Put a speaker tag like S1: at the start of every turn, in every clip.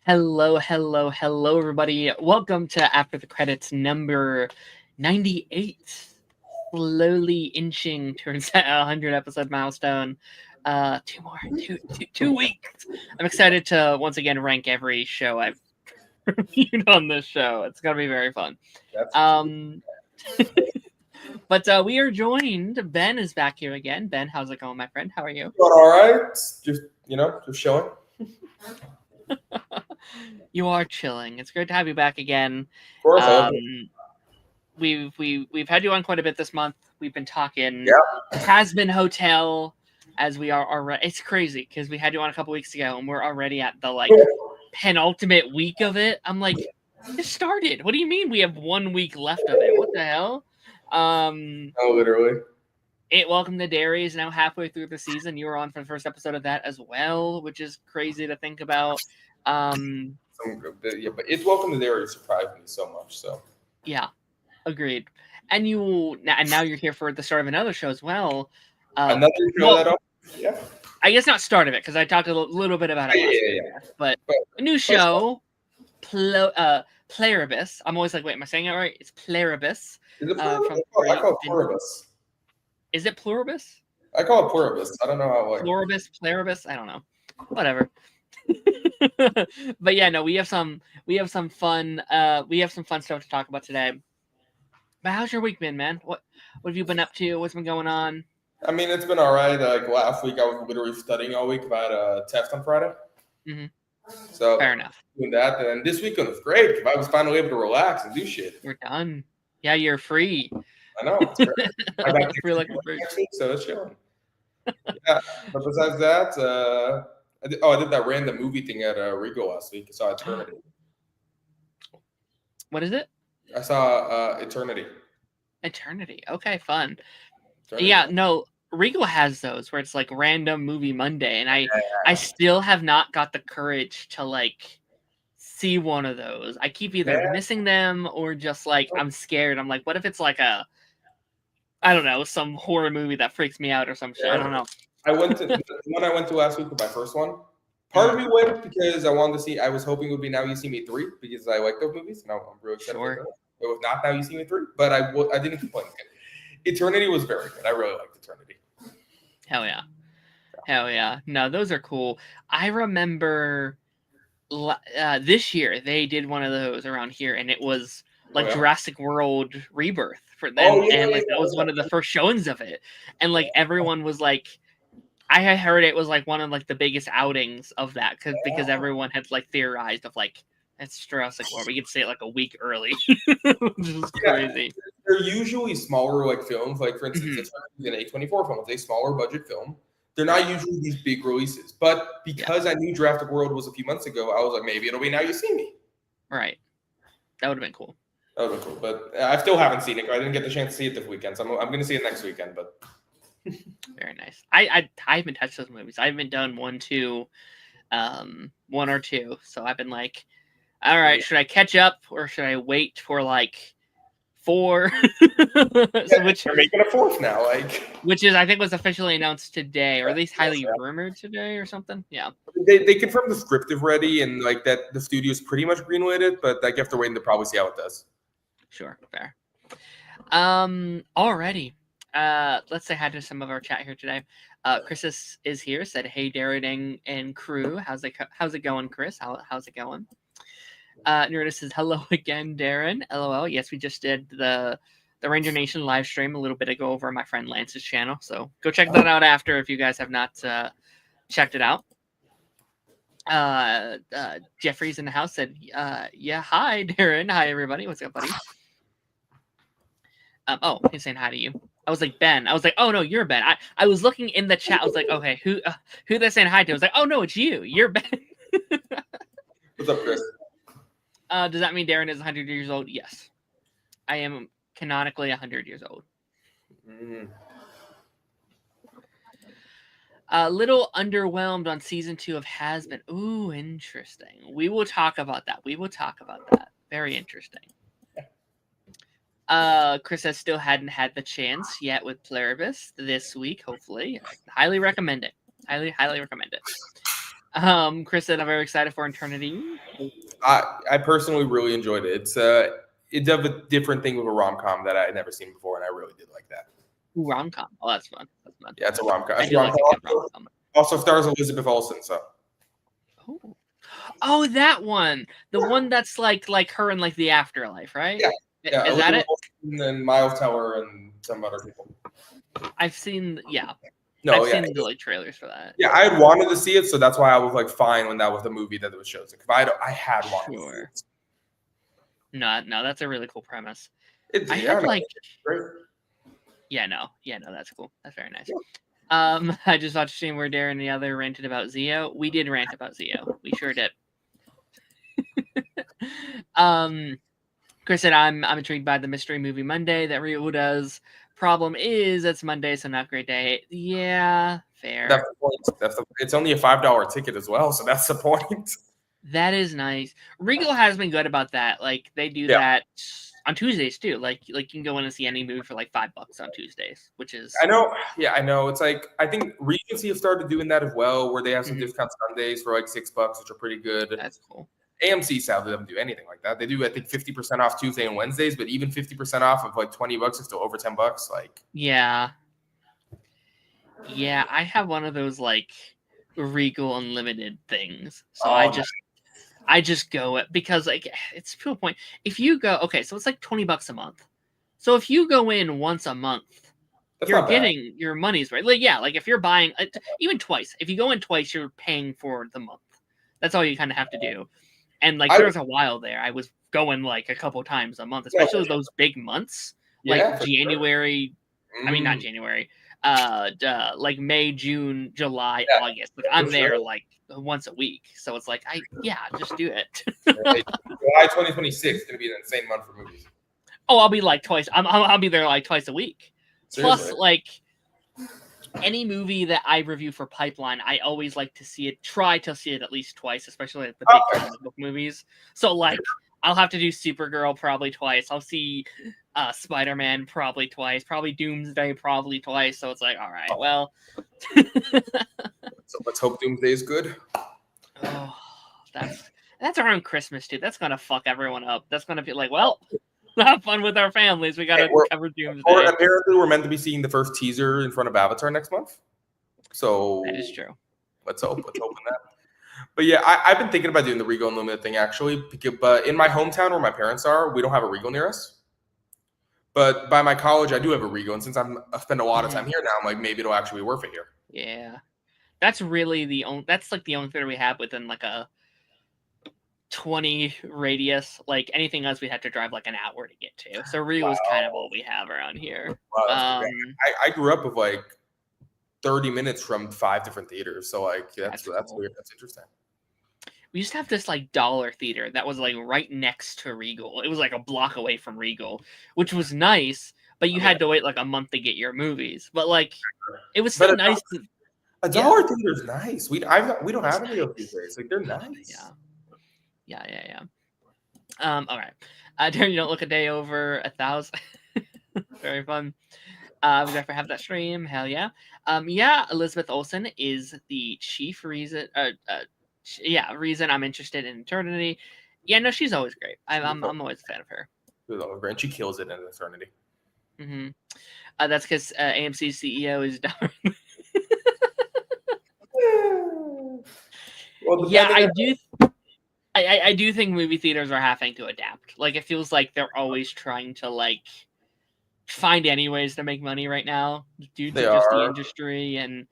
S1: Hello, everybody. Welcome to After the Credits number 98. Slowly inching towards that 100 episode milestone. Two more, 2 weeks. I'm excited to once again rank every show I've reviewed on this show. It's gonna be very fun. But we are joined. Ben is back here again. Ben, how's it going, my friend? How are you?
S2: Doing all right. Just chilling.
S1: You are chilling. It's great to have you back again.
S2: Of course,
S1: We've had you on quite a bit this month. We've been talking
S2: Yeah.
S1: Hazbin Hotel, as we are already. It's crazy because we had you on a couple weeks ago, and we're already at the penultimate week of it. I'm like, it started. What do you mean we have 1 week left of it? What the hell?
S2: Literally.
S1: Welcome to Derry is now halfway through the season. You were on for the first episode of that as well, which is crazy to think about.
S2: But it's Welcome to Derry surprised me so much. So
S1: yeah, agreed. And now you're here for the start of another show as well.
S2: Another show yeah.
S1: I guess not start of it because I talked a little bit about it. But a new show, Pluribus. I'm always like, wait, am I saying it right? It's Pluribus.
S2: Is it Pluribus? I call it Pluribus.
S1: Is it Pluribus?
S2: I call it Pluribus. I don't know how.
S1: Pluribus. I don't know. Whatever. But yeah, no, we have some fun stuff to talk about today. But how's your week been, man? What have you been up to? What's been going on?
S2: I mean, it's been all right. Like last week, I was literally studying all week about a test on Friday.
S1: Mm-hmm.
S2: So
S1: fair enough.
S2: Doing that, and this weekend was great. I was finally able to relax and do shit.
S1: We're done. Yeah, you're free.
S2: I know. It's great. I got
S1: free like a free.
S2: Next week, so it's chilling. Yeah, but besides that, I did that random movie thing at Regal last week. I saw Eternity.
S1: What is it?
S2: I saw Eternity.
S1: Eternity. Okay, fun.
S2: Eternity.
S1: Yeah, no, Regal has those where it's like random movie Monday, and I still have not got the courage to see one of those. I keep either missing them or just I'm scared. I'm like, what if it's I don't know, some horror movie that freaks me out or some shit. I don't know.
S2: I went to the one I went to last week with my first one. Part of me went because I wanted to see. I was hoping it would be Now You See Me 3 because I like those movies and I'm really excited for that. It was not Now You See Me 3, but I didn't complain. Eternity was very good. I really liked Eternity.
S1: Hell yeah. No, those are cool. I remember this year they did one of those around here, and it was Jurassic World Rebirth for them, that was one of the first showings of it, and everyone was I had heard it was one of the biggest outings of that because everyone had theorized of it's Jurassic World. We could say it a week early, which is crazy.
S2: They're usually smaller films. For instance, it's an A24 film. It's a smaller budget film. They're not usually these big releases. But because I knew Jurassic World was a few months ago, I was like, maybe it'll be Now You See Me.
S1: Right. That would have been cool.
S2: But I still haven't seen it. I didn't get the chance to see it this weekend, so I'm going to see it next weekend. But
S1: very nice. I haven't touched those movies. I haven't done one or two. So I've been all right, should I catch up or should I wait for 4?
S2: Which they're making a 4th now,
S1: which is I think was officially announced today, or at least highly rumored today, or something. Yeah,
S2: they confirmed the script is ready and that the studio's pretty much greenlit it, but you have to wait and to probably see how it does.
S1: Sure, fair. Alrighty. Let's say hi to some of our chat here today. Chris is here. Said, "Hey, Darren and crew, how's it going, Chris? How's it going?" Nerdist says, "Hello again, Darren. LOL. Yes, we just did the Ranger Nation live stream a little bit ago over on my friend Lance's channel. So go check that out after if you guys have not checked it out." Jeffrey's in the house said, "Yeah, hi, Darren. Hi, everybody. What's up, buddy?" He's saying hi to you. I was like, Ben. I was like, oh no, you're Ben. I was looking in the chat. I was like, okay, who they're saying hi to? I was like, oh no, it's you. You're Ben.
S2: What's up, Chris?
S1: Does that mean Darren is 100 years old? Yes. I am canonically 100 years old.
S2: Mm-hmm.
S1: A little underwhelmed on season 2 of Hazbin. Ooh, interesting. We will talk about that. Very interesting. Chris says still hadn't had the chance yet with Pluribus this week, hopefully. Highly recommend it. Highly recommend it. Chris said, I'm very excited for Eternity.
S2: I personally really enjoyed it. It's a different thing with a rom-com that I had never seen before, and I really did like that.
S1: Ooh, rom-com. Oh, that's fun. That's fun.
S2: Yeah, it's a rom-com.
S1: I do like a good rom-com.
S2: Also stars Elizabeth Olsen, so.
S1: Oh, that one. The one that's like her in like the afterlife, right?
S2: Yeah.
S1: Is that it?
S2: And then Miles Teller and some other people.
S1: I've seen,
S2: No,
S1: I've seen the like trailers for that.
S2: Yeah, I had wanted to see it, so that's why I was like fine when that was the movie that it was chosen. Because I had wanted to see it.
S1: No, that's a really cool premise.
S2: It's
S1: great. That's cool. That's very nice. Yeah. I just watched a stream where Darren and the other ranted about Zio. We did rant about Zio. We sure did. Chris said, I'm intrigued by the mystery movie Monday that Rio does. Problem is, it's Monday, so not a great day. Yeah, fair.
S2: That's the point. It's only a $5 ticket as well, so that's the point.
S1: That is nice. Regal has been good about that. Like they do that on Tuesdays too. Like you can go in and see any movie for like $5 on Tuesdays, which is
S2: I know. Yeah, I know. It's like I think Regency have started doing that as well, where they have some discount Sundays for like $6, which are pretty good.
S1: That's cool.
S2: AMC sadly doesn't do anything like that. They do, I think, 50% off Tuesday and Wednesdays, but even 50% off of like $20 is still over $10. Like,
S1: yeah, I have one of those like Regal Unlimited things, so I just go it because like it's to a point. If you go, so it's like $20 a month. So if you go in once a month, you're getting your money's worth. Like if you're buying even twice, if you go in twice, you're paying for the month. That's all you kind of have to do. And like there was a while there, I was going like a couple times a month, especially those big months like January. Sure. I mean, not January. Like May, June, July, August. Like I'm there like once a week, so it's like just do it.
S2: July 2026 is gonna be an insane month for movies.
S1: Oh, I'll be like twice. I'll be there like twice a week. Seriously. Plus, like any movie that I review for Pipeline, I always like to see it. Try to see it at least twice, especially like the big comic book movies. So like, I'll have to do Supergirl probably twice. I'll see Spider-Man probably twice. Probably Doomsday probably twice. So it's like, all right, well.
S2: So let's hope Doomsday is good.
S1: Oh, that's around Christmas too. That's gonna fuck everyone up. That's gonna be like, well. Have fun with our families. We gotta cover Doomsday.
S2: Or apparently, we're meant to be seeing the first teaser in front of Avatar next month. So
S1: that is true.
S2: Let's hope on that. But yeah, I've been thinking about doing the Regal Unlimited thing actually. But in my hometown where my parents are, we don't have a Regal near us. But by my college, I do have a Regal, and since I spend a lot of time here now, I'm like maybe it'll actually be worth it here.
S1: Yeah, that's really the only. That's like the only theater we have within like a 20 radius. Like anything else we have to drive like an hour to get to, so Regal is kind of all we have around here.
S2: Wow, I grew up with like 30 minutes from 5 different theaters, so like that's cool. Weird. That's interesting.
S1: We used to have this like dollar theater that was like right next to Regal. It was like a block away from Regal, which was nice, but you had to wait like a month to get your movies. But like it was so nice.
S2: A dollar theater is nice. We don't have any of these days. Like they're nice.
S1: Yeah. All right. Darren, you don't look a day over 1,000. Very fun. We got to have that stream. Hell yeah. Elizabeth Olsen is the chief reason. Reason I'm interested in Eternity. Yeah, no, she's always great. I'm always a fan of her.
S2: And she kills it in Eternity.
S1: Mm-hmm. That's because AMC's CEO is Darren. I do think movie theaters are having to adapt. Like it feels like they're always trying to like find any ways to make money right now due to the industry, and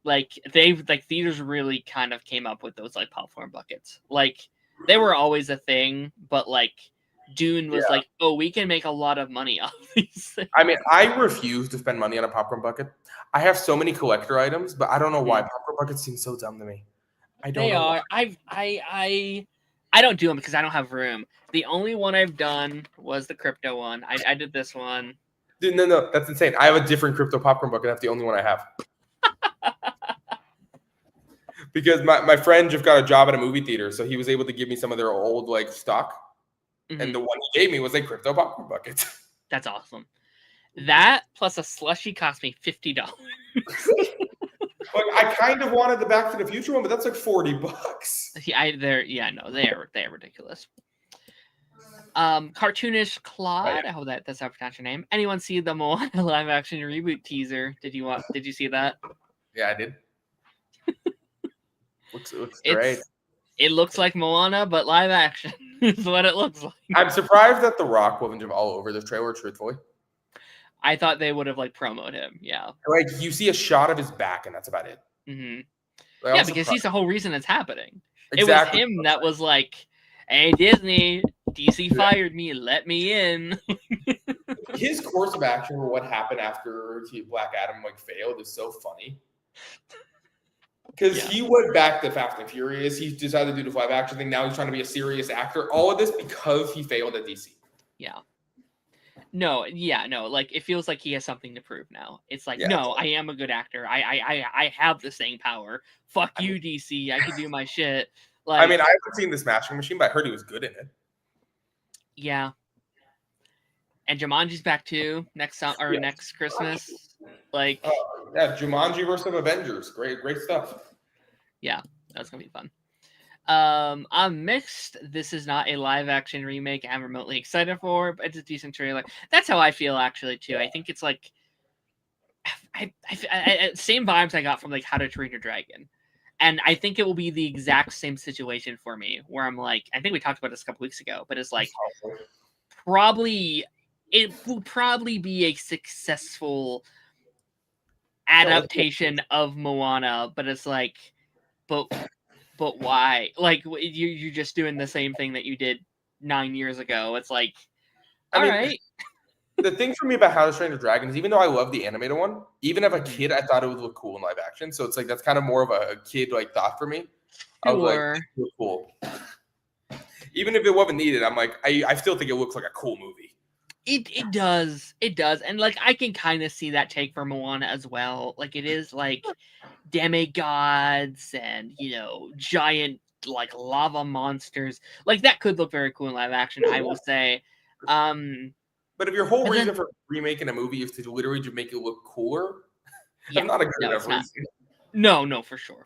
S1: like theaters really kind of came up with those like popcorn buckets. Like they were always a thing, but like Dune was like, oh, we can make a lot of money off these things.
S2: I mean, I refuse to spend money on a popcorn bucket. I have so many collector items, but I don't know why popcorn buckets seem so dumb to me.
S1: They are. I don't do them because I don't have room. The only one I've done was the crypto one. I did this one.
S2: Dude, no, that's insane. I have a different crypto popcorn bucket. That's the only one I have. Because my friend just got a job at a movie theater, so he was able to give me some of their old like stock. Mm-hmm. And the one he gave me was a crypto popcorn bucket.
S1: That's awesome. That plus a slushie cost me $50.
S2: Like, I kind of wanted the Back to the Future one, but that's like $40.
S1: They're ridiculous. Cartoonish Claude. I hope that's how I pronounce your name. Anyone see the Moana live action reboot teaser? Did you see that?
S2: Yeah, I did. Looks great.
S1: It looks like Moana, but live action is what it looks like.
S2: I'm surprised that The Rock wasn't all over the trailer, truthfully.
S1: I thought they would have like promoted him. Yeah.
S2: Like, you see a shot of his back, and that's about it.
S1: Mm-hmm.
S2: Like,
S1: yeah, because he's the whole reason it's happening.
S2: Exactly.
S1: It was him that was like, "Hey, Disney, DC fired me. Let me in."
S2: His course of action for what happened after Black Adam like failed is so funny. Because he went back to Fast and Furious. He decided to do the live action thing. Now he's trying to be a serious actor. All of this because he failed at DC.
S1: Yeah. No. Like, it feels like he has something to prove now. It's like, no, I am a good actor. I have the staying power. Fuck you, DC. I can do my shit. Like,
S2: I mean, I haven't seen The Smashing Machine, but I heard he was good in it.
S1: Yeah. And Jumanji's back too next Christmas. Like,
S2: Jumanji versus Avengers. Great stuff.
S1: Yeah, that's gonna be fun. I'm mixed. This is not a live action remake I'm remotely excited for, but it's a decent trailer. That's how I feel actually too. I think it's like I same vibes I got from like How to Train Your Dragon. And I think it will be the exact same situation for me where I'm like, I think we talked about this a couple weeks ago, but it's like it will probably be a successful adaptation of Moana, but it's like, but why? Like, you're just doing the same thing that you did 9 years ago. It's like, all right.
S2: The thing for me about How to Train Your Dragon is even though I love the animated one, even as a kid, I thought it would look cool in live action. So it's like that's kind of more of a kid like thought for me. I was like, it looks cool. Even if it wasn't needed, I'm like, I still think it looks like a cool movie.
S1: It does, and like I can kind of see that take for Moana as well. Like it is like demigods and giant like lava monsters. Like that could look very cool in live action. I will say.
S2: But if your whole reason for remaking a movie is to literally just make it look cooler, that's not a good enough reason.
S1: No, for sure.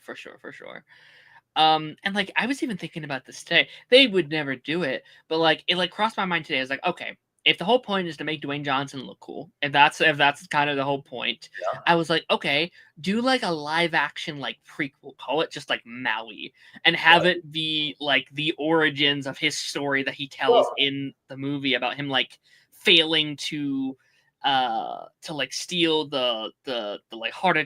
S1: And like I was even thinking about this today. They would never do it, but like it like crossed my mind today. I was like, okay, if the whole point is to make Dwayne Johnson look cool, if that's kind of the whole point, I was like, okay, do like a live action like prequel, call it just like Maui, and have it be like the origins of his story that he tells in the movie about him like failing to like steal the like heart of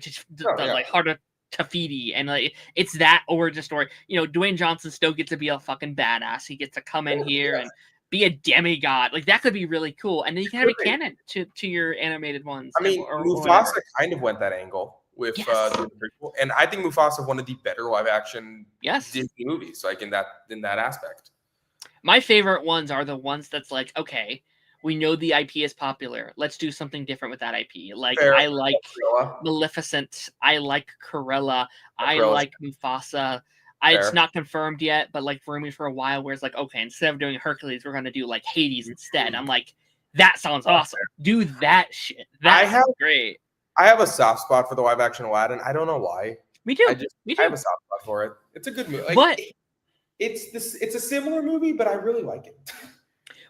S1: Tafiti, and like it's that origin story. Dwayne Johnson still gets to be a fucking badass. He gets to come in here and be a demigod. Like that could be really cool, and then you can have a canon to your animated ones.
S2: I mean, Mufasa kind of went that angle with the prequel, and I think Mufasa one of the better live action Disney movies. Like in that aspect,
S1: my favorite ones are the ones that's like, okay, we know the IP is popular. Let's do something different with that IP. Like I like Maleficent. I like Cruella. I like Mufasa. It's not confirmed yet, but like rumors for a while where it's like, okay, instead of doing Hercules, we're gonna do like Hades instead. I'm like, that sounds awesome. Do that shit. That's great.
S2: I have a soft spot for the live action Aladdin. I don't know why.
S1: Me too.
S2: I have a soft spot for it. It's a good movie. Like, it's a similar movie, but I really like it.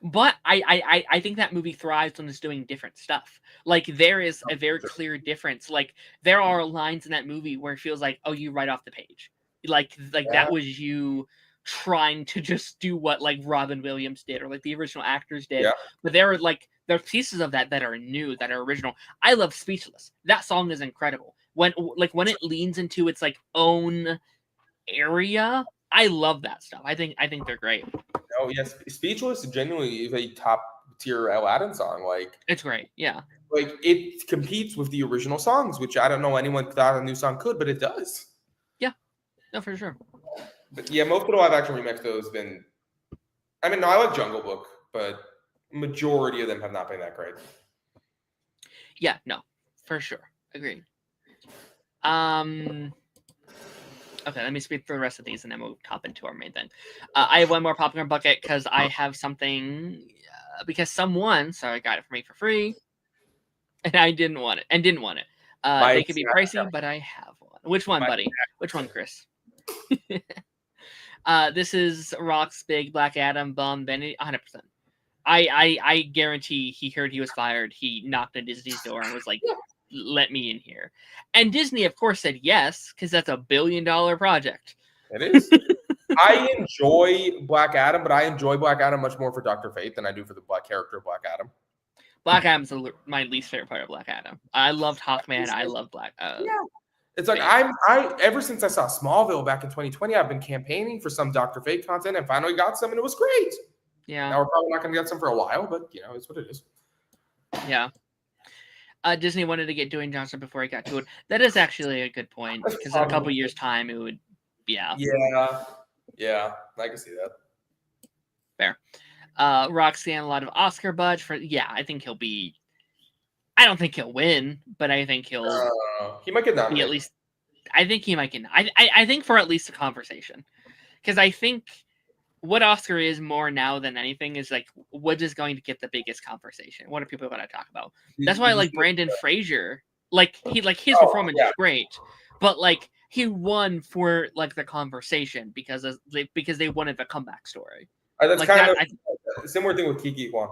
S1: But I think that movie thrives when it's doing different stuff. Like there is a very clear difference. Like there are lines in that movie where it feels like, oh, you right off the page. Like that was you trying to just do what like Robin Williams did or like the original actors did. Yeah. But there's pieces of that are new, that are original. I love Speechless. That song is incredible. When it leans into its like own area, I love that stuff. I think they're great.
S2: Oh yes, Speechless genuinely is a top tier Aladdin song. Like
S1: it's great. Yeah.
S2: Like it competes with the original songs, which I don't know anyone thought a new song could, but it does.
S1: Yeah. No, for sure.
S2: But yeah, most of the live action remakes though has been. I mean, no, I like Jungle Book, but majority of them have not been that great.
S1: Yeah. No, for sure. Agreed. Okay, let me speak for the rest of these, and then we'll hop into our main thing. I have one more popcorn bucket because I have something. Because someone, I got it for me for free, and I didn't want it. They could be pricey, but I have one. Which one, buddy? Which one, Chris? This is Rock's big Black Adam bum Benny. 100%. I guarantee he heard he was fired. He knocked on Disney's door and was like, "Let me in here." And Disney, of course, said yes because that's $1 billion project.
S2: It is. I enjoy Black Adam, but I enjoy Black Adam much more for Dr. Fate than I do for the black character of Black Adam.
S1: Black Adam's my least favorite part of Black Adam. I loved Hawkman. I love Black. Yeah.
S2: It's like I ever since I saw Smallville back in 2020, I've been campaigning for some Dr. Fate content and finally got some, and it was great.
S1: Yeah.
S2: Now we're probably not going to get some for a while, but it's what it is.
S1: Yeah. Disney wanted to get Dwayne Johnson before he got to it. That is actually a good point because in a couple years' time, it would. Yeah.
S2: Yeah. I can see that.
S1: Fair. Rock's getting a lot of Oscar buzz for. Yeah, I think he'll be. I don't think he'll win, but I think he'll.
S2: He might get nominated.
S1: At least, I think he might get. I think for at least a conversation, because I think what Oscar is more now than anything is like what is going to get the biggest conversation. What are people going to talk about? That's why I like Brandon Fraser. Like his performance is great, but like he won for like the conversation because they wanted the comeback story.
S2: That's like kind of a similar thing with Kiki Kwan.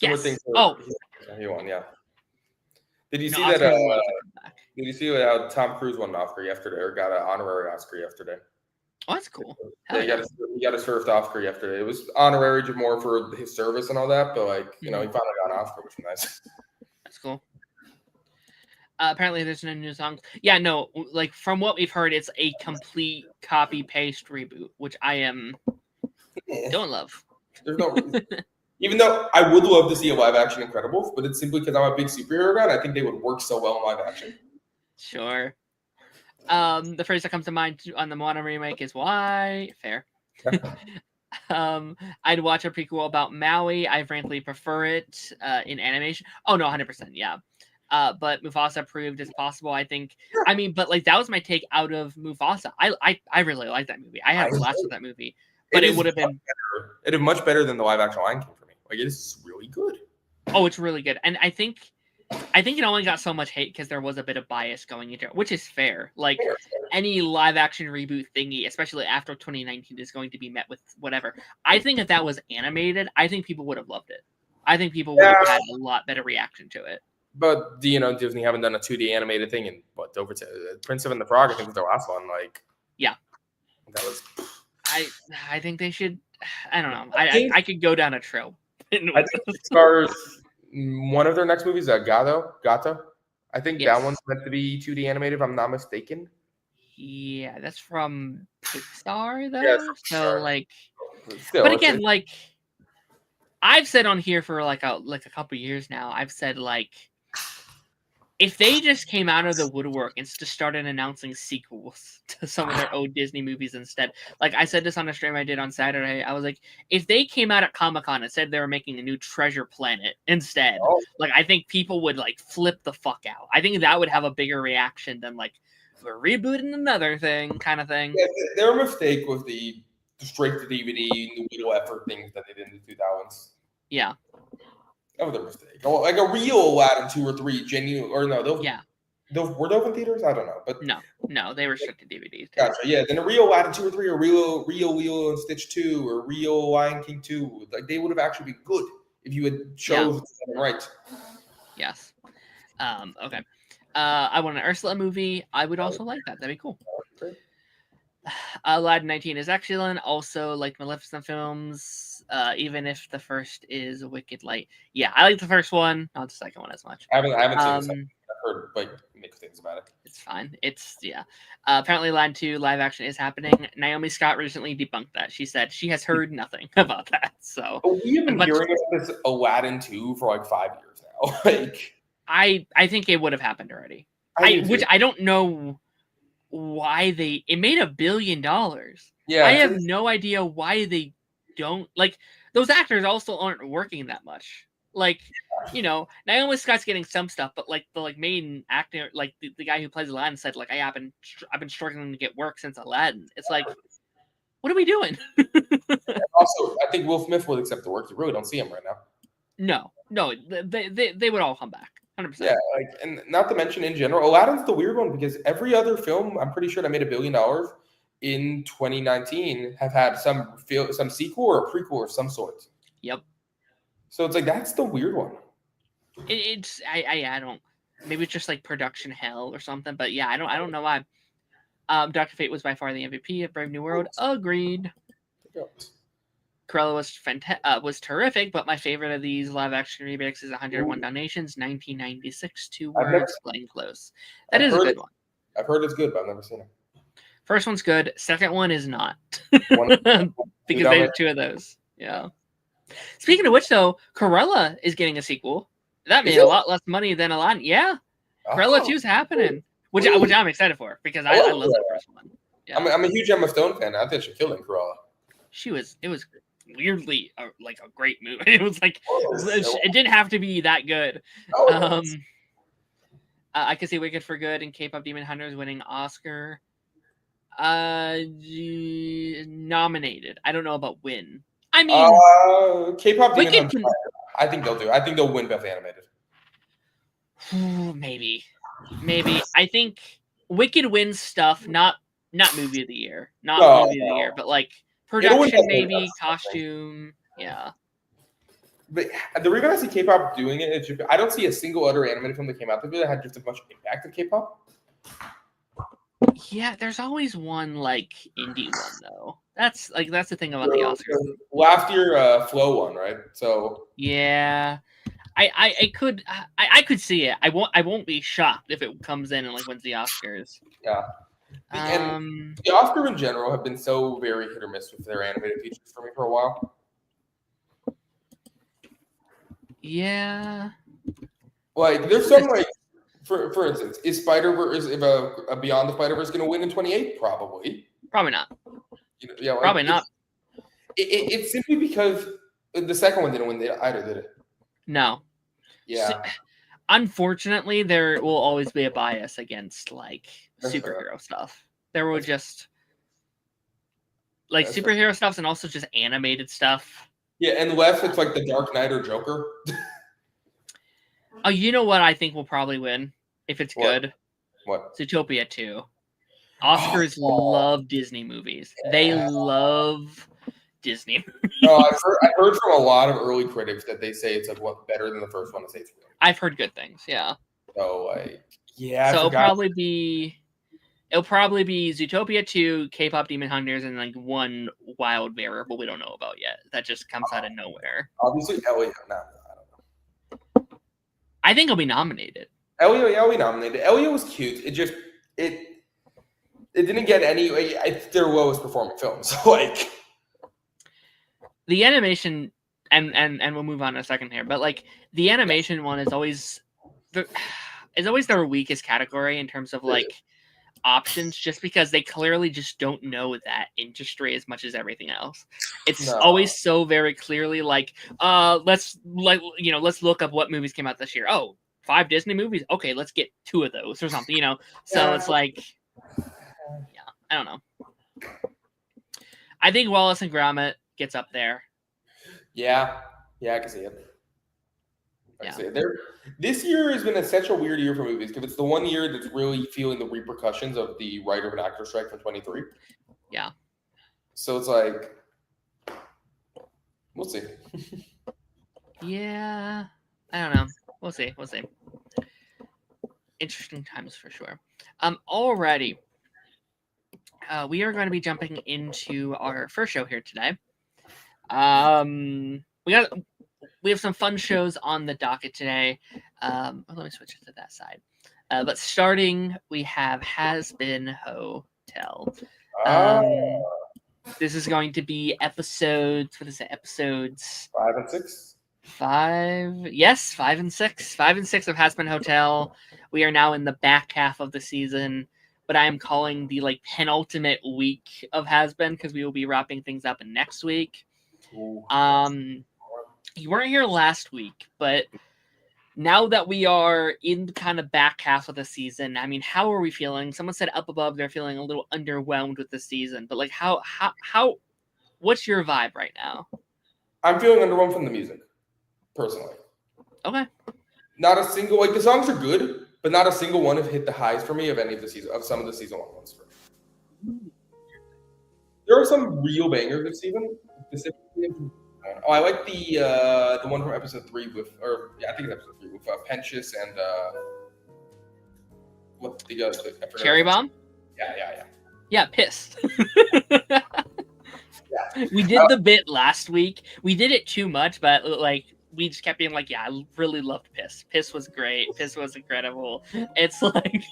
S1: Yes.
S2: Thing he won. Yeah. Did you see that? Did you see how Tom Cruise won an Oscar yesterday, or got an honorary Oscar yesterday?
S1: Oh, that's cool.
S2: Yeah, he got his first Oscar yesterday. It was honorary more for his service and all that, but like he finally got an Oscar, which was nice.
S1: That's cool. Apparently, there's no new songs. Yeah, no. Like from what we've heard, it's a complete copy paste reboot, which I don't love.
S2: There's no reason. Even though I would love to see a live action Incredibles, but it's simply because I'm a big superhero guy. And I think they would work so well in live action.
S1: Sure. The phrase that comes to mind on the Moana remake is why. Fair. I'd watch a prequel about Maui. I frankly prefer it in animation. Oh no, 100%. Yeah. But Mufasa proved as possible. I think. I mean, but like that was my take out of Mufasa. I really like that movie. I had a blast with that movie. But it would have been.
S2: It'd be much better than the live action Lion King for me. Like it is really good.
S1: Oh, it's really good, and I think it only got so much hate because there was a bit of bias going into it, which is fair. Like any live action reboot thingy, especially after 2019, is going to be met with whatever. I think if that was animated, I think people would have loved it. I think people would have had a lot better reaction to it.
S2: But Disney haven't done a 2D animated thing in over to Prince and the Frog. I think was their last one. Like that was.
S1: I think they should. I don't know. I could go down a trail.
S2: I think Pixar's one of their next movies, Gato. I think that one's meant to be 2D animated, if I'm not mistaken.
S1: Yeah, that's from Pixar, though.
S2: Yeah,
S1: so like, but again, like, I've said on here for like a couple years now. I've said like, if they just came out of the woodwork and just started announcing sequels to some of their old Disney movies instead, like I said this on a stream I did on Saturday, I was like, if they came out at Comic-Con and said they were making a new Treasure Planet instead, like I think people would like flip the fuck out. I think that would have a bigger reaction than like we're rebooting another thing kind of thing.
S2: Yeah, their mistake was the straight to DVD, the little effort things that they did in the 2000s.
S1: Yeah.
S2: That was their mistake. Like a real Aladdin 2 or 3, genuine or no? Those were those in theaters. I don't know, but
S1: no, they restricted DVDs.
S2: Gotcha. Yeah, then a real Aladdin 2 or 3, or real Lilo and Stitch 2, or real Lion King 2. Like they would have actually been good if you had chosen them right.
S1: Yes. Okay. I want an Ursula movie. I would also like that. That'd be cool. Aladdin 19 is excellent. Also, like Maleficent films, even if the first is Wicked Light. Yeah, I like the first one, not the second one as much.
S2: I haven't seen the second. I've heard like mixed things about it.
S1: It's fine. It's apparently Aladdin 2 live action is happening. Naomi Scott recently debunked that. She said she has heard nothing about that. So
S2: we have been hearing about this Aladdin 2 for like 5 years now. Like
S1: I think it would have happened already. Which I don't know why it made $1 billion. Yeah, I have no idea why they don't like those actors also aren't working that much. Like, Naomi Scott's getting some stuff, but like the main actor, like the guy who plays Aladdin said, like I've been struggling to get work since Aladdin. It's like, what are we doing?
S2: Also, I think Will Smith will accept the work. You really don't see him right now.
S1: No, they would all come back. 100%.
S2: Yeah, like, and not to mention in general, Aladdin's the weird one because every other film, I'm pretty sure that made $1 billion in 2019 have had some sequel or a prequel of some sort.
S1: Yep.
S2: So it's like that's the weird one.
S1: I don't. Maybe it's just like production hell or something. But yeah, I don't know why. Dr. Fate was by far the MVP of Brave New World. Agreed. Cruella was terrific, but my favorite of these live-action remakes is 101 Dalmatians, 1996. Two words, plain close. That is a good one.
S2: I've heard it's good, but I've never seen it.
S1: First one's good. Second one is not. Because they have two of those. Yeah. Speaking of which, though, Cruella is getting a sequel. That made a lot less money than Aladdin. Yeah. Cruella 2 is happening. Which I'm excited for because I love the first one. Yeah.
S2: I'm a huge Emma Stone fan. I think she killed Cruella.
S1: It was weirdly like a great movie. It was like it didn't have to be that good. I could see Wicked for Good and K-pop Demon Hunters winning Oscar. Nominated. I don't know about win. I mean,
S2: K-pop Demon Hunters. I think they'll do. I think they'll win Best Animated.
S1: Maybe. I think Wicked wins stuff, not movie of the year, movie of the year, but like production, maybe costume. Yeah.
S2: But the reason I see K-pop doing it is I don't see a single other animated film that came out this year that had just as much impact as K-pop.
S1: Yeah, there's always one like indie one though. That's the thing about the Oscars.
S2: Last year, Flow won, right? So
S1: yeah, I could see it. I won't be shocked if it comes in and like wins the Oscars.
S2: Yeah. And the Oscars in general have been so very hit or miss with their animated features for me for a while.
S1: Yeah.
S2: Like there's some like for instance, is Spider-Verse if a Beyond the Spider-Verse going to win in 28? Probably.
S1: Probably not.
S2: Yeah, like,
S1: probably not.
S2: It's simply because the second one didn't win either, did it?
S1: No.
S2: Yeah.
S1: So, unfortunately, there will always be a bias against like superhero stuff. There will just like superhero stuff and also just animated stuff.
S2: Yeah, unless it's like the Dark Knight or Joker.
S1: Oh, you know what I think will probably win if it's good?
S2: What?
S1: Zootopia 2. Oscars love Disney movies. Yeah. They love Disney movies.
S2: No, I've heard from a lot of early critics that they say it's like better than the first one to say it's real.
S1: I've heard good things, yeah.
S2: So like yeah.
S1: So it'll probably be Zootopia 2, K-pop Demon Hunters, and like one wild variable we don't know about yet. That just comes out of nowhere.
S2: Obviously Elliot. No, I don't know.
S1: I think he'll be nominated.
S2: Elliot, yeah, we nominated. Elliot was cute. It didn't get any. It's their lowest performing film. So like
S1: the animation, and we'll move on in a second here. But like the animation one is always their weakest category in terms of like options, just because they clearly just don't know that industry as much as everything else. It's always so very clearly like let's look up what movies came out this year. Oh, 5 Disney movies. Okay, let's get 2 of those or something. So it's like. I don't know. I think Wallace and Gromit gets up there.
S2: Yeah, I can see it. I can see it. This year has been such a weird year for movies because it's the one year that's really feeling the repercussions of the writer and actor strike from 23.
S1: Yeah.
S2: So it's like, we'll see.
S1: Yeah, I don't know. We'll see. Interesting times for sure. Alrighty. We are going to be jumping into our first show here today. We have some fun shows on the docket today. Let me switch it to that side. But starting, we have Hazbin Hotel. This is going to be episodes. What is it? Episodes
S2: 5 and 6.
S1: 5. Yes, 5 and 6. 5 and 6 of Hazbin Hotel. We are now in the back half of the season. But I am calling the penultimate week of Hazbin because we will be wrapping things up next week. You weren't here last week, but now that we are in the kind of back half of the season, I mean, how are we feeling? Someone said up above they're feeling a little underwhelmed with the season, but how what's your vibe right now?
S2: I'm feeling underwhelmed from the music, personally.
S1: Okay.
S2: Not a single, like, the songs are good, but not a single one have hit the highs for me of any of the season, of some of the season 1 ones. There are some real bangers this season, specifically. I like the one from episode 3 with, or yeah, I think it's episode 3 with Pentious and what the
S1: Cherry Bomb.
S2: Yeah,
S1: Piss.
S2: yeah.
S1: We did the bit last week. We did it too much, but like we just kept being like, yeah, I really loved Piss. Piss was great. Piss was incredible. It's like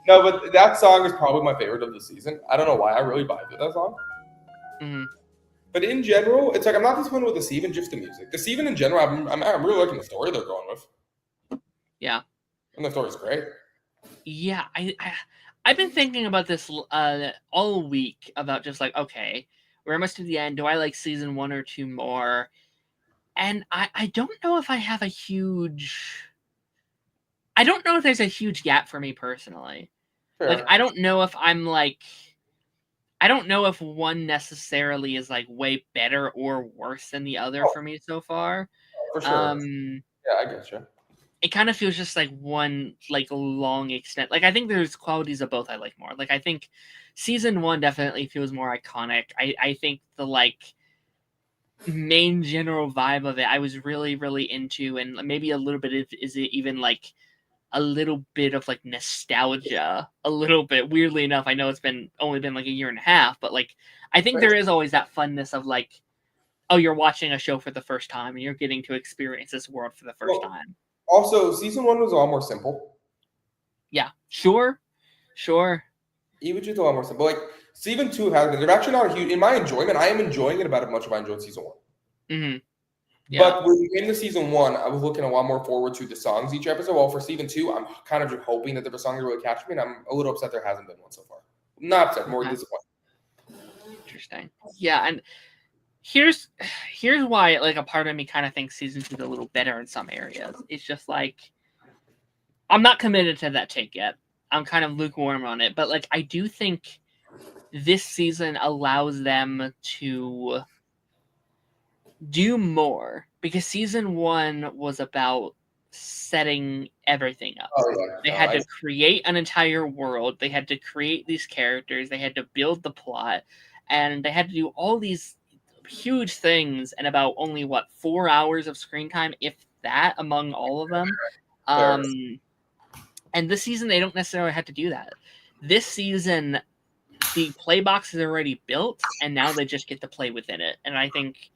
S2: no, but that song is probably my favorite of the season. I don't know why. I really vibe with that song.
S1: Mm-hmm.
S2: But in general, it's like I'm not disappointed with the Steven, just the music. The Steven in general, I'm really liking the story they're going with.
S1: Yeah.
S2: And the story's great.
S1: Yeah, I've been thinking about this all week about just like, okay, we're almost to the end. Do I like season 1 or 2 more? And I don't know if I have a huge... I don't know if there's a huge gap for me personally.
S2: Fair.
S1: Like, I don't know if I'm like... I don't know if one necessarily is like way better or worse than the other for me so far.
S2: For sure. Yeah, I get you.
S1: It kind of feels just like one like long extent. Like I think there's qualities of both I like more. Like I think season 1 definitely feels more iconic. I think the like main general vibe of it I was really, really into, and maybe a little bit is it even like a little bit of like nostalgia, a little bit, weirdly enough. I know it's only been like a year and a half, but like I think there is always that funness of like, oh, you're watching a show for the first time and you're getting to experience this world for the first time.
S2: Also, season 1 was a lot more simple.
S1: Yeah, sure.
S2: Even just a lot more simple. Like season 2 has been, they're actually not a huge, in my enjoyment, I am enjoying it about as much as I enjoyed season 1.
S1: Mm-hmm. Yeah.
S2: But when we came to season 1, I was looking a lot more forward to the songs each episode. Well, for season 2, I'm kind of just hoping that the songs really catch me, and I'm a little upset there hasn't been one so far. Not upset, more disappointed.
S1: Interesting. Yeah, and here's why like a part of me kind of thinks season 2 is a little better in some areas. It's just like I'm not committed to that take yet. I'm kind of lukewarm on it, but like I do think this season allows them to do more, because season 1 was about setting everything up. They had to create an entire world. They had to create these characters. They had to build the plot, and they had to do all these huge things in about only 4 hours of screen time, if that, among all of them. And this season they don't necessarily have to do that. This season the play box is already built, and now they just get to play within it, and I think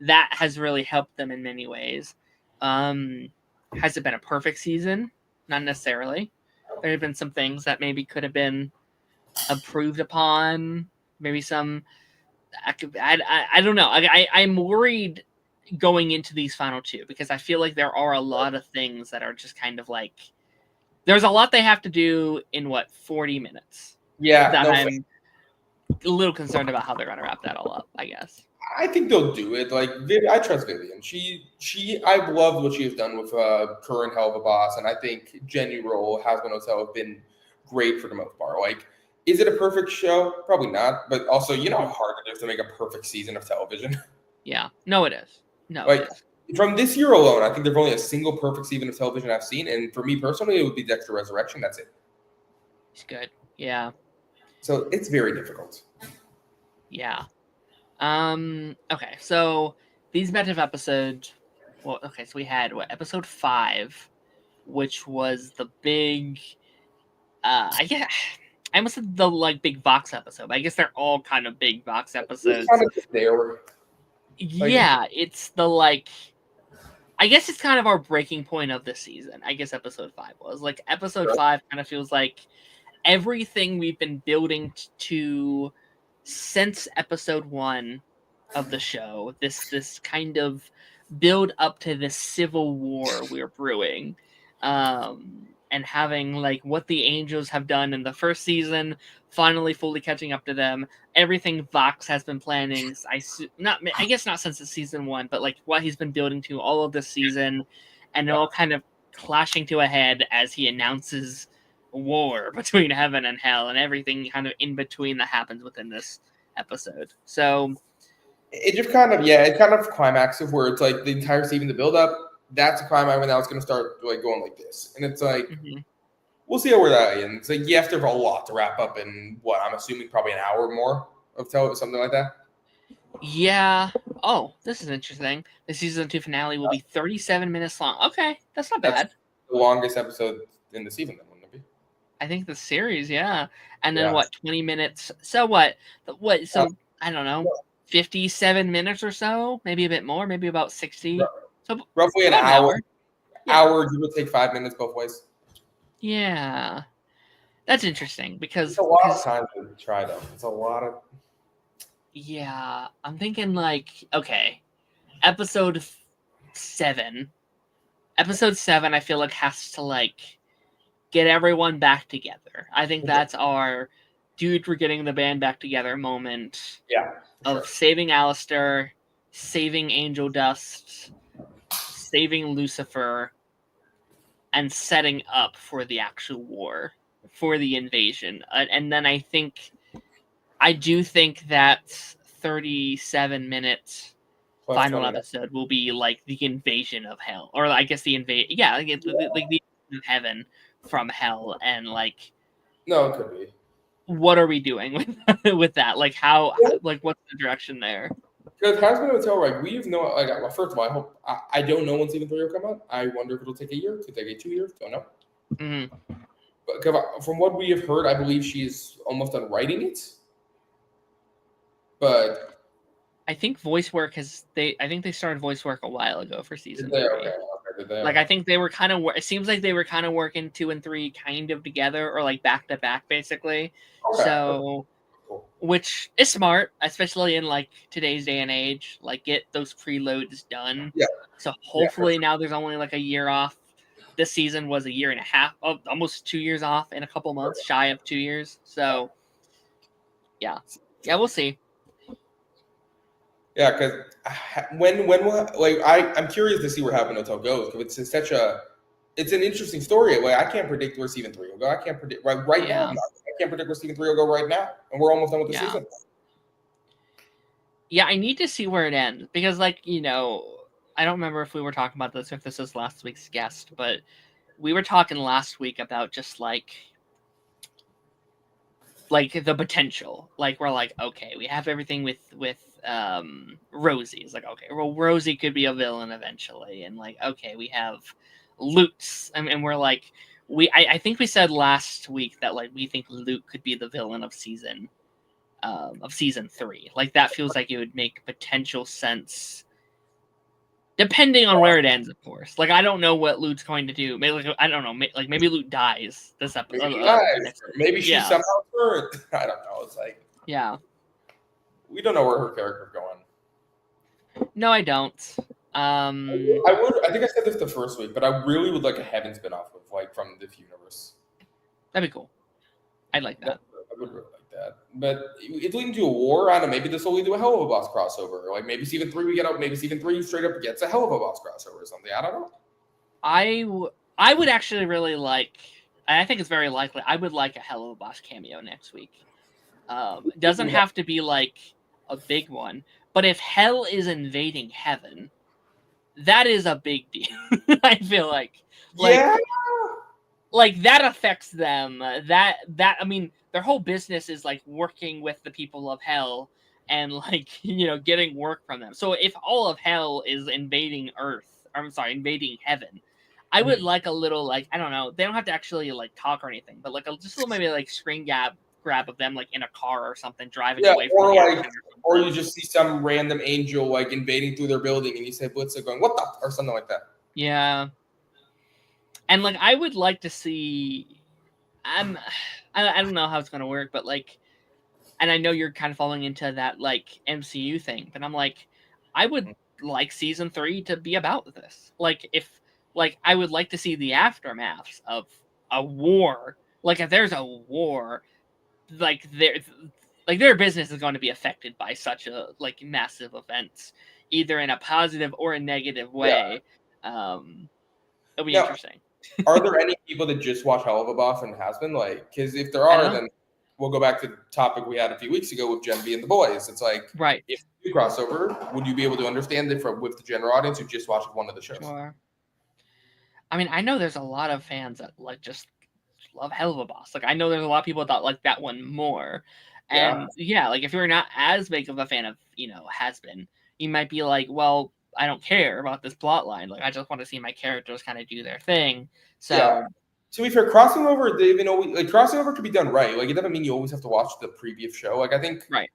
S1: that has really helped them in many ways. Has it been a perfect season? Not necessarily. There have been some things that maybe could have been improved upon. Maybe some... I don't know. I'm worried going into these final 2, because I feel like there are a lot of things that are just kind of like... There's a lot they have to do in, 40 minutes?
S2: Yeah.
S1: I'm a little concerned about how they're going to wrap that all up, I guess.
S2: I think they'll do it. Like, I trust Vivian. I've loved what she has done with current Hell of a Boss, and I think Jenny Roll, Hazbin Hotel have been great for the most part. Like, is it a perfect show? Probably not. But also, you know how hard it is to make a perfect season of television.
S1: Yeah. No, it is. No,
S2: like,
S1: it is.
S2: From this year alone, I think there's only a single perfect season of television I've seen, and for me personally, it would be Dexter Resurrection. That's it.
S1: It's good. Yeah.
S2: So it's very difficult.
S1: Yeah. Okay, so these batch of episodes, so we had episode 5, which was the big I almost said the big Vox episode, but I guess they're all kind of big Vox episodes.
S2: It's kind of there.
S1: Yeah, it's the I guess it's kind of our breaking point of this season. I guess episode 5 was. Episode 5 kind of feels like everything we've been building to since episode 1 of the show, this kind of build up to this civil war we're brewing, and having what the Angels have done in the first season finally fully catching up to them. Everything Vox has been planning, I guess not since the season 1, but what he's been building to all of this season, and it all kind of clashing to a head as he announces war between heaven and hell, and everything kind of in between that happens within this episode. So
S2: it just kind of climaxes where it's the entire season, the build up, that's a crime I now it's going to start like going like this, and it's like we'll see where that ends. Like you have to have a lot to wrap up in what I'm assuming probably an hour more of something like that.
S1: Yeah. Oh, this is interesting. The season 2 finale will be 37 minutes long. Okay, that's not bad.
S2: The longest episode in the season, then, wouldn't it be?
S1: I think the series, yeah. And then what? 20 minutes. So what? What? So I don't know. 57 minutes or so, maybe a bit more, maybe about 60. So
S2: roughly an hour. Hour, give or take 5 minutes both ways.
S1: Yeah, that's interesting because
S2: it's a lot of time to try though. It's a lot of.
S1: Yeah, I'm thinking like episode 7. Episode 7, I feel like has to like get everyone back together. I think that's our dude, we're getting the band back together moment.
S2: Yeah.
S1: Of saving Alistair, saving Angel Dust, saving Lucifer, and setting up for the actual war, for the invasion. And then I do think that 37 minutes final episode will be like the invasion of hell, or I guess the like the of heaven from hell, and like
S2: no, it could be.
S1: What are we doing with that? Like how like what's the direction there?
S2: Because Hazbin would tell like we have no like. Well, first of all, I hope I don't know when season 3 will come out. I wonder if it'll take a year, could take 2 years. Don't know. But from what we have heard, I believe she's almost done writing it. But
S1: I think voice work I think they started voice work a while ago for season 3.
S2: Okay.
S1: Like I think they were kind of. It seems like they were kind of working 2 and 3 kind of together, or like back to back, basically. Okay. So, which is smart, especially in like today's day and age. Like get those preloads done.
S2: Yeah.
S1: So hopefully now there's only like a year off. This season was a year and a half, almost 2 years off in a couple months, shy of 2 years. So, yeah, we'll see.
S2: Yeah, because when will I'm curious to see where Heaven Hotel goes because it's an interesting story. Like I can't predict where season 3 will go. I can't predict right now. I can't predict where season 3 will go right now, and we're almost done with the season.
S1: Yeah, I need to see where it ends because, like, I don't remember if we were talking about this or if this was last week's guest, but we were talking last week about just like the potential. Like we're like, okay, we have everything with Rosie. It's like, okay, well, Rosie could be a villain eventually, and like, okay, we have Lutz, and we're like, I think we said last week that like we think Luke could be the villain of season 3. Like that feels like it would make potential sense. Depending on where it ends, of course. Like I don't know what Luke's going to do. Maybe I don't know. Maybe Luke dies this episode.
S2: Maybe she's somehow hurt. I don't know. It's like we don't know where her character's going.
S1: No, I don't.
S2: I think I said this the first week, but I really would like a Heaven spinoff with like from the universe.
S1: That'd be cool. I'd like that.
S2: I would really like that. But it's leading to a war. I don't know. Maybe this will lead to a Hell of a Boss crossover. Like maybe season 3 we get up. Maybe season 3 straight up gets a Hell of a Boss crossover or something. I don't know.
S1: I would actually really like. And I think it's very likely. I would like a Hell of a Boss cameo next week. It doesn't have to be like a big one, but if Hell is invading Heaven, that is a big deal. I feel like that affects them. That I mean, their whole business is like working with the people of Hell and like getting work from them. So if all of Hell is invading invading Heaven, I would like a little like I don't know. They don't have to actually like talk or anything, but like just a little maybe like screen grab of them like in a car or something driving away from
S2: or you just see some random angel like invading through their building and you say Blitzer going what the or something like that.
S1: Yeah. And like I would like to see I don't know how it's gonna work, but like and I know you're kind of falling into that like MCU thing, but I'm like I would like season 3 to be about this. Like if like I would like to see the aftermaths of a war. Like if there's a war, like their business is going to be affected by such a like massive event, either in a positive or a negative way. It'll be interesting.
S2: Are there any people that just watch Hell of a Boss and Hazbin? Like, because if there are, then we'll go back to the topic we had a few weeks ago with Gen B and the boys. It's like, if you crossover, would you be able to understand it with the general audience who just watched one of the shows?
S1: Sure. I mean, I know there's a lot of fans that like just love Helluva Like I know there's a lot of people that like that one more. And yeah, like if you're not as big of a fan of, Hazbin, you might be like, well, I don't care about this plot line. Like I just want to see my characters kind of do their thing. So
S2: to be fair, crossing over, they even always like crossing over could be done right. Like it doesn't mean you always have to watch the previous show. Like I think
S1: right.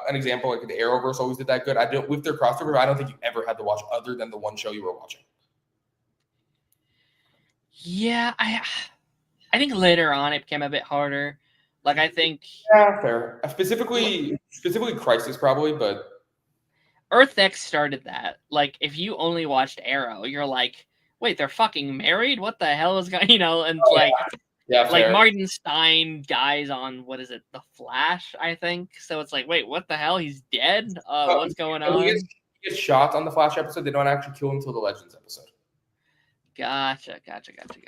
S2: An example, like the Arrowverse always did that good. I don't with their crossover. I don't think you ever had to watch other than the one show you were watching.
S1: Yeah, I think later on it became a bit harder. Like I think
S2: fair. Specifically Crisis probably, but
S1: Earth X started that. Like if you only watched Arrow, you're like, wait, they're fucking married? What the hell is going? And like Martin Stein dies on what is it, The Flash? I think so. It's like, wait, what the hell? He's dead. What's going on?
S2: He gets shot on the Flash episode. They don't actually kill him until the Legends episode.
S1: Gotcha.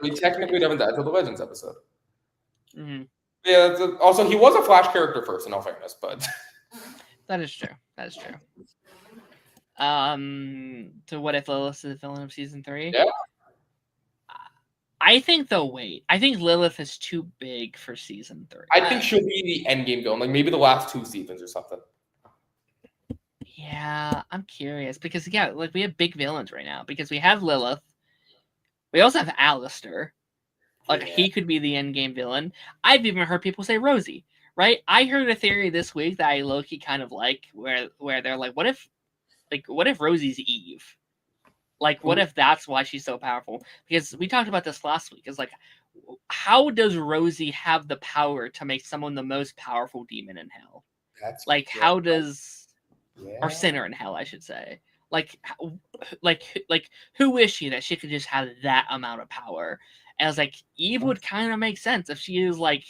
S2: He technically never died until the Legends episode.
S1: Mm-hmm.
S2: Yeah. Also, he was a Flash character first, in all fairness, but
S1: that is true. So what if Lilith is the villain of season 3?
S2: Yeah.
S1: I think they'll wait. I think Lilith is too big for season 3.
S2: I think she'll be the endgame villain, like maybe the last 2 seasons or something.
S1: Yeah, I'm curious because like we have big villains right now because we have Lilith. We also have Alistair. Like he could be the endgame villain. I've even heard people say Rosie, right? I heard a theory this week that I low-key kind of like where they're like, what if Rosie's Eve? Like, what if that's why she's so powerful? Because we talked about this last week. It's like, how does Rosie have the power to make someone the most powerful demon in hell?
S2: That's
S1: like, how does, or sinner in hell, I should say. Like, who is she that she could just have that amount of power? And I was like, Eve would kind of make sense if she is like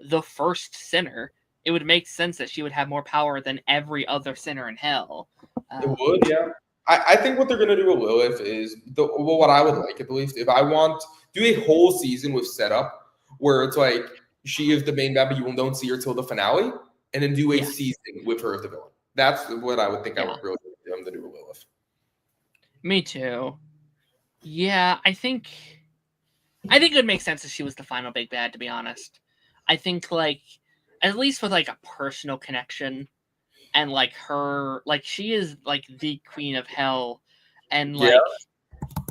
S1: the first sinner. It would make sense that she would have more power than every other sinner in hell.
S2: It would, yeah. I think what they're going to do with Lilith is, what I would like at least, if I want, do a whole season with setup where it's like she is the main bad, but you don't see her till the finale, and then do a season with her as the villain. That's what I would think I would really do them to do with Lilith.
S1: Me too. Yeah, I think it would make sense if she was the final big bad, to be honest. I think, like, at least with, like, a personal connection, and, like, her, like, she is, like, the queen of hell, and, like,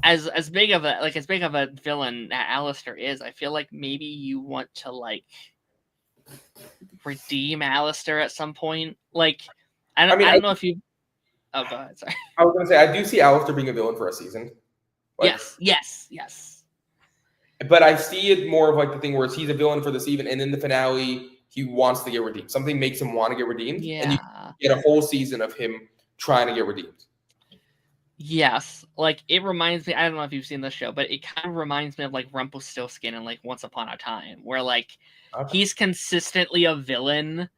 S1: as big of a villain that Alistair is, I feel like maybe you want to, like, redeem Alistair at some point. Like, I don't know if you... Oh, go ahead, sorry.
S2: I was going to say, I do see Alistair being a villain for a season.
S1: Like, yes.
S2: But I see it more of like the thing where he's a villain for the season, and in the finale, he wants to get redeemed. Something makes him want to get redeemed.
S1: Yeah.
S2: And you get a whole season of him trying to get redeemed.
S1: Yes. Like, it reminds me, I don't know if you've seen this show, but it kind of reminds me of, like, Rumpelstiltskin and, like, Once Upon a Time, where, like, he's consistently a villain,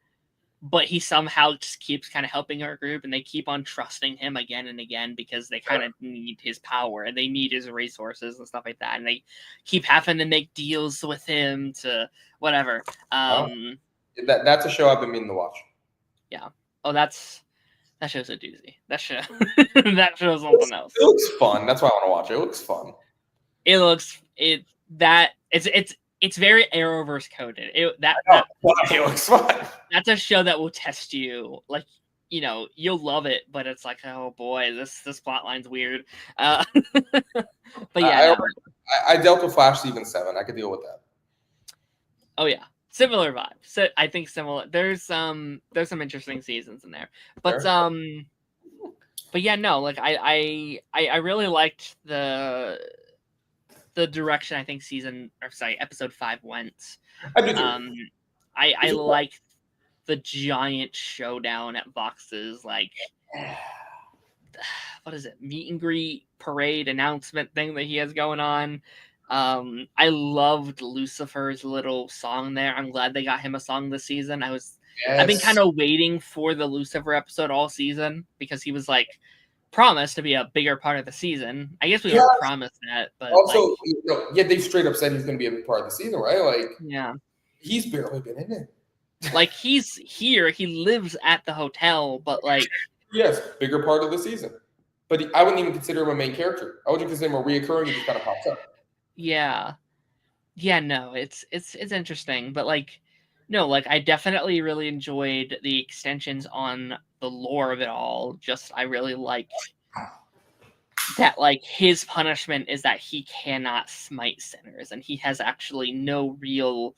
S1: but he somehow just keeps kind of helping our group, and they keep on trusting him again and again because they kind of need his power and they need his resources and stuff like that. And they keep having to make deals with him to whatever.
S2: That's a show I've been meaning to watch.
S1: Yeah. Oh, that show's a doozy. That show's something else.
S2: It looks fun. That's why I want to watch it. It looks fun.
S1: It's very Arrowverse coded. It
S2: looks fun.
S1: That's a show that will test you. Like, you'll love it, but it's like, oh boy, this plot line's weird. But yeah,
S2: I dealt with Flash season 7. I could deal with that.
S1: Oh yeah, similar vibe. So I think similar. There's some interesting seasons in there, but yeah, no, like I really liked the direction I think episode 5 went.
S2: I do too.
S1: I like the giant showdown at Vox's, like, what is it, meet and greet parade announcement thing that he has going on. I loved Lucifer's little song there. I'm glad they got him a song this season. I've been kind of waiting for the Lucifer episode all season because he was like promised to be a bigger part of the season. I guess we were promised that, but
S2: also, they straight up said he's going to be a big part of the season, right? Like,
S1: yeah,
S2: he's barely been in it.
S1: Like, he's here, he lives at the hotel, but like,
S2: yes, bigger part of the season. But I wouldn't even consider him a main character. I would consider him a reoccurring. He just kind of pops up.
S1: Yeah. Yeah, no, it's interesting, but like no, like I definitely really enjoyed the extensions on the lore of it all. Just I really liked that like his punishment is that he cannot smite sinners and he has actually no real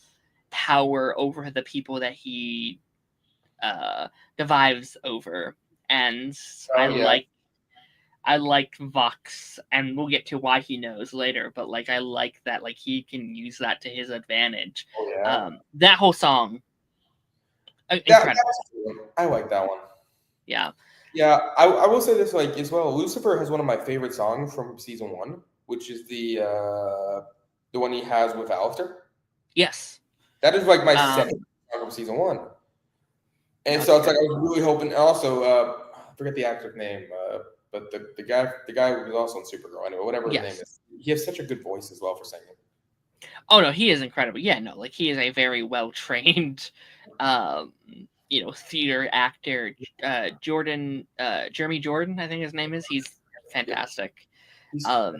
S1: power over the people that he divides over. And
S2: Oh yeah.
S1: I like Vox, and we'll get to why he knows later, but like I like that like he can use that to his advantage.
S2: Oh yeah.
S1: That whole song, incredible.
S2: That's cool. I like that one.
S1: Yeah.
S2: Yeah, I will say this like as well. Lucifer has one of my favorite songs from season 1, which is the one he has with Alistair.
S1: Yes.
S2: That is like my second song from season 1. And so it's like I was really hoping. Also, I forget the actor's name, but the guy who was also in Supergirl. Anyway, whatever his name is, he has such a good voice as well for singing.
S1: Oh no, he is incredible. Yeah, no, like he is a very well trained, theater actor. Jeremy Jordan, I think his name is. He's fantastic. I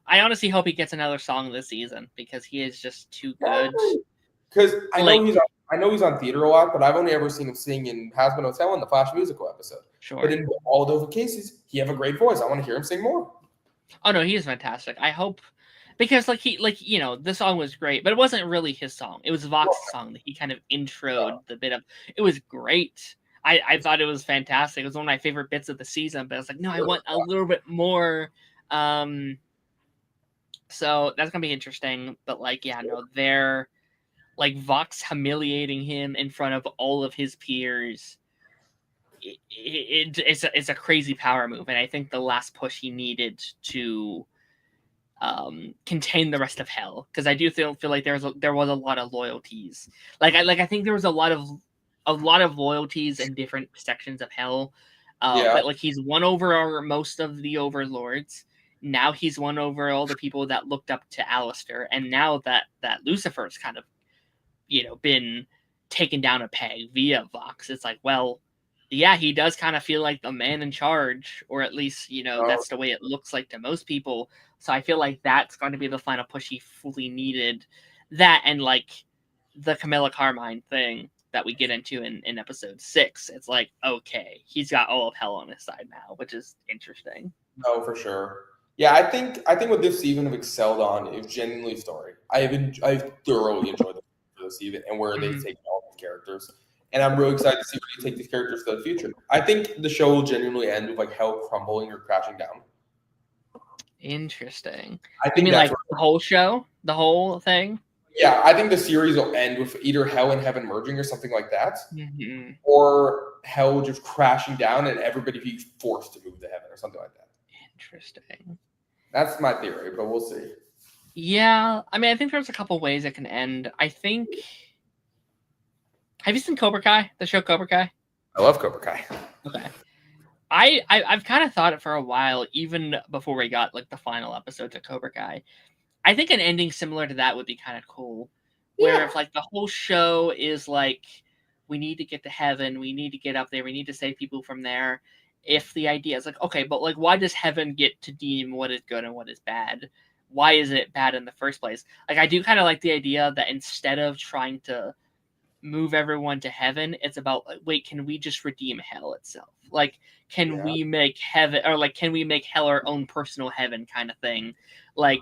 S1: honestly hope he gets another song this season because he is just too good.
S2: Because I know he's on theater a lot, but I've only ever seen him sing in Hazbin Hotel in the Flash musical episode.
S1: Sure.
S2: But in all those cases, he have a great voice. I want to hear him sing more.
S1: Oh no, he is fantastic. I hope because the song was great, but it wasn't really his song. It was Vox's song that he kind of introed the bit of. It was great. I thought it was fantastic. It was one of my favorite bits of the season, but I was like, no, I want a little bit more. So that's gonna be interesting. But they're like Vox humiliating him in front of all of his peers. It's a crazy power move, and I think the last push he needed to contain the rest of hell, because I do feel like there was a lot of loyalties. I think there was a lot of loyalties in different sections of hell. But like he's won over most of the overlords. Now he's won over all the people that looked up to Alistair, and now that Lucifer's kind of been taken down a peg via Vox, it's like, well, yeah, he does kind of feel like the man in charge, or at least that's the way it looks like to most people. So I feel like that's going to be the final push he fully needed. That and like the Camilla Carmine thing that we get into in episode 6. It's like, okay, he's got all of hell on his side now, which is interesting.
S2: No, for sure. Yeah, I think what this season have excelled on is genuinely story. I've thoroughly enjoyed this season and where they take all these characters. And I'm really excited to see where they take these characters to the future. I think the show will genuinely end with like hell crumbling or crashing down.
S1: Interesting.
S2: I think
S1: like the whole show, the whole thing.
S2: Yeah, I think the series will end with either hell and heaven merging or something like that, or hell just crashing down and everybody being forced to move to heaven or something like that.
S1: Interesting.
S2: That's my theory, but we'll see.
S1: Yeah, I mean, I think there's a couple ways it can end. I think. Have you seen Cobra Kai? The show Cobra Kai?
S2: I love Cobra Kai.
S1: Okay. I've kind of thought it for a while, even before we got like the final episodes of Cobra Kai. I think an ending similar to that would be kind of cool. Where if like the whole show is like, we need to get to heaven, we need to get up there, we need to save people from there. If the idea is like, okay, but like, why does heaven get to deem what is good and what is bad? Why is it bad in the first place? Like, I do kind of like the idea that instead of trying to move everyone to heaven, it's about like, wait, can we just redeem hell itself? Like, can we make heaven, or like, can we make hell our own personal heaven kind of thing? Like,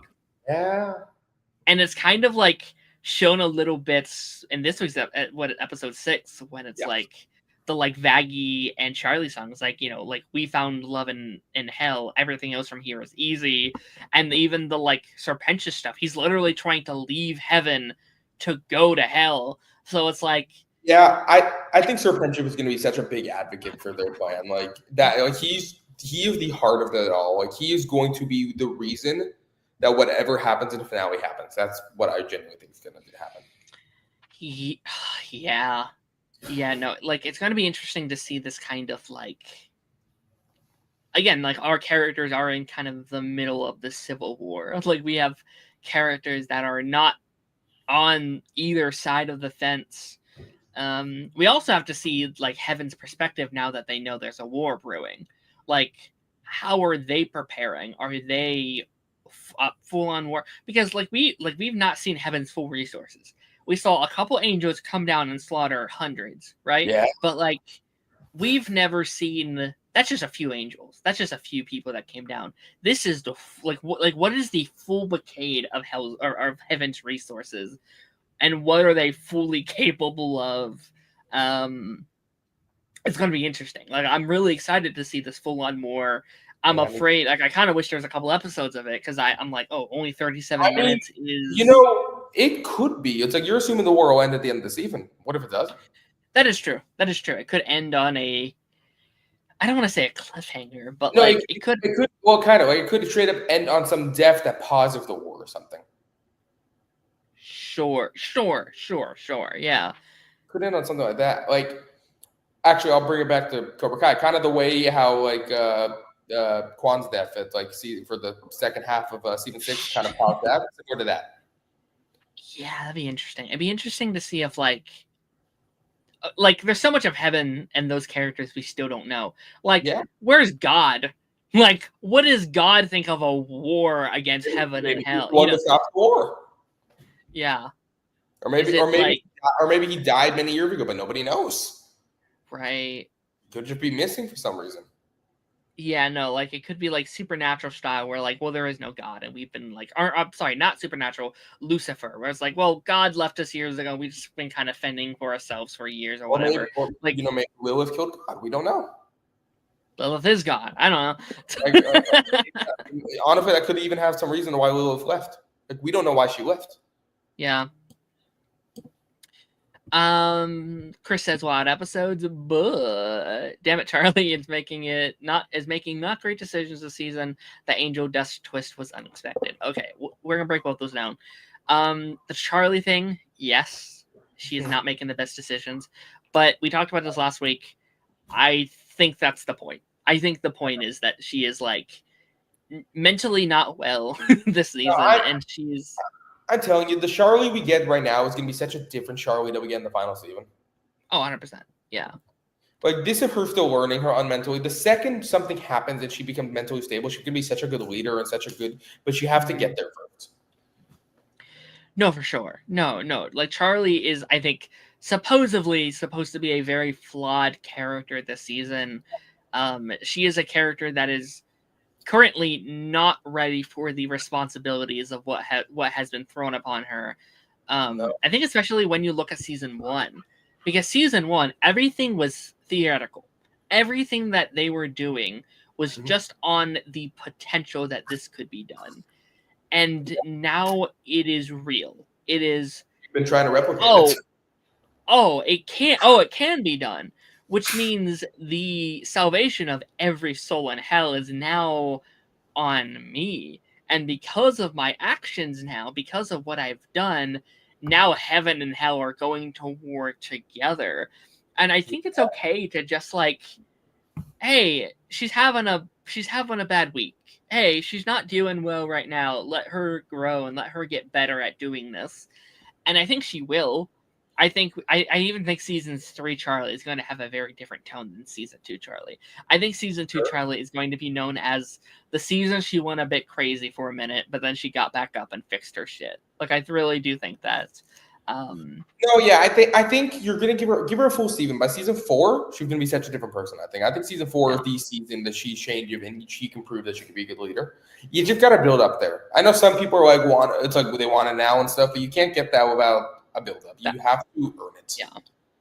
S1: and it's kind of like shown a little bit in this week's episode 6 when it's like the like Vaggie and Charlie songs, like like we found love in hell, everything else from here is easy. And even the like Serpentious stuff, he's literally trying to leave heaven to go to hell. So it's like,
S2: I think Serpentious is going to be such a big advocate for their plan, like that. Like he is the heart of it all. Like he is going to be the reason that whatever happens in the finale happens. That's what I genuinely think is going to happen.
S1: Yeah, no, like it's going to be interesting to see this kind of like, again, like our characters are in kind of the middle of the Civil War. Like we have characters that are not on either side of the fence. We also have to see like Heaven's perspective now that they know there's a war brewing. Like, how are they preparing? Are they full on war, because we've not seen Heaven's full resources. We saw a couple angels come down and slaughter hundreds, right?
S2: Yeah.
S1: But like we've never seen. That's just a few angels. That's just a few people that came down. This is the what is the full brigade of hell or of Heaven's resources, and what are they fully capable of? It's going to be interesting. Like I'm really excited to see this full on war. I'm afraid, like I kind of wish there was a couple episodes of it because I'm like, oh, only 37 minutes is.
S2: You know, it could be. It's like you're assuming the war will end at the end of the season. What if it doesn't?
S1: That is true. That is true. It could end on a. I don't want to say a cliffhanger, but
S2: no,
S1: like it could.
S2: Well, kind of like it could straight up end on some death that pauses the war or something.
S1: Sure. Yeah.
S2: Could end on something like that. Like, actually, I'll bring it back to Cobra Kai. Kind of the way how like Kwan's death at like for the second half of season 6 kind of paused that. Similar to that.
S1: Yeah, that'd be interesting. It'd be interesting to see if like there's so much of Heaven and those characters we still don't know. Like, where's God? Like, what does God think of a war against Heaven and hell?
S2: Want to stop the war?
S1: Yeah.
S2: Or maybe he died many years ago, but nobody knows.
S1: Right.
S2: Could just be missing for some reason.
S1: Yeah, no, like it could be like Supernatural style where like, well, there is no God and we've been like, I'm sorry, not Supernatural, Lucifer, where it's like, well, God left us years ago. We've just been kind of fending for ourselves for years or whatever.
S2: Maybe Lilith killed God. We don't know.
S1: Lilith is God. I don't know.
S2: Honestly, that could even have some reason why Lilith left. Like, we don't know why she left.
S1: Yeah. Chris says wild episodes, but damn it, Charlie is making not great decisions this season. The Angel Death twist was unexpected. Okay, we're gonna break both those down. The Charlie thing, yes, she is not making the best decisions, but we talked about this last week. I think that's the point. I think the point is that she is like mentally not well this season, and she's.
S2: I'm telling you, the Charlie we get right now is going to be such a different Charlie that we get in the final season.
S1: Oh, 100%. Yeah.
S2: Like, this is her still learning her unmentally. The second something happens and she becomes mentally stable, she can be such a good leader and such a good, but you have to get there first.
S1: No, for sure. No. Like, Charlie is, I think, supposedly supposed to be a very flawed character this season. She is a character that is currently not ready for the responsibilities of what has been thrown upon her. I think especially when you look at season 1, because season 1, everything was theoretical. Everything that they were doing was just on the potential that this could be done. And now it is real. It is.
S2: You've been trying to replicate it.
S1: It can be done. Which means the salvation of every soul in hell is now on me. And because of my actions now, because of what I've done, now heaven and hell are going to war together. And I think it's okay to just like, hey, she's having a bad week. Hey, she's not doing well right now. Let her grow and let her get better at doing this. And I think she will. I even think season 3 Charlie is going to have a very different tone than season 2 Charlie. I think season 2 Charlie is going to be known as the season she went a bit crazy for a minute, but then she got back up and fixed her shit. Like, I really do think that.
S2: No, yeah, I think you're gonna give her a full season. By season 4, she's gonna be such a different person. I think season 4 is the season that she's changed and she can prove that she can be a good leader. You just gotta build up there. I know some people are like they want it now and stuff, but you can't get that without a build up. You have to earn it.
S1: Yeah,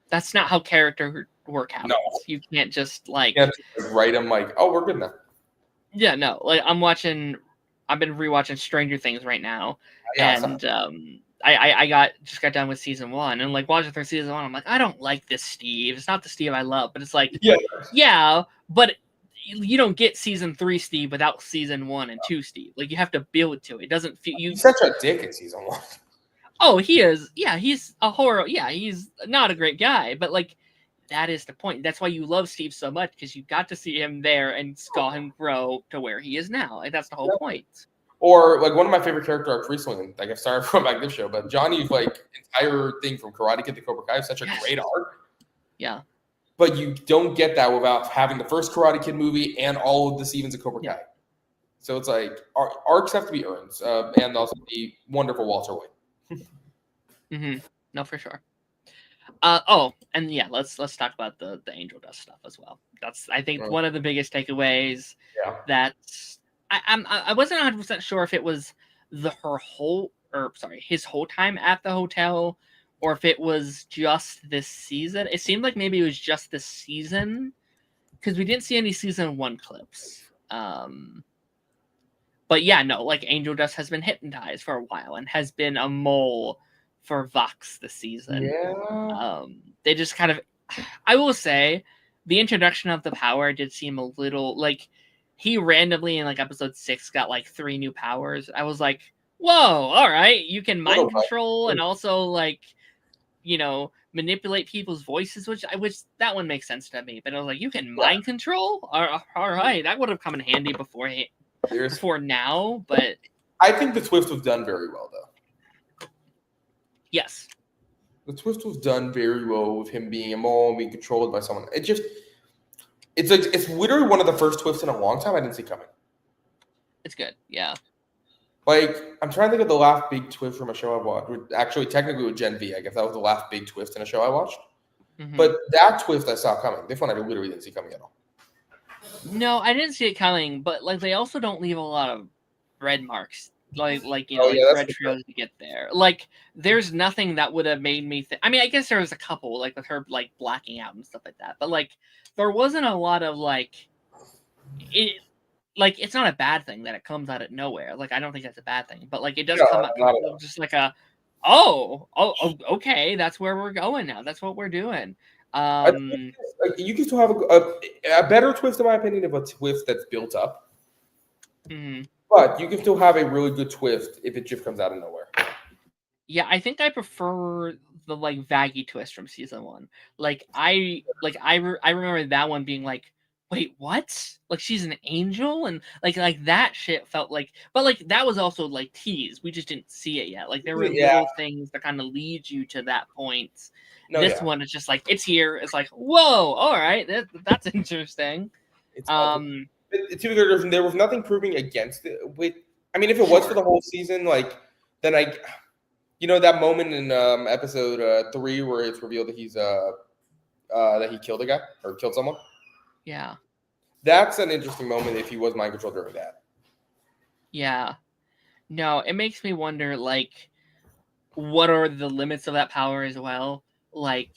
S1: that's not how character work happens. No. You can't just like
S2: write them like, oh, we're good now.
S1: Yeah, no. Like I've been rewatching Stranger Things right now, and I just got done with season 1, and like watching through season 1, I'm like, I don't like this Steve. It's not the Steve I love, but it's like, yeah, but you don't get season 3 Steve without season 1 and 2 Steve. Like you have to build to it. It doesn't feel you.
S2: He's such a dick in season 1.
S1: Oh, he is. Yeah, he's a horror. Yeah, he's not a great guy, but like that is the point. That's why you love Steve so much, because you got to see him there and saw him grow to where he is now. Like that's the whole point.
S2: Or like one of my favorite character arcs recently, like I'm sorry for back this show, but Johnny's like entire thing from Karate Kid to Cobra Kai is such a great arc.
S1: Yeah.
S2: But you don't get that without having the first Karate Kid movie and all of the seasons of Cobra Kai. So it's like arcs have to be earned, and also the wonderful Walter White.
S1: No, for sure. And yeah, let's talk about the angel dust stuff as well. That's, I think, one of the biggest takeaways.
S2: Yeah.
S1: That's I wasn't 100% sure if it was his whole time at the hotel, or if it was just this season. It seemed like maybe it was just this season, because we didn't see any season 1 clips. But yeah, no, like Angel Dust has been hypnotized for a while and has been a mole for Vox this season.
S2: Yeah.
S1: They just kind of, I will say, the introduction of the power did seem a little like he randomly in like episode 6 got like 3 new powers. I was like, whoa, all right, you can mind control and also like, you know, manipulate people's voices, which that one makes sense to me. But I was like, you can mind control? All right, that would have come in handy before now. But
S2: I think the twist was done very well, though.
S1: Yes.
S2: The twist was done very well with him being a mole and being controlled by someone. It's literally one of the first twists in a long time I didn't see coming.
S1: It's good, yeah.
S2: Like, I'm trying to think of the last big twist from a show I watched. Actually, technically with Gen V, I guess that was the last big twist in a show I watched. Mm-hmm. But that twist I saw coming. This one I literally didn't see coming at all.
S1: No, I didn't see it coming, but like they also don't leave a lot of red marks. Like red trails to get there. Like, there's nothing that would have made me think. I mean, I guess there was a couple, like with her like blacking out and stuff like that. But like, there wasn't a lot of like it. Like, it's not a bad thing that it comes out of nowhere. Like, I don't think that's a bad thing. But like, it does come out just like a, okay, that's where we're going now. That's what we're doing.
S2: You can still have a better twist, in my opinion, of a twist that's built up.
S1: Mm-hmm.
S2: But you can still have a really good twist if it just comes out of nowhere.
S1: Yeah, I think I prefer the like Vaggie twist from season 1. Like I remember that one being like, wait, what? Like, she's an angel? And like that shit felt like, but like that was also like teased. We just didn't see it yet. Like, there were little things that kind of lead you to that point. This one is just like, it's here. It's like, whoa, all right, that's interesting.
S2: It's either there was nothing proving against it. I mean, if it was for the whole season, like, then that moment in episode 3 where it's revealed that he's that he killed a guy or killed someone.
S1: Yeah,
S2: that's an interesting moment if he was mind controlled during that.
S1: Yeah, no, it makes me wonder, like, what are the limits of that power as well? Like,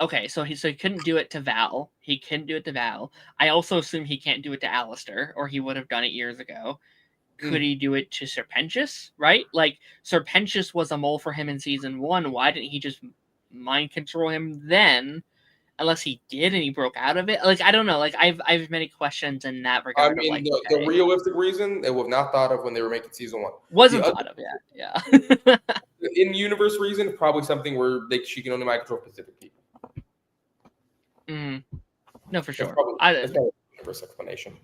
S1: okay, so he couldn't do it to Val. He couldn't do it to Val. I also assume he can't do it to Alistair, or he would have done it years ago. Could he do it to Serpentius, right? Like, Serpentius was a mole for him in season 1. Why didn't he just mind control him then? Unless he did and he broke out of it. Like, I don't know. Like, I've many questions in that regard.
S2: I mean, the realistic reason it was not thought of when they were making season 1.
S1: Wasn't thought of yet. Yeah.
S2: In universe reason, probably something where she can only mind control specific people.
S1: No, for sure.
S2: That's probably the universe explanation.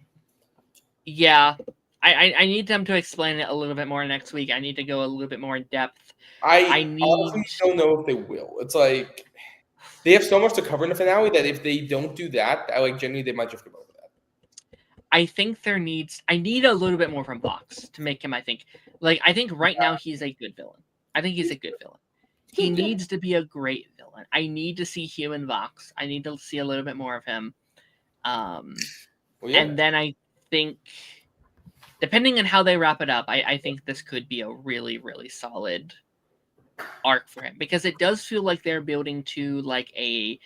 S1: Yeah. I need them to explain it a little bit more next week. I need to go a little bit more in depth.
S2: I honestly don't know if they will. It's like they have so much to cover in the finale that if they don't do that, genuinely they might just give over that.
S1: I think I need a little bit more from Vox to make him, I think right now he's a good villain. I think he's a good villain. He needs to be a great villain. I need to see human Vox. I need to see a little bit more of him. And then I think, depending on how they wrap it up, I think this could be a really, really solid arc for him, because it does feel like they're building to like a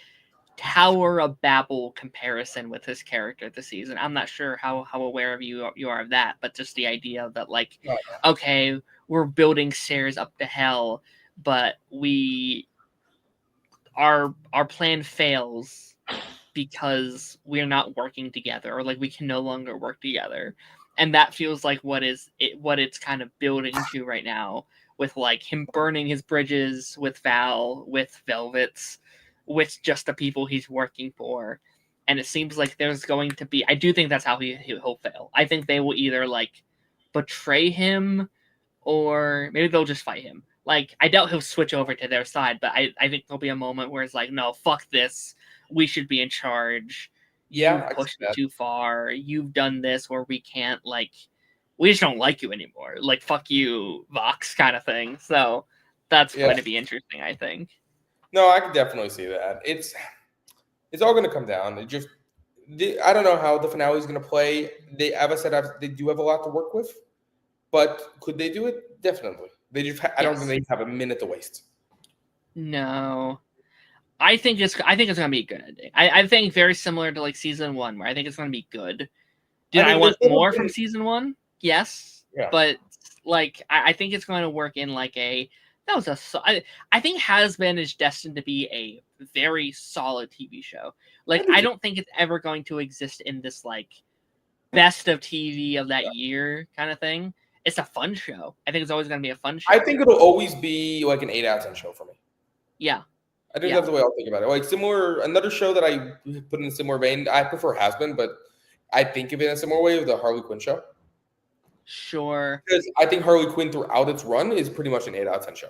S1: Tower of Babel comparison with his character this season. I'm not sure how aware of you are of that, but just the idea that like, okay, we're building stairs up to hell, but our plan fails because we're not working together, or like we can no longer work together. And that feels like what it's kind of building to right now, with like him burning his bridges with Val, with Velvets, with just the people he's working for. And it seems like there's going to be, I do think that's how he'll fail. I think they will either like betray him, or maybe they'll just fight him. Like, I doubt he'll switch over to their side, but I think there'll be a moment where it's like, no, fuck this. We should be in charge.
S2: Yeah,
S1: you pushed it too far. You've done this where we can't, like, we just don't like you anymore. Like, fuck you, Vox kind of thing. So that's going to be interesting, I think.
S2: No, I can definitely see that. It's all going to come down. I don't know how the finale is going to play. As I said, they do have a lot to work with, but could they do it? Definitely. They just. I don't think they have a minute to waste.
S1: No, I think it's gonna be a good ending. I think very similar to like season 1, where I think it's gonna be good. Did I want more from season 1? Yes, but like I think it's going to work in like I think Hazbin is destined to be a very solid TV show. Like I don't think it's ever going to exist in this like best of TV of that year kind of thing. It's a fun show. I think it's always going to be a fun show.
S2: I think it'll always be like an 8 out of 10 show for me.
S1: Yeah.
S2: I think that's the way I'll think about it. Like another show that I put in a similar vein. I prefer Hazbin, but I think of it in a similar way with the Harley Quinn show.
S1: Sure.
S2: Because I think Harley Quinn throughout its run is pretty much an 8 out of 10 show.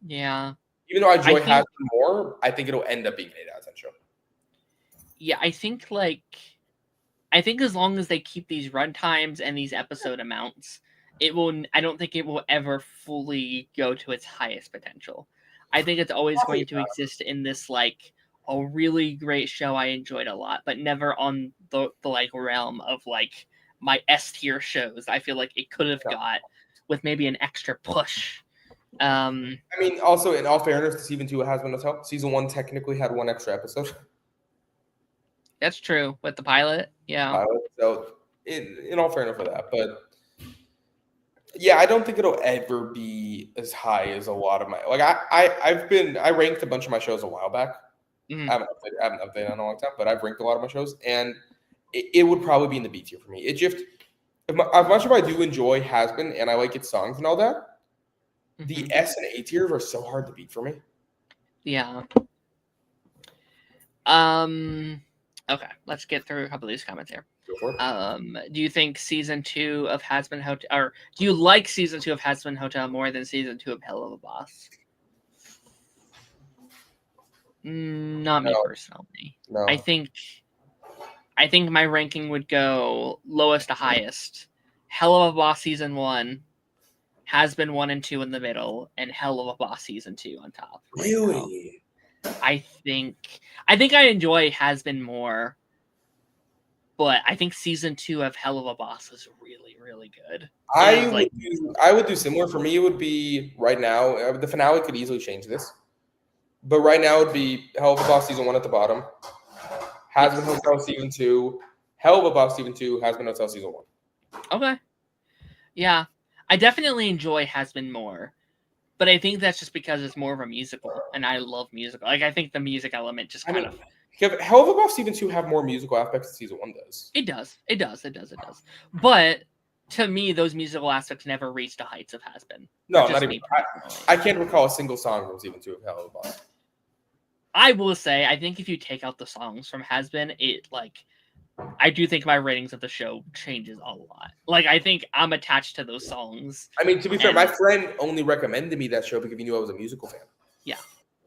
S1: Yeah.
S2: Even though I enjoy Hazbin more, I think it'll end up being an 8 out of 10 show.
S1: Yeah, I think as long as they keep these run times and these episode amounts, I don't think it will ever fully go to its highest potential. I think it's always going to exist in this like a really great show I enjoyed a lot, but never on the like realm of like my S tier shows. I feel like it could have got with maybe an extra push.
S2: I mean, also in all fairness, season 2 has been hotel. Season 1 technically had 1 extra episode.
S1: That's true with the pilot. Yeah.
S2: So in all fairness for that, but yeah, I don't think it'll ever be as high as a lot of my I ranked a bunch of my shows a while back.
S1: Mm-hmm.
S2: I haven't updated in a long time, but I've ranked a lot of my shows, and it would probably be in the B tier for me. It just as much as I do enjoy Hazbin and I like its songs and all that, the S and A tiers are so hard to beat for me.
S1: Yeah. Okay, let's get through a couple of these comments here.
S2: Go for it.
S1: Do you think season 2 of Hazbin Hotel, or do you like season 2 of Hazbin Hotel more than season 2 of Hell of a Boss? Not me personally.
S2: No.
S1: I think my ranking would go lowest to highest. Hell of a Boss season 1, Hazbin 1 and 2 in the middle, and Hell of a Boss season 2 on top.
S2: Really?
S1: I think I enjoy Hazbin more, but I think season 2 of Hell of a Boss is really, really good.
S2: I would do similar. For me, it would be right now. The finale could easily change this, but right now it would be Hell of a Boss season 1 at the bottom, Hazbin Hotel season 2, Hell of a Boss season 2, Hazbin Hotel season 1.
S1: Okay. Yeah, I definitely enjoy Hazbin more. But I think that's just because it's more of a musical, and I love musical. Like, I think the music element just kind of...
S2: Hell of a Boss season 2 have more musical aspects than season 1 does.
S1: It does. But to me, those musical aspects never reach the heights of Hazbin.
S2: No, not even. I can't recall a single song from season 2 of Hell of a Boss.
S1: I will say, I think if you take out the songs from Hazbin, I do think my ratings of the show changes a lot. Like, I think I'm attached to those songs.
S2: I mean, to be fair, my friend only recommended me that show because he knew I was a musical fan.
S1: Yeah.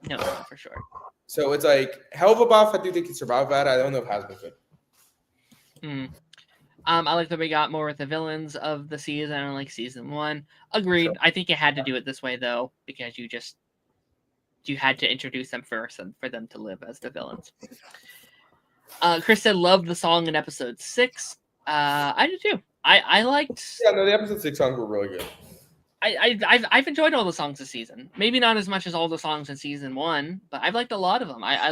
S1: No, for sure.
S2: So it's like, Hell of a Boss, I do think it survived that. I don't know if Hazbin could.
S1: I like that we got more with the villains of the season, unlike season 1. Agreed. Sure. I think you had to do it this way, though, because you had to introduce them first and for them to live as the villains. Chris said, loved the song in episode 6. I did too. I liked...
S2: Yeah, no, the episode 6 songs were really good.
S1: I've enjoyed all the songs this season. Maybe not as much as all the songs in season 1, but I've liked a lot of them. I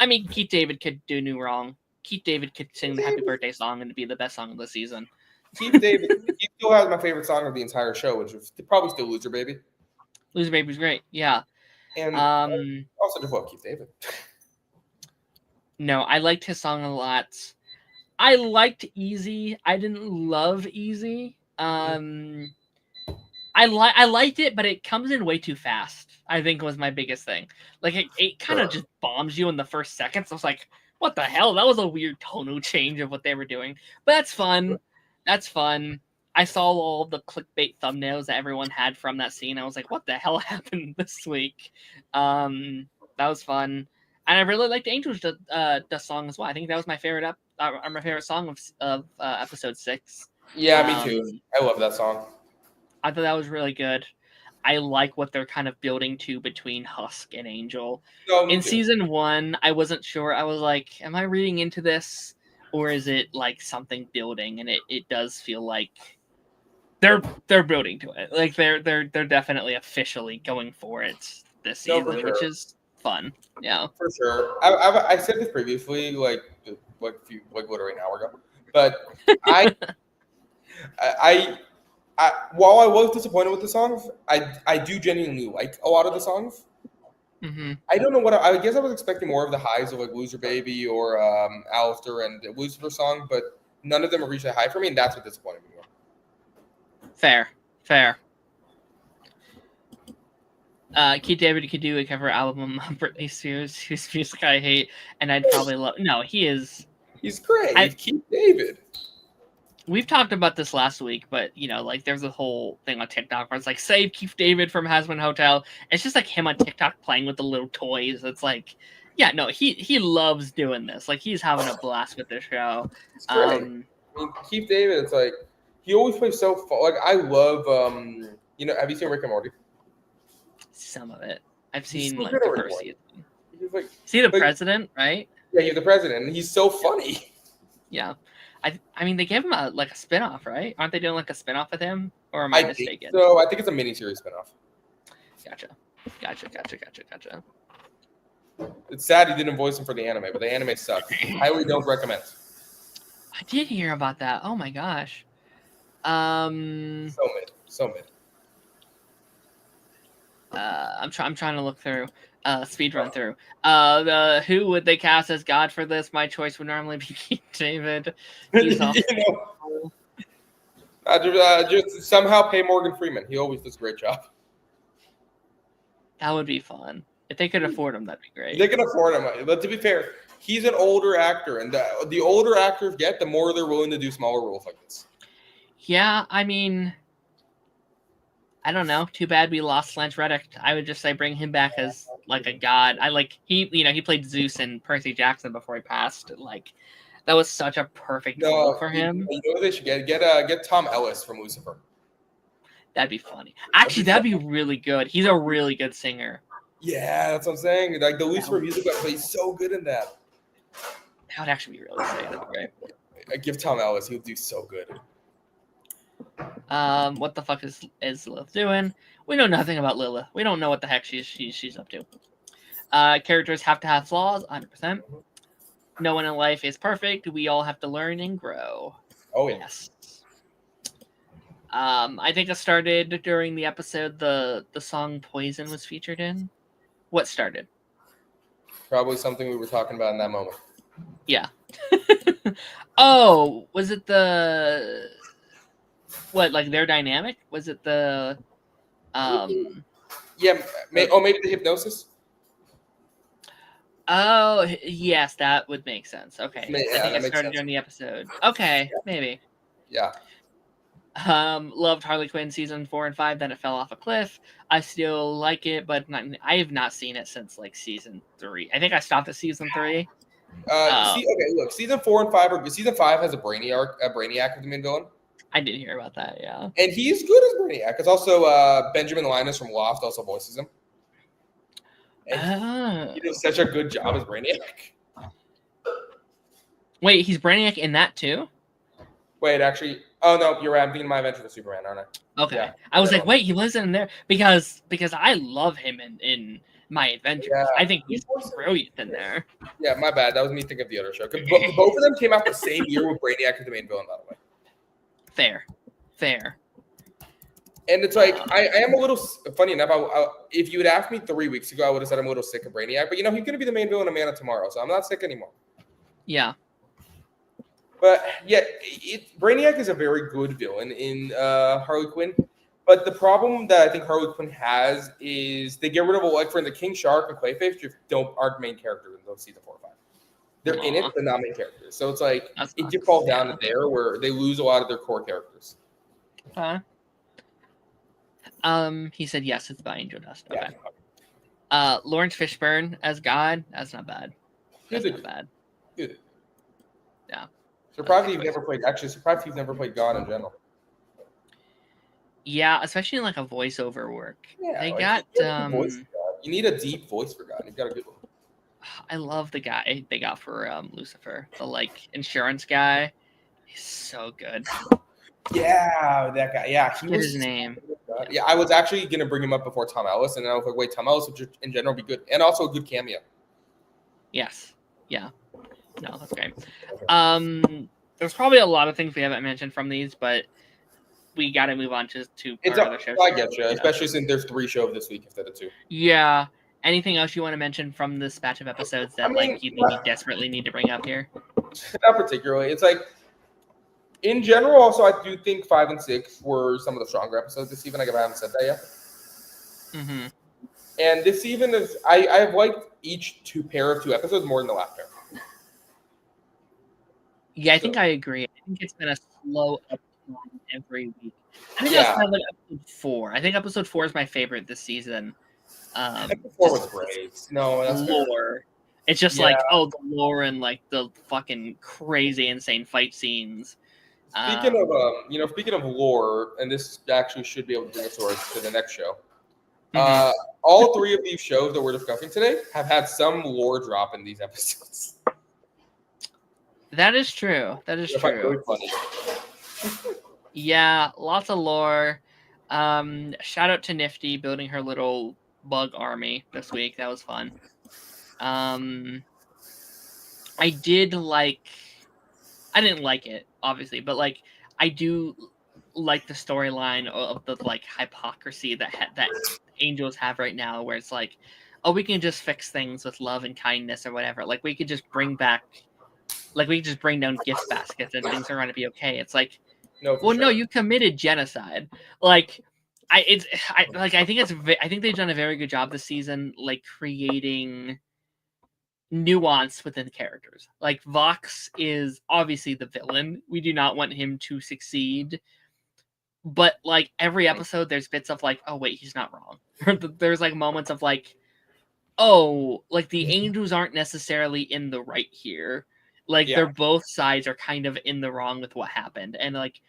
S1: mean, Keith David could do no wrong. Keith David could sing the Happy Birthday song and be the best song of the season.
S2: Keith David, he still has my favorite song of the entire show, which is probably still Loser Baby.
S1: Loser Baby's great, yeah.
S2: And also just love Keith David.
S1: No, I liked his song a lot. I liked Easy. I didn't love Easy. I liked it, but it comes in way too fast, I think was my biggest thing. Like, it kind of just bombs you in the first seconds. I was like, what the hell? That was a weird tonal change of what they were doing. But that's fun. That's fun. I saw all the clickbait thumbnails that everyone had from that scene. I was like, what the hell happened this week? That was fun. And I really liked Angel's Dust song as well. I think that was my favorite my favorite song of episode 6.
S2: Yeah, me too. I love that song.
S1: I thought that was really good. I like what they're kind of building to between Husk and Angel.
S2: No, me
S1: In
S2: too.
S1: season 1, I wasn't sure. I was like, am I reading into this, or is it like something building? And it does feel like they're building to it. Like they're definitely officially going for it this season,
S2: for sure.
S1: which is fun. Yeah,
S2: for sure. I said this previously, like literally an hour ago, but I while I was disappointed with the songs, I do genuinely like a lot of the songs.
S1: Mm-hmm.
S2: I don't know what I guess I was expecting more of the highs of like Loser Baby or Alistair and the Lucifer song, but none of them have reached a high for me, and that's what disappointed me more.
S1: Fair. Keith David could do a cover album of Britney Spears, whose music I hate, and I'd probably love. No, he's great.
S2: Keith David.
S1: We've talked about this last week, but like there's a whole thing on TikTok where it's like save Keith David from Hazbin Hotel. It's just like him on TikTok playing with the little toys. It's like, yeah, no, he loves doing this. Like he's having a blast with the show.
S2: I mean, Keith David, it's like he always plays so fun. Like I love have you seen Rick and Morty?
S1: Some of it. I've seen like
S2: the
S1: first season.
S2: He's like,
S1: see the president, right?
S2: Yeah, he's the president, and he's so funny.
S1: Yeah. I mean, they gave him a spinoff, right? Aren't they doing like a spinoff with him? Or am I mistaken?
S2: So I think it's a miniseries spinoff.
S1: Gotcha.
S2: It's sad he didn't voice him for the anime, but the anime sucks. Highly don't recommend.
S1: I did hear about that. Oh my gosh.
S2: So mid.
S1: I'm trying to look through. Speed run through. Who would they cast as God for this? My choice would normally be Keith David. He's
S2: just somehow pay Morgan Freeman. He always does a great job.
S1: That would be fun. If they could afford him, that'd be great.
S2: They can afford him, but to be fair, he's an older actor, and the older actors get, the more they're willing to do smaller roles like this.
S1: Yeah, I mean, I don't know. Too bad we lost Lance Reddick. I would just say bring him back as like a god. He played Zeus and Percy Jackson before he passed. Like that was such a perfect role for him.
S2: You know what they should get Tom Ellis from Lucifer.
S1: That'd be funny. Actually, that'd be really good. He's a really good singer.
S2: Yeah, that's what I'm saying. Like the Lucifer music, but he's so good in that.
S1: That would actually be really sick. That'd be great.
S2: I give Tom Ellis. He would do so good.
S1: What the fuck is Lilith doing? We know nothing about Lilith. We don't know what the heck she's up to. Characters have to have flaws, 100%. No one in life is perfect. We all have to learn and grow.
S2: Oh yes.
S1: I think it started during the episode the song Poison was featured in. What started?
S2: Probably something we were talking about in that moment.
S1: Yeah. Oh, was it the what, like their dynamic? Was it the
S2: Yeah, maybe the hypnosis?
S1: Oh, yes, that would make sense. Okay. I think it started during the episode. Okay, maybe.
S2: Yeah.
S1: Loved Harley Quinn season 4 and 5, then it fell off a cliff. I still like it, but I have not seen it since like season 3. I think I stopped at season 3.
S2: Look, season 4 and 5 are season 5 has a Brainiac as the main villain.
S1: I did hear about that, yeah.
S2: And he's good as Brainiac. It's also Benjamin Linus from Lost also voices him. And he does such a good job as Brainiac.
S1: Wait, he's Brainiac in that too?
S2: Wait, actually, oh no, you're right. I'm thinking My Adventure with Superman, aren't I?
S1: Okay. Yeah, I was like, wait, he was in there because I love him in My Adventures. Yeah. I think he's brilliant in there.
S2: Yeah, my bad. That was me thinking of the other show. Both of them came out the same year with Brainiac as the main villain, by the way. Fair. And it's like, I am a little, funny enough, if you had asked me 3 weeks ago, I would have said I'm a little sick of Brainiac. But, he's going to be the main villain of Man of Tomorrow, so I'm not sick anymore.
S1: Yeah.
S2: But, yeah, Brainiac is a very good villain in Harley Quinn. But the problem that I think Harley Quinn has is they get rid of, like, for the King Shark and Clayface just aren't main characters in those season 4 or 5. They're in it, but not main characters. So it's like, it just falls down to there where they lose a lot of their core characters.
S1: Okay. He said yes, it's by Angel Dust. Okay. Lawrence Fishburne as God. That's not bad. That's
S2: Good.
S1: not bad.
S2: Good.
S1: Yeah.
S2: Surprised you've never played God in general.
S1: Yeah, especially in like a voiceover work.
S2: Yeah,
S1: They
S2: like,
S1: got
S2: you need a deep voice for God. You've got a good one.
S1: I love the guy they got for Lucifer, the like insurance guy. He's so good.
S2: Yeah, that guy. Yeah, he was
S1: his name.
S2: Yeah, I was actually gonna bring him up before Tom Ellis, and then I was like, wait, Tom Ellis would just in general be good, and also a good cameo.
S1: Yes. Yeah. No, that's great. There's probably a lot of things we haven't mentioned from these, but we got to move on to our other shows.
S2: I get you, especially since there's 3 shows this week instead of 2.
S1: Yeah. Anything else you want to mention from this batch of episodes that like you think you desperately need to bring up here?
S2: Not particularly. It's like in general. Also, I do think 5 and 6 were some of the stronger episodes this season. I haven't said that yet.
S1: Mm-hmm.
S2: And this season is I've liked each pair of 2 episodes more than the last pair.
S1: Yeah, I think I agree. I think it's been a slow upclimb every week. I think that's kind of like episode 4. I think episode 4 is my favorite this season.
S2: Episode 4 was great. No, that's
S1: lore. Fair. It's just like the lore and like the fucking crazy, insane fight scenes.
S2: Speaking of lore, and this actually should be able to bring us to the next show.
S1: Mm-hmm.
S2: All 3 of these shows that we're discussing today have had some lore drop in these episodes.
S1: That is true. That is true. Really funny. Yeah, lots of lore. Shout out to Nifty building her little bug army this week. That was fun. I didn't like it, obviously, but like I do like the storyline of the like hypocrisy that angels have right now, where it's like, oh, we can just fix things with love and kindness or whatever. Like we could just bring down gift baskets and things are going to be okay. It's like, no, you committed genocide. Like, I think they've done a very good job this season, like creating nuance within the characters. Like Vox is obviously the villain. We do not want him to succeed. But like every episode, there's bits of like, oh wait, he's not wrong. There's like moments of like, oh, like the angels aren't necessarily in the right here. Like they're both sides are kind of in the wrong with what happened. And like,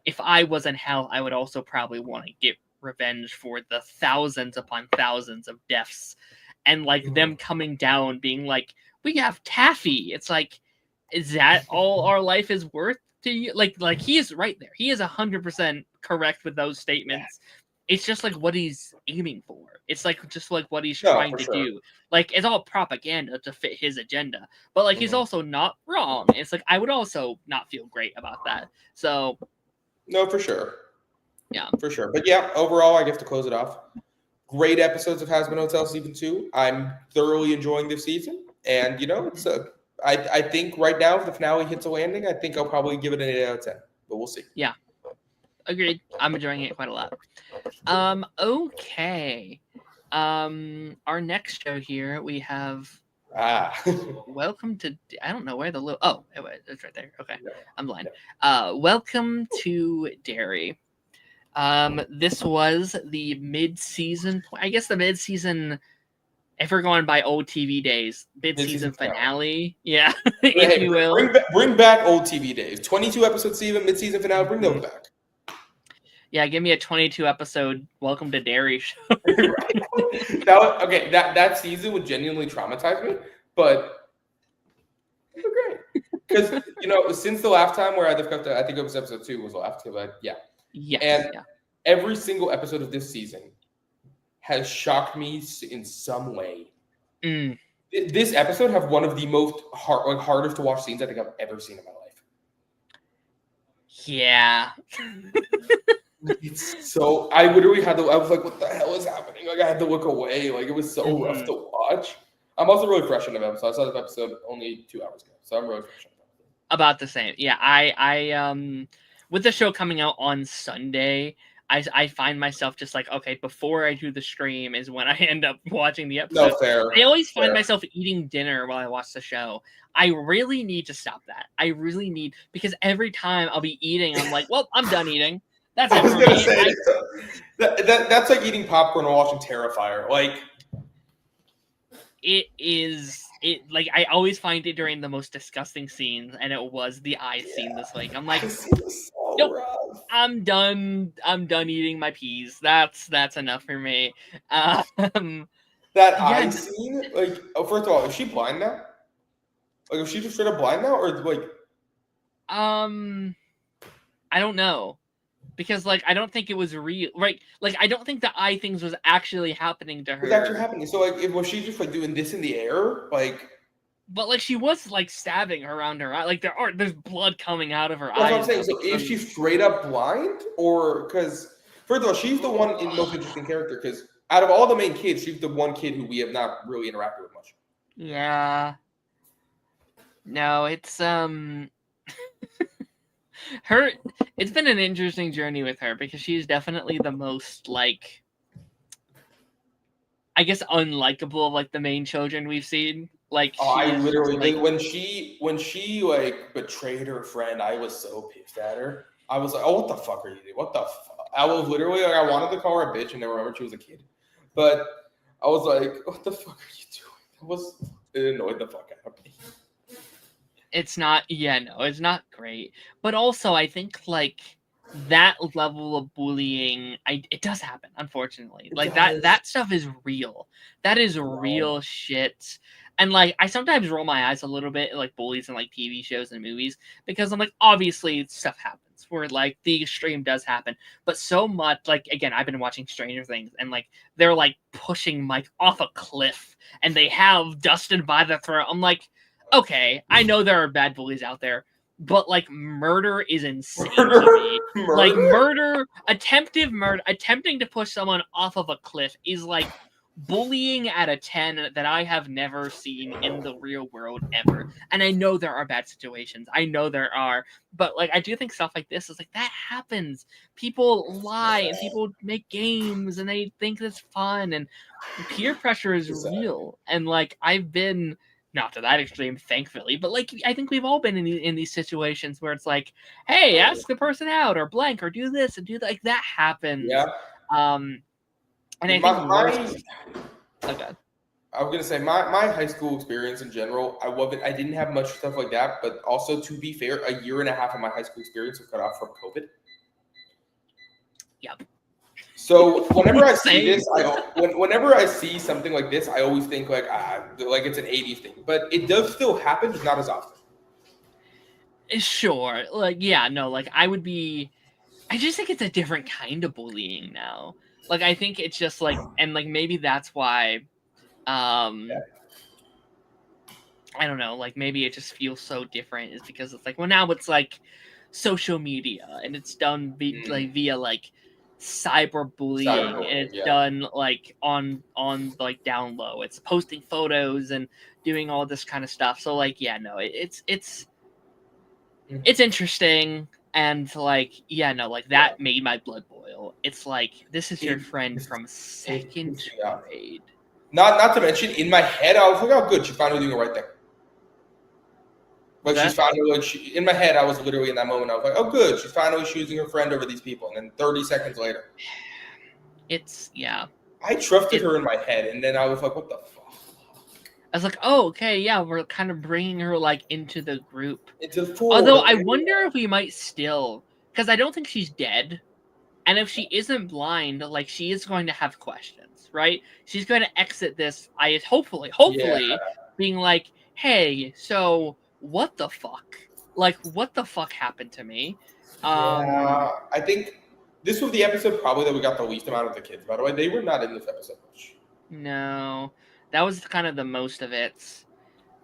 S1: if I was in hell, I would also probably want to get revenge for the thousands upon thousands of deaths. And like them coming down, being like, we have Taffy. It's like, is that all our life is worth to you? Like he is right there. He is 100% correct with those statements. It's just like what he's aiming for. It's like just like what he's trying to do. Like it's all propaganda to fit his agenda. But like he's also not wrong. It's like I would also not feel great about that. So
S2: no, for sure.
S1: Yeah.
S2: For sure. But yeah, overall I get to close it off. Great episodes of Hazbin Hotel Season 2. I'm thoroughly enjoying this season. And it's I think right now if the finale hits a landing, I think I'll probably give it an 8 out of 10. But we'll see.
S1: Yeah. Agreed. I'm enjoying it quite a lot. Okay. Our next show here we have Welcome to I don't know where the it's right there. Okay. Yeah. I'm blind. Welcome to Derry. This was the mid-season, I guess the mid-season, if we're going by old TV days, mid-season finale. Yeah, if you will.
S2: Bring back old TV days. 22 episodes season, mid-season finale, bring those back.
S1: Yeah, give me a 22 episode Welcome to Derry show.
S2: That season would genuinely traumatize me, but it was great. Because, since the last time where I discussed it, I think it was episode 2 was the last time, but yeah.
S1: Yes,
S2: and every single episode of this season has shocked me in some way. This episode have one of the most hardest to watch scenes I think I've ever seen in my life.
S1: Yeah.
S2: It's so I literally I was like, what the hell is happening? Like I had to look away. Like it was so rough to watch. I'm also really fresh on the episode. I saw this episode only 2 hours ago. So I'm really fresh on it.
S1: About the same. Yeah, I with the show coming out on Sunday, I find myself just like, okay, before I do the stream is when I end up watching the episode.
S2: No, fair.
S1: I always find myself eating dinner while I watch the show. I really need to stop that. I really need, because every time I'll be eating, I'm like, well, I'm done eating. That's it for me.
S2: That's like eating popcorn or watching Terrifier. Like,
S1: like I always find it during the most disgusting scenes, and it was the eye scene this week. I'm like,
S2: so
S1: nope,
S2: rough.
S1: I'm done eating my peas. That's enough for me.
S2: That eye scene, like, first of all, is she blind now? Like, is she just straight up blind now, or like?
S1: I don't know. Because, like, I don't think it was real, right? Like, I don't think the eye things was actually happening to her.
S2: It's actually happening. So, like, was she just like doing this in the air, like?
S1: But like, she was like stabbing her around her eye. Like, there's blood coming out of her eyes.
S2: That's what I'm saying. So, is she straight up blind, or because first of all, she's the one in most interesting character because out of all the main kids, she's the one kid who we have not really interacted with much.
S1: Yeah. No, it's her. It's been an interesting journey with her because she's definitely the most like, I guess, unlikable of like the main children we've seen. Like,
S2: I literally like, when she like betrayed her friend, I was so pissed at her. I was like, "Oh, what the fuck are you doing? What the fuck?" I was literally like, I wanted to call her a bitch, and then remember she was a kid, but I was like, "What the fuck are you doing?" It annoyed the fuck out of me.
S1: It's not, it's not great. But also, I think like that level of bullying, it does happen, unfortunately. Like that stuff is real. That is real shit. And like, I sometimes roll my eyes a little bit at like bullies in like TV shows and movies because I'm like, obviously stuff happens where like the extreme does happen, but so much like, again, I've been watching Stranger Things and like they're like pushing Mike off a cliff and they have Dustin by the throat. I'm like, okay, I know there are bad bullies out there, but like murder is insane to me. Like attempting to push someone off of a cliff is like bullying at a 10 that I have never seen in the real world ever. And I know there are bad situations. I know there are, but like I do think stuff like this is like that happens. People lie and people make games and they think it's fun and peer pressure is real. And like I've been not to that extreme, thankfully, but like I think we've all been in these situations where it's like, hey, ask the person out or blank or do this and do that. Like that happens.
S2: Yeah.
S1: And I think oh god.
S2: I was gonna say my high school experience in general, I didn't have much stuff like that, but also to be fair, a year and a half of my high school experience was cut off from COVID.
S1: Yep.
S2: So whenever I see this, whenever I see something like this, I always think like it's an 80s thing, but it does still happen, just not as often.
S1: Sure, like like I just think it's a different kind of bullying now. Like I think it's just like, and like maybe that's why, I don't know, like maybe it just feels so different is because it's like, well, now it's like social media and it's done via like cyberbullying and it's done like on like down low. It's posting photos and doing all this kind of stuff. So like it's interesting and like like that made my blood boil. It's like this is your friend from second grade.
S2: Not to mention in my head I was like, oh good, she's finally doing the right thing. Like she's finally in my head I was literally in that moment I was like, oh good, she's finally choosing her friend over these people, and then 30 seconds later
S1: it's
S2: I trusted her in my head, and then I was like, what the fuck?
S1: I was like, oh okay, we're kind of bringing her like into the group. Although I wonder if we might still, because I don't think she's dead, and if she isn't blind, like she is going to have questions, right? She's going to exit this hopefully being like, hey, so what the fuck? Like, what the fuck happened to me?
S2: I think this was the episode probably that we got the least amount of the kids, by the way. They were not in this episode much.
S1: No. That was kind of the most of it.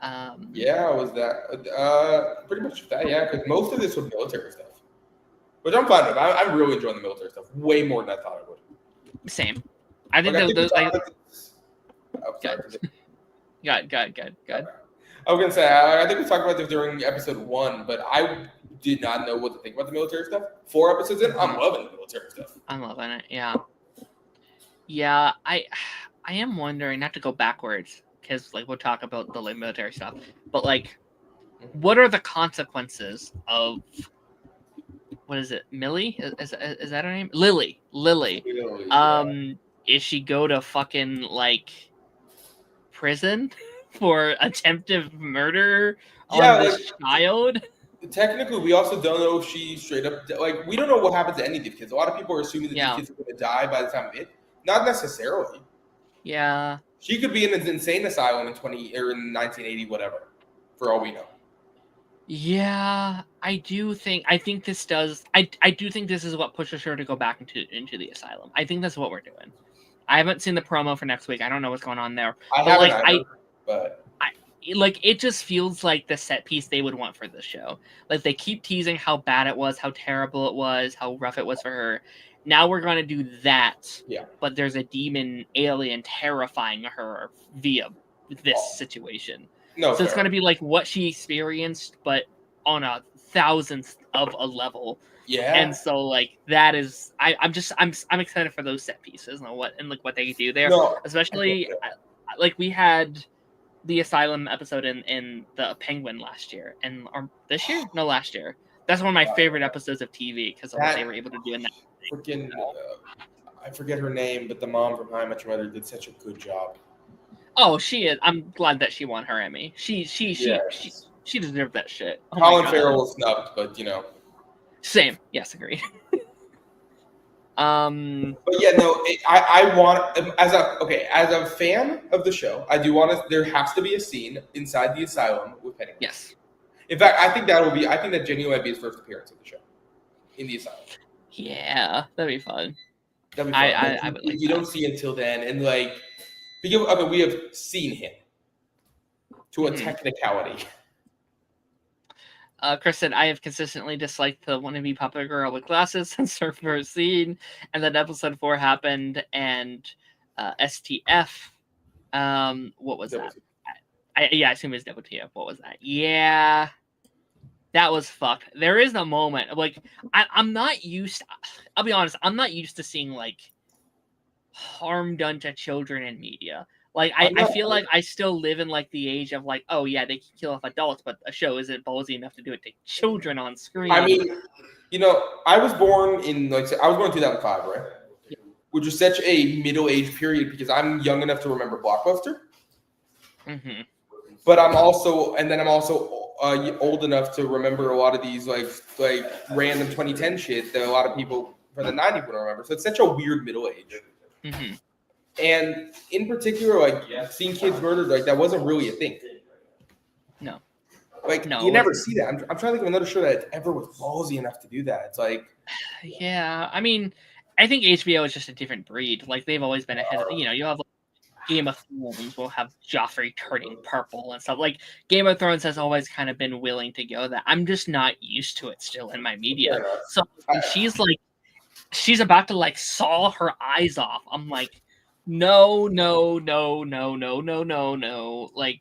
S2: Was that pretty much that, because most of this was military stuff. Which I'm fine with. I'm really enjoying the military stuff way more than I thought I would.
S1: Same. I think those Good.
S2: I was gonna say I think we talked about this during episode 1, but I did not know what to think about the military stuff. 4 episodes in, I'm loving the military stuff.
S1: I'm loving it. Yeah. I am wondering, not to go backwards, because like we'll talk about the military stuff, but like, what are the consequences of what is it? Millie? Is that her name? Lily. Is she go to fucking like prison for attempted murder
S2: Yeah,
S1: on this child.
S2: Technically, we also don't know if she straight up like we don't know what happens to any of these kids. A lot of people are assuming that these kids are going to die by the time of it. Not necessarily.
S1: Yeah.
S2: She could be in an insane asylum in 1980, whatever, for all we know.
S1: Yeah, I do think this does. I do think this is what pushes her to go back into the asylum. I think that's what we're doing. I haven't seen the promo for next week. I don't know what's going on there.
S2: I haven't either, but
S1: like it just feels like the set piece they would want for this show. Like they keep teasing how bad it was, how terrible it was, how rough it was for her. Now we're going to do that.
S2: Yeah.
S1: But there's a demon alien terrifying her via this situation.
S2: No,
S1: so it's going to be like what she experienced, but on a thousandth of a level.
S2: Yeah.
S1: And so like that is, I'm excited for those set pieces and what they do there.
S2: No,
S1: especially like we had the asylum episode in the Penguin last year or this year? No, last year. That's one of my favorite episodes of TV because of what they were able to do in that.
S2: Freaking, I forget her name, but the mom from How I Met Your Mother did such a good job.
S1: Oh, she is. I'm glad that she won her Emmy. She deserved that shit. Oh
S2: Colin Farrell was snubbed, but you know.
S1: Same. Yes, agreed.
S2: But yeah, no. I want as a fan of the show, I do want to. There has to be a scene inside the asylum with Pennywise.
S1: Yes.
S2: In fact, I think that genuinely might be his first appearance of the show in the asylum.
S1: Yeah, that'd be fun.
S2: That'd be fun.
S1: I would like
S2: you don't see until then, and like, we have seen him to a technicality.
S1: Chris said, I have consistently disliked the wannabe puppet girl with glasses since her first scene, and then episode 4 happened, and STF, what was that? I assume it's WTF. What was that? Yeah, that was fucked. There is a moment, like, I'm not used, I'll be honest, I'm not used to seeing, like, harm done to children in media. Like, I feel like I still live in, like, the age of, like, oh, yeah, they can kill off adults, but a show isn't ballsy enough to do it to children on screen.
S2: I mean, you know, I was born in 2005, right? Yeah. Which is such a middle-aged period because I'm young enough to remember Blockbuster.
S1: Mm-hmm.
S2: But I'm also old enough to remember a lot of these, like random 2010 shit that a lot of people from the 90s would remember. So it's such a weird middle age.
S1: Mm-hmm.
S2: And in particular, like seeing kids murdered, like that wasn't really a thing.
S1: No.
S2: Like you never see that. I'm trying to think of another show that ever was ballsy enough to do that. It's like,
S1: yeah, I mean, I think HBO is just a different breed. Like they've always been ahead of, you have like, Game of Thrones will have Joffrey turning purple and stuff. Like Game of Thrones has always kind of been willing to go that. I'm just not used to it still in my media. So when she's about to like saw her eyes off, I'm like, no. Like,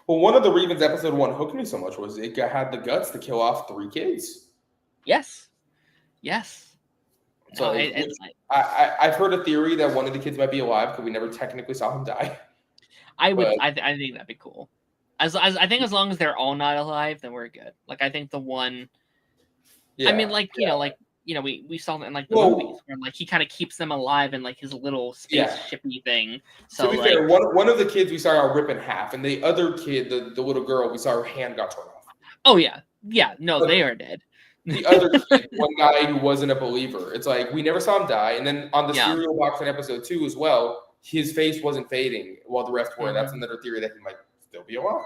S2: well, one of the reasons episode 1 hooked me so much was it had the guts to kill off 3 kids.
S1: Yes.
S2: So I've heard a theory that one of the kids might be alive because we never technically saw him die.
S1: I think that'd be cool. As I think as long as they're all not alive, then we're good. Like I think the one. Yeah, I mean, like we saw that in like the movies where like he kind of keeps them alive in like his little spaceshipy thing. So
S2: to be
S1: like,
S2: fair, one of the kids we saw rip in half, and the other kid, the little girl, we saw her hand got torn off.
S1: Oh yeah. No, but they are dead.
S2: The other kid, one guy who wasn't a believer, it's like we never saw him die. And then on the cereal box in episode 2 as well, his face wasn't fading while the rest were. Mm-hmm. That's another theory that he might still be alive.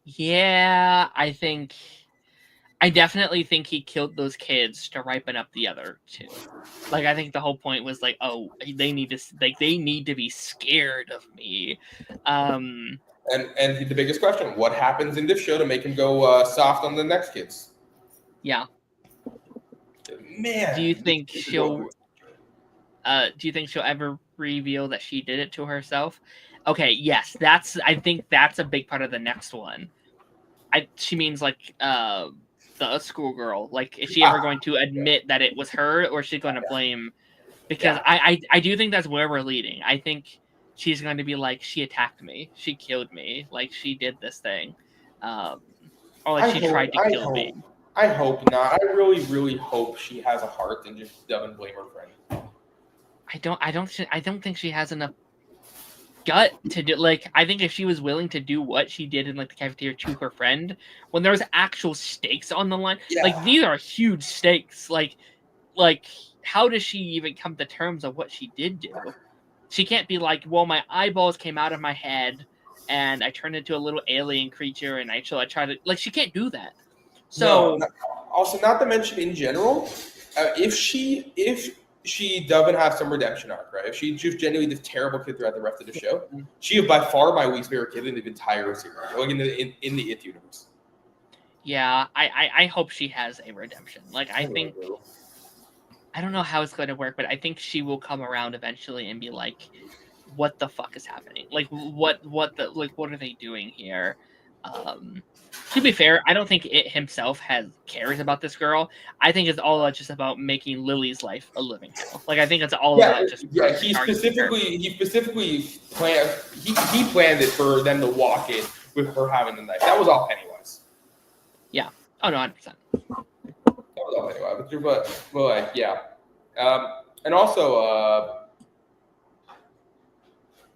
S1: Yeah, I definitely think he killed those kids to ripen up the other 2. Like I think the whole point was like, oh, they need to be scared of me.
S2: And the biggest question: what happens in this show to make him go soft on the next kids?
S1: Yeah.
S2: Man.
S1: Do you think she'll ever reveal that she did it to herself? Okay, yes. I think that's a big part of the next one. She means like the schoolgirl. Like is she ever going to admit that it was her or is she going to blame? Because I do think that's where we're leading. I think she's going to be like, she attacked me. She killed me. Like she did this thing. Or like she tried to kill me.
S2: I hope not. I really, really hope she has a heart and just doesn't blame her friend.
S1: I don't think she has enough gut to do. Like, I think if she was willing to do what she did in like the cafeteria to her friend, when there was actual stakes on the line, like these are huge stakes. Like how does she even come to terms of what she did do? She can't be like, well, my eyeballs came out of my head and I turned into a little alien creature and I try to, like, she can't do that. So
S2: also, not to mention in general, if she doesn't have some redemption arc, right? If she just genuinely this terrible kid throughout the rest of the show, she is by far my least favorite kid in the entire series, like in the It universe.
S1: Yeah, I hope she has a redemption. Like, I think, I don't know how it's going to work, but I think she will come around eventually and be like, what the fuck is happening? Like, what are they doing here? To be fair, I don't think It himself cares about this girl. I think it's all just about making Lily's life a living hell. Like, I think it's all about just
S2: he specifically planned he planned it for them to walk in with her having the knife. That was all Pennywise.
S1: Yeah. Oh no, 100%.
S2: That was all Pennywise. But like, yeah. And also,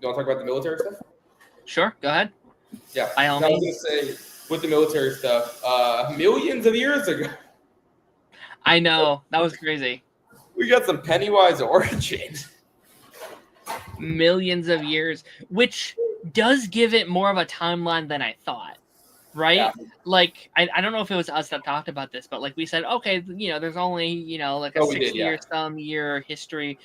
S2: you want to talk about the military stuff?
S1: Sure, go ahead.
S2: Yeah. I was going to say, with the military stuff, millions of years ago.
S1: I know. That was crazy.
S2: We got some Pennywise origins.
S1: Millions of years, which does give it more of a timeline than I thought. Right? Yeah. Like, I don't know if it was us that talked about this, but like we said, okay, there's only, like a 60-year history.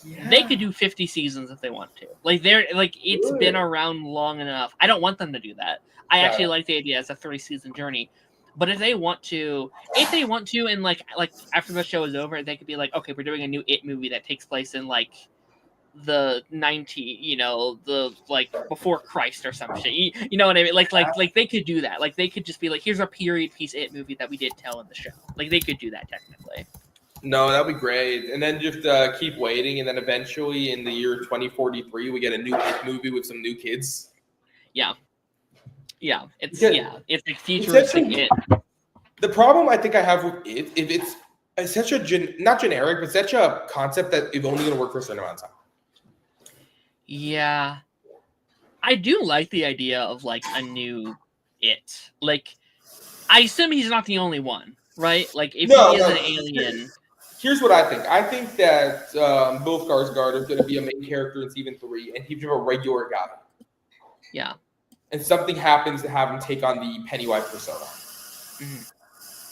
S1: Yeah. They could do 50 seasons if they want to. Like, it's been around long enough. I don't want them to do that. I actually like the idea as a 3-season journey. But if they want to, and like after the show is over, they could be like, okay, we're doing a new It movie that takes place in like the 90, the like before Christ or some shit. You know what I mean? Like they could do that. Like, they could just be like, here's a period piece It movie that we did tell in the show. Like, they could do that technically.
S2: No, that'd be great. And then just keep waiting, and then eventually in the year 2043, we get a new It movie with some new kids.
S1: Yeah. Yeah. It's like futuristic It.
S2: The problem I think I have with It, if it's such a not generic, but such a concept that is only going to work for a certain amount of time.
S1: Yeah. I do like the idea of like a new It. Like, I assume he's not the only one, right? Like, if he is an alien.
S2: Here's what I think. I think that Bill Skarsgård is going to be a main character in season 3, and he's just a regular guy.
S1: Yeah.
S2: And something happens to have him take on the Pennywise persona. Mm-hmm.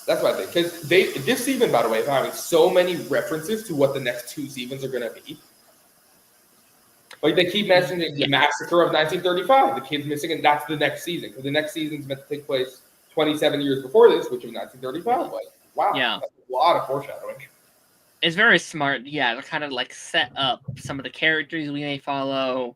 S2: That's what I think. Because this season, by the way, is having so many references to what the next 2 seasons are going to be. Like, they keep mentioning the massacre of 1935, the kids missing, and that's the next season. Because the next season is meant to take place 27 years before this, which was 1935. Like, wow.
S1: Yeah.
S2: That's a lot of foreshadowing.
S1: It's very smart, to kind of like set up some of the characters we may follow,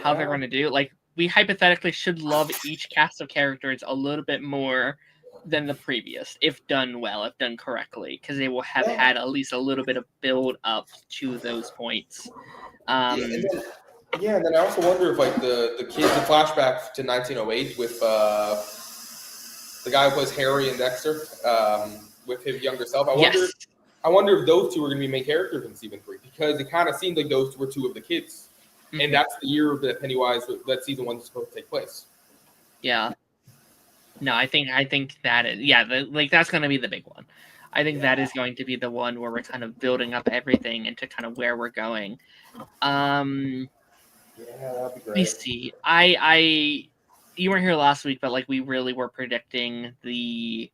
S1: how they're going to do. Like, we hypothetically should love each cast of characters a little bit more than the previous, if done well, if done correctly, because they will have had at least a little bit of build up to those points.
S2: And then I also wonder if like the flashback to 1908 with the guy who plays Harry and Dexter, with his younger self. I wonder if those 2 are going to be main characters in season 3, because it kind of seemed like those 2 were 2 of the kids, and that's the year that Pennywise, that season 1 is supposed to take place.
S1: Yeah. No, I think that is that's going to be the big one. I think that is going to be the one where we're kind of building up everything into kind of where we're going.
S2: That'd be great.
S1: Let me see. You weren't here last week, but like we really were predicting the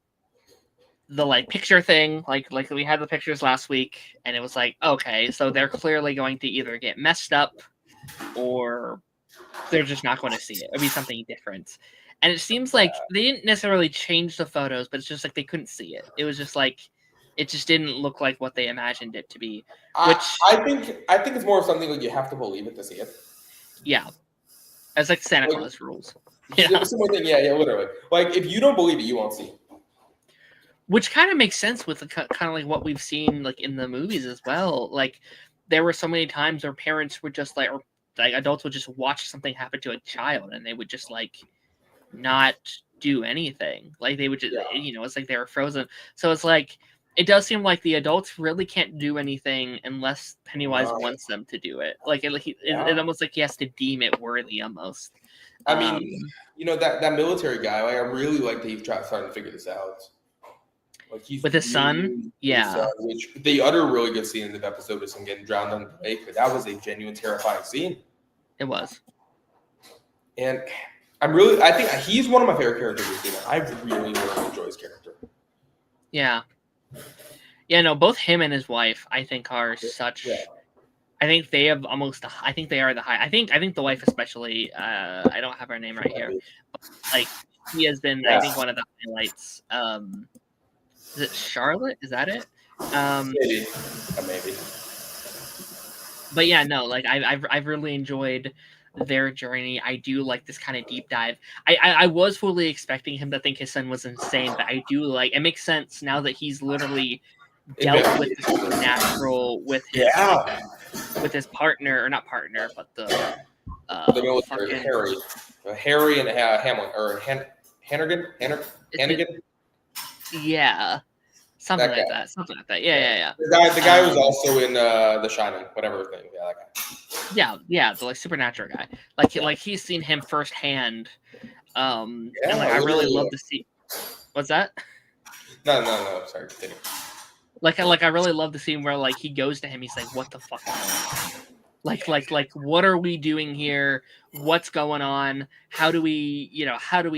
S1: like picture thing. Like we had the pictures last week, and it was like, okay, so they're clearly going to either get messed up or they're just not going to see it. It'll be something different. And it seems like they didn't necessarily change the photos, but it's just like they couldn't see it. It was just like it just didn't look like what they imagined it to be. Which
S2: I think it's more of something like you have to believe it to see it.
S1: Yeah, it's like Santa Claus rules.
S2: Literally. Like, if you don't believe it, you won't see it.
S1: Which kind of makes sense with the kind of like what we've seen like in the movies as well. Like, there were so many times where parents would just like, or like adults would just watch something happen to a child, and they would just like not do anything. Like, they would just, it's like they were frozen. So it's like it does seem like the adults really can't do anything unless Pennywise wants them to do it. Like it almost like he has to deem it worthy almost.
S2: I mean, that military guy. Like, I really like that he's starting to figure this out. Like he's
S1: with his son,
S2: which they utter a really good scene in the episode is him getting drowned on the lake. But that was a genuine terrifying scene.
S1: It was,
S2: and I think he's one of my favorite characters this season. I really enjoy his character.
S1: Yeah. Yeah, no, both him and his wife, I think, are such. Yeah. I think they have almost. I think they are the high. I think the wife especially. I don't have her name right here. But, like he has been, I think, one of the highlights. Is it Charlotte? Is that it?
S2: Maybe.
S1: But yeah, no, like I've really enjoyed their journey. I do like this kind of deep dive. I was fully expecting him to think his son was insane, but I do like it makes sense now that he's literally dealt with the supernatural with his partner, or not partner, but the
S2: military Harry and Hamlin or Hannigan.
S1: Yeah. Something like that. Yeah.
S2: The guy was also in The Shining, whatever thing. Yeah, that guy.
S1: Yeah, the like supernatural guy. Like he's seen him firsthand. And like I really love to see. What's that?
S2: No. Sorry, continue.
S1: Like I really love the scene where like he goes to him. He's like, "What the fuck? Like, what are we doing here? What's going on? How do we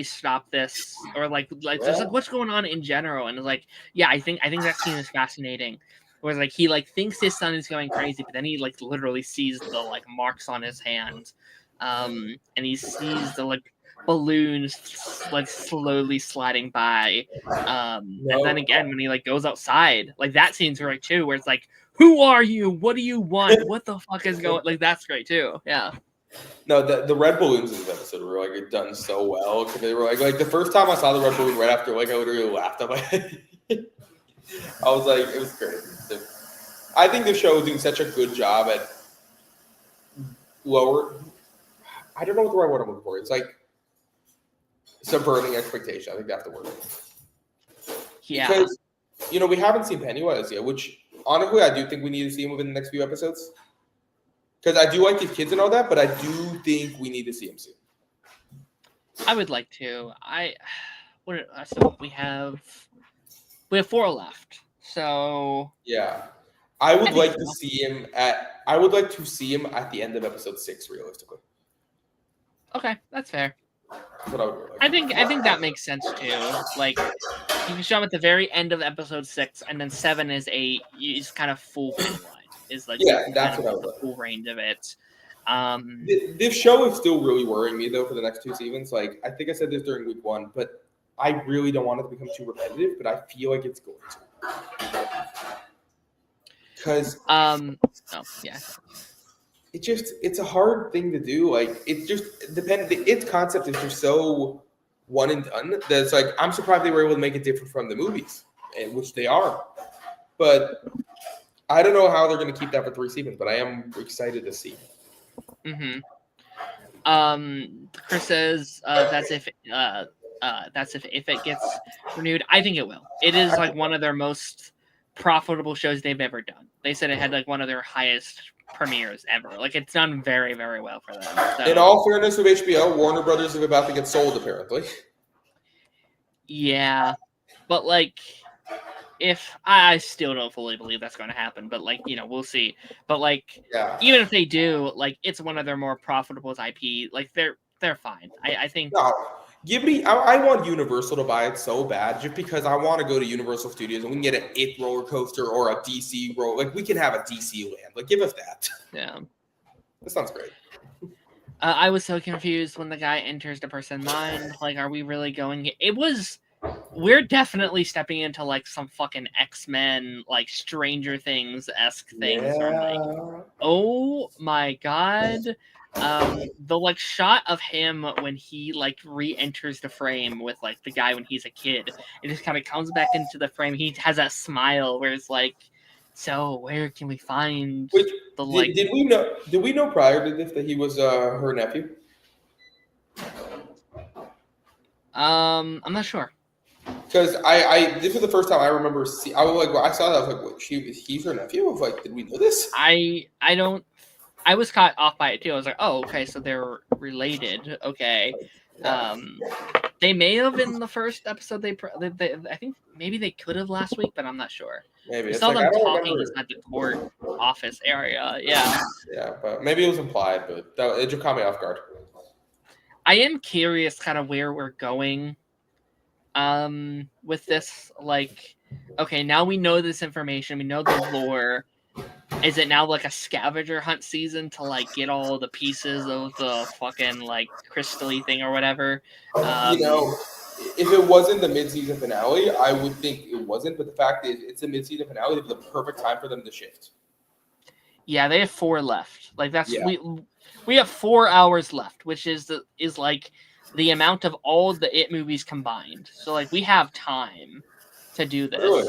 S1: stop this? Or like just like what's going on in general?" And it's like, yeah, I think that scene is fascinating. Where like he like thinks his son is going crazy, but then he like literally sees the like marks on his hand, and he sees the like balloons like slowly sliding by, and then again when he like goes outside, like that scene's great too, where it's like, who are you? What do you want? What the fuck is going? Like that's great too. Yeah.
S2: No, the red balloons in this episode were like done so well because they were like the first time I saw the red balloon right after like I literally laughed. I was like, it was crazy. I think the show is doing such a good job at I don't know what the right word I'm looking for. It's like subverting expectation. I think that's the word.
S1: Yeah.
S2: Because, we haven't seen Pennywise yet, which honestly I do think we need to see him within the next few episodes. Because I do like these kids and all that, but I do think we need to see him soon.
S1: I would like to. So we have 4 left. So
S2: yeah. I would like to see him at the end of episode 6, realistically.
S1: Okay, that's fair.
S2: That's what I would like.
S1: I think that makes sense too. Like you can show him at the very end of episode 6, and then 7 is kind of full Pennywise. Is like
S2: that's what I would
S1: the full range of it.
S2: This show is still really worrying me though for the next 2 seasons. Like I think I said this during week 1, but I really don't want it to become too repetitive. But I feel like it's going to. Because it's a hard thing to do. Like it just depends. Its concept is just so one and done that it's like I'm surprised they were able to make it different from the movies, which they are. But I don't know how they're going to keep that for 3 seasons. But I am excited to see.
S1: Mm-hmm. Chris says that's if it gets renewed. I think it will. It is like one of their most profitable shows they've ever done. They said it had like one of their highest premieres ever. Like it's done very, very well for them. So,
S2: in all fairness with HBO, Warner Brothers is about to get sold apparently.
S1: Yeah, but like if I still don't fully believe that's going to happen, but like we'll see. But like even if they do, like it's one of their more profitable IP. Like they're fine. I think.
S2: No. I want Universal to buy it so bad just because I want to go to Universal Studios and we can get an It roller coaster or a DC roller. Like we can have a DC land. Like give us that.
S1: Yeah.
S2: That sounds great.
S1: I was so confused when the guy enters the person's mind. Like, are we really going? We're definitely stepping into like some fucking X-Men, like Stranger Things-esque things.
S2: Yeah.
S1: Like, oh my god. The like shot of him when he like re-enters the frame with like the guy when he's a kid, it just kind of comes back into the frame. He has that smile where it's like, so where can we find the like?
S2: Did we know prior to this that he was her nephew?
S1: I'm not sure.
S2: Because I this was the first time I remember. I was like, I saw that. I was like, what, he's her nephew. I was like, did we know this?
S1: I don't. I was caught off by it too. I was like, oh, okay, so they're related. Okay.
S2: Yeah.
S1: They may have in the first episode. They I think maybe they could have last week, but I'm not sure.
S2: Maybe
S1: We
S2: it's
S1: saw
S2: like,
S1: them
S2: I don't
S1: talking
S2: remember.
S1: inside the court office area. Yeah.
S2: Yeah, but maybe it was implied, but it just caught me off guard.
S1: I am curious, kind of where we're going. With this, like, okay, now we know this information. We know the lore. Is it now like a scavenger hunt season to like get all the pieces of the fucking like crystally thing or whatever?
S2: You know, if it wasn't the mid-season finale, I would think it wasn't. But the fact is, it's a mid-season finale. It's the perfect time for them to shift.
S1: Yeah, they have 4 left. Like that's
S2: Yeah.
S1: we have 4 hours left, which is like the amount of all the It movies combined. So like we have time to do this.
S2: Really?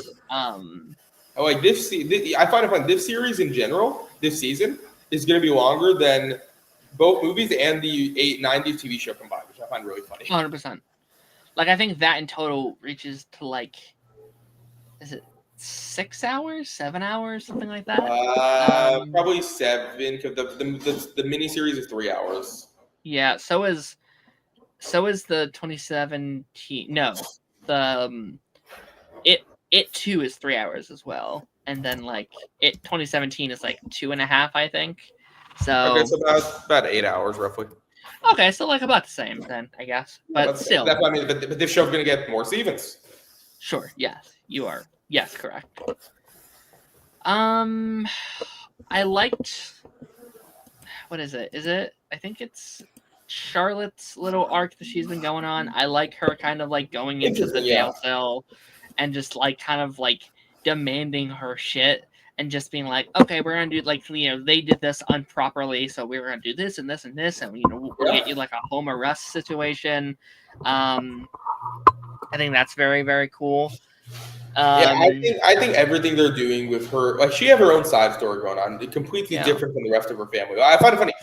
S2: Like this, I find it fun. This series in general, this season is going to be longer than both movies and the 90s TV show combined, which I find really funny.
S1: 100%. Like I think that in total reaches to like, is it 6 hours, 7 hours, something like that?
S2: Probably 7 because the miniseries is 3 hours.
S1: Yeah. So is the 2017. No, the it too is 3 hours as well, and then like it 2017 is like 2.5, I think. So
S2: okay, so about 8 hours roughly.
S1: Okay, so like about the same then, I guess. But still,
S2: that's what I mean. But this show's gonna get more seasons.
S1: Sure. Yes, you are. Yes, correct. I liked. What is it? Is it? I think it's Charlotte's little arc that she's been going on. I like her kind of like going into the jail cell and just like kind of like demanding her shit and just being like, okay, we're gonna do like, you know, they did this improperly, so we're gonna do this and this and this, and you know, we'll get you like a home arrest situation. I think that's very, very cool.
S2: Yeah, I think everything they're doing with her, like she had her own side story going on, completely different from the rest of her family. I find it funny.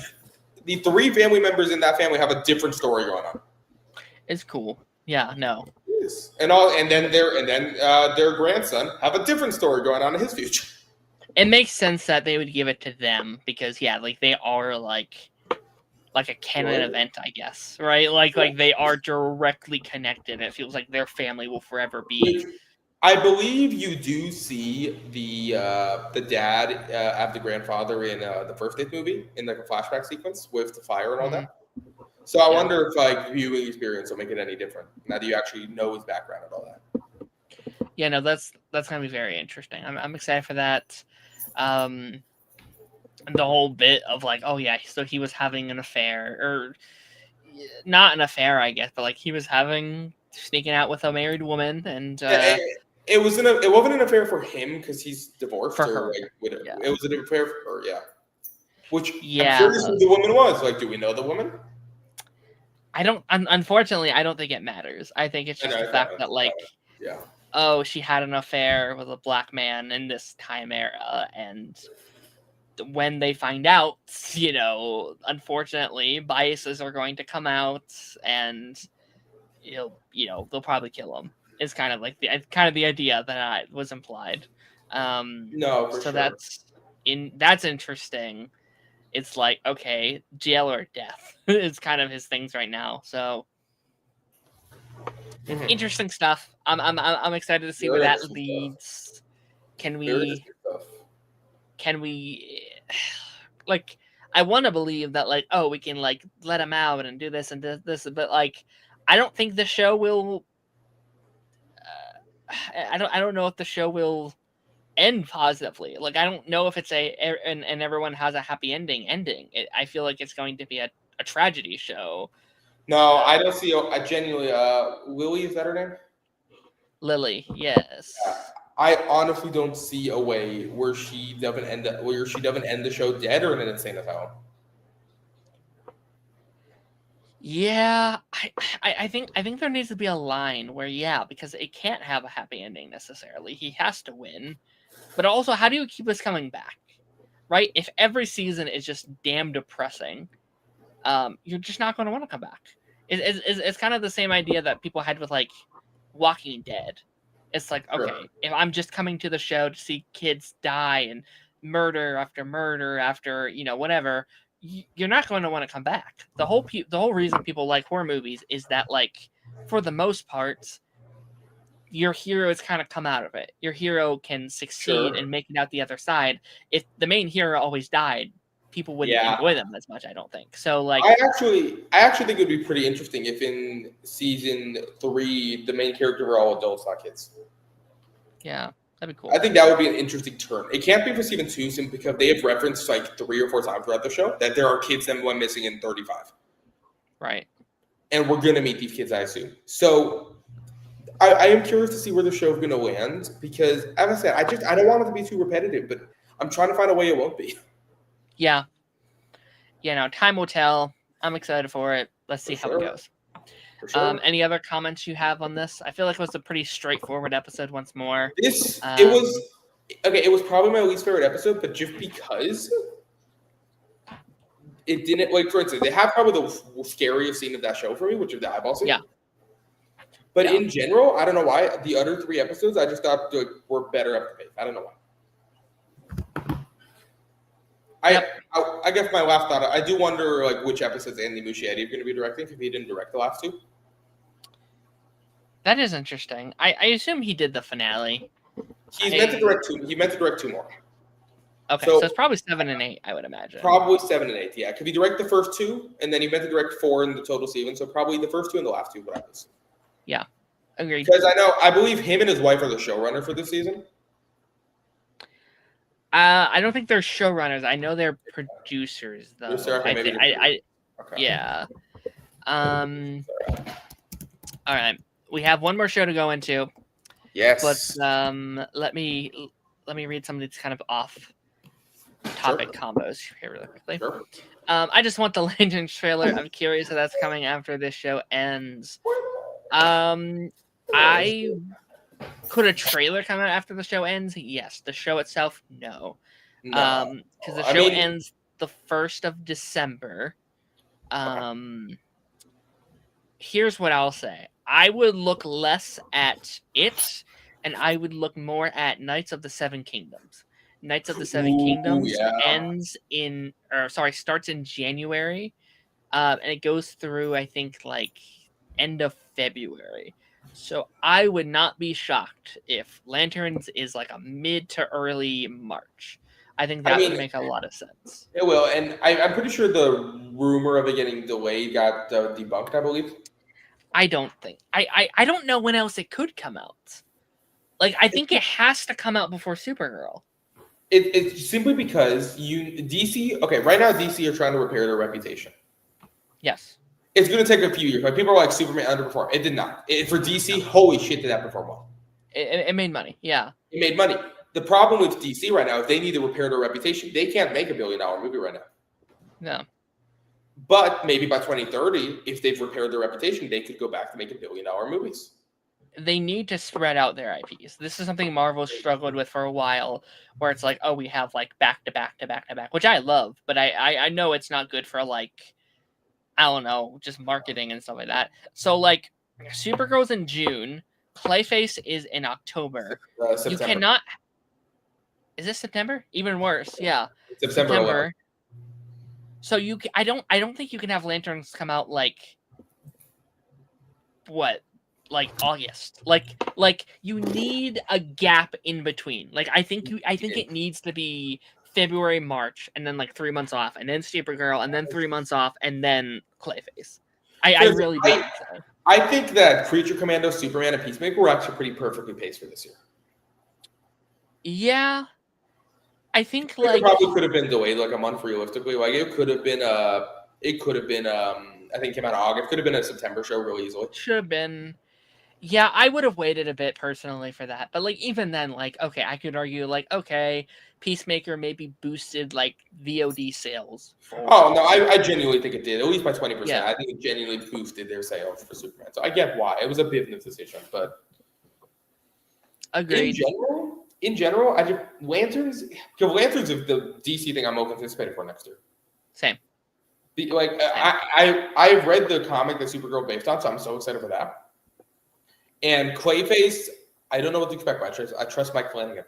S2: The 3 family members in that family have a different story going on.
S1: It's cool. Yeah, no.
S2: Yes. And then their grandson have a different story going on in his future.
S1: It makes sense that they would give it to them because like they are like a canon event, I guess, right? Like they are directly connected. It feels like their family will forever be.
S2: I believe you do see the dad of the grandfather in the first It movie in like a flashback sequence with the fire and all that. So I wonder if like viewing experience will make it any different now that you actually know his background and all that.
S1: Yeah, no, that's gonna be very interesting. I'm excited for that. And the whole bit of like, oh yeah, so he was having an affair, or not an affair, I guess, but like he was sneaking out with a married woman, and
S2: it wasn't an affair for him because he's divorced
S1: for
S2: or
S1: her.
S2: like whatever. Yeah. It was an affair for her, yeah. Which I'm
S1: yeah,
S2: curious who the woman was. Like, do we know the woman?
S1: I don't. Unfortunately, I don't think it matters. I think it's just the fact that like, oh, she had an affair with a black man in this time era, and when they find out, you know, unfortunately, biases are going to come out, and you know, they'll probably kill him. Is kind of like the idea that was implied.
S2: No, for
S1: so
S2: sure.
S1: that's interesting. It's like, okay, jail or death is kind of his things right now. So interesting stuff. I'm excited to see where that leads. Can we like, I want to believe that like, oh, we can like let him out and do this and this, but like, I don't think the show will. I don't know if the show will end positively. Like, I don't know if it's and everyone has a happy ending. I feel like it's going to be a tragedy show.
S2: No, I don't see. I genuinely, Lily, is that her name?
S1: Lily, yes.
S2: I honestly don't see a way where she doesn't end the show dead or in an insane asylum.
S1: Yeah, I think there needs to be a line where, because it can't have a happy ending necessarily. He has to win. But also, how do you keep us coming back? Right? If every season is just damn depressing, you're just not going to want to come back. It's kind of the same idea that people had with like Walking Dead. It's like, okay,
S2: Sure.
S1: if I'm just coming to the show to see kids die and murder after whatever, you're not going to want to come back. The whole reason people like horror movies is that, like, for the most part, your hero has kind of come out of it. Your hero can succeed and make it out the other side. If the main hero always died, people wouldn't enjoy them as much, I don't think. So, like,
S2: I actually think it would be pretty interesting if in season 3 the main character were all adults, not kids.
S1: Yeah, that'd be cool.
S2: I think that would be an interesting turn. It can't be for season 2 simply because they have referenced like 3 or 4 times throughout the show that there are kids that went missing in 35.
S1: Right.
S2: And we're gonna meet these kids, I assume. So I am curious to see where the show's gonna land because, as I said, I don't want it to be too repetitive, but I'm trying to find a way it won't be.
S1: Yeah. Time will tell. I'm excited for it. Let's see how it goes.
S2: For sure.
S1: Any other comments you have on this? I feel like it was a pretty straightforward episode once more.
S2: It was probably my least favorite episode, but just because it didn't, like, for instance, they have probably the scariest scene of that show for me, which is the eyeball scene.
S1: Yeah.
S2: But in general, I don't know why the other 3 episodes I just thought were better at the pace. I don't know why. I guess my last thought, I do wonder like which episodes Andy Muschietti is going to be directing because he didn't direct the last 2.
S1: That is interesting. I assume he did the finale.
S2: He's meant to direct 2. He meant to direct 2 more.
S1: Okay, so it's probably 7 and 8, I would imagine.
S2: Probably 7 and 8, yeah. Because he direct the first 2, and then he meant to direct 4 in the total season. So probably the first 2 and the last 2, whatever.
S1: Yeah, agreed.
S2: Because I believe him and his wife are the showrunner for this season.
S1: I don't think they're showrunners. I know they're producers, though. Yeah. All right. We have one more show to go into.
S2: Yes.
S1: But let me read some of these kind of off-topic combos here really quickly.
S2: Sure.
S1: I just want the Lanterns trailer. I'm curious if that's coming after this show ends. Could a trailer come out after the show ends? Yes. The show itself, no. Because the show ends the 1st of December. Here's what I'll say. I would look less at it, and I would look more at Knights of the Seven Kingdoms. Knights of the Seven Kingdoms starts in January, and it goes through, I think, like end of February. So I would not be shocked if Lanterns is like a mid to early March. I think that would make a lot of sense.
S2: It will, and I'm pretty sure the rumor of it getting delayed got debunked, I believe.
S1: I don't think. I don't know when else it could come out. Like, I think it has to come out before Supergirl.
S2: It's simply because DC. Okay, right now DC are trying to repair their reputation.
S1: Yes.
S2: It's going to take a few years. Like, people are like, Superman underperformed. It did not. For DC, holy shit, did that perform well.
S1: It made money. Yeah.
S2: It made money. The problem with DC right now is they need to repair their reputation. They can't make $1 billion movie right now.
S1: No.
S2: But maybe by 2030, if they've repaired their reputation, they could go back to making $1 billion movies.
S1: They need to spread out their IPs. This is something Marvel struggled with for a while, where it's like, oh, we have like back to back, which I love, but I know it's not good for, like, I don't know, just marketing and stuff like that. So, like, Supergirl's in June, Clayface is in October.
S2: September.
S1: You cannot. Is this September? Even worse, yeah.
S2: September.
S1: So I don't think you can have Lanterns come out like August. Like you need a gap in between. Like I think it needs to be February, March, and then like 3 months off, and then Supergirl, and then 3 months off, and then Clayface. I really do.
S2: I think that Creature Commando, Superman, and Peacemaker were actually pretty perfectly paced for this year.
S1: Yeah. I think
S2: it probably could have been delayed like a month realistically. Like it could have been I think it came out of August. Could have been a September show really easily.
S1: Should have been. Yeah, I would have waited a bit personally for that. But like even then, like, okay, I could argue like, okay, Peacemaker maybe boosted like VOD sales.
S2: Oh no, I genuinely think it did, at least by 20%.
S1: Yeah.
S2: I think it genuinely boosted their sales for Superman. So I get why. It was a business decision, but
S1: agreed.
S2: In general, I just Lanterns is the DC thing I'm most anticipated for next year.
S1: Same.
S2: I've read the comic that Supergirl based on, so I'm so excited for that. And Clayface, I don't know what to expect, but I trust Mike Flanagan.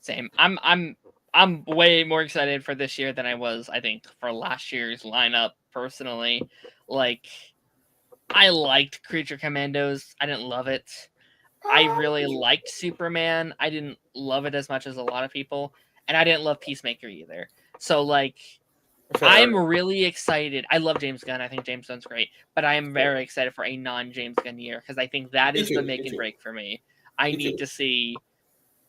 S1: Same. I'm way more excited for this year than I was, I think, for last year's lineup, personally. Like, I liked Creature Commandos. I didn't love it. I really liked Superman. I didn't love it as much as a lot of people. And I didn't love Peacemaker either. So, like, I'm really excited. I love James Gunn. I think James Gunn's great. But I am very excited for a non-James Gunn year because I think that is the make and break for me. I need to see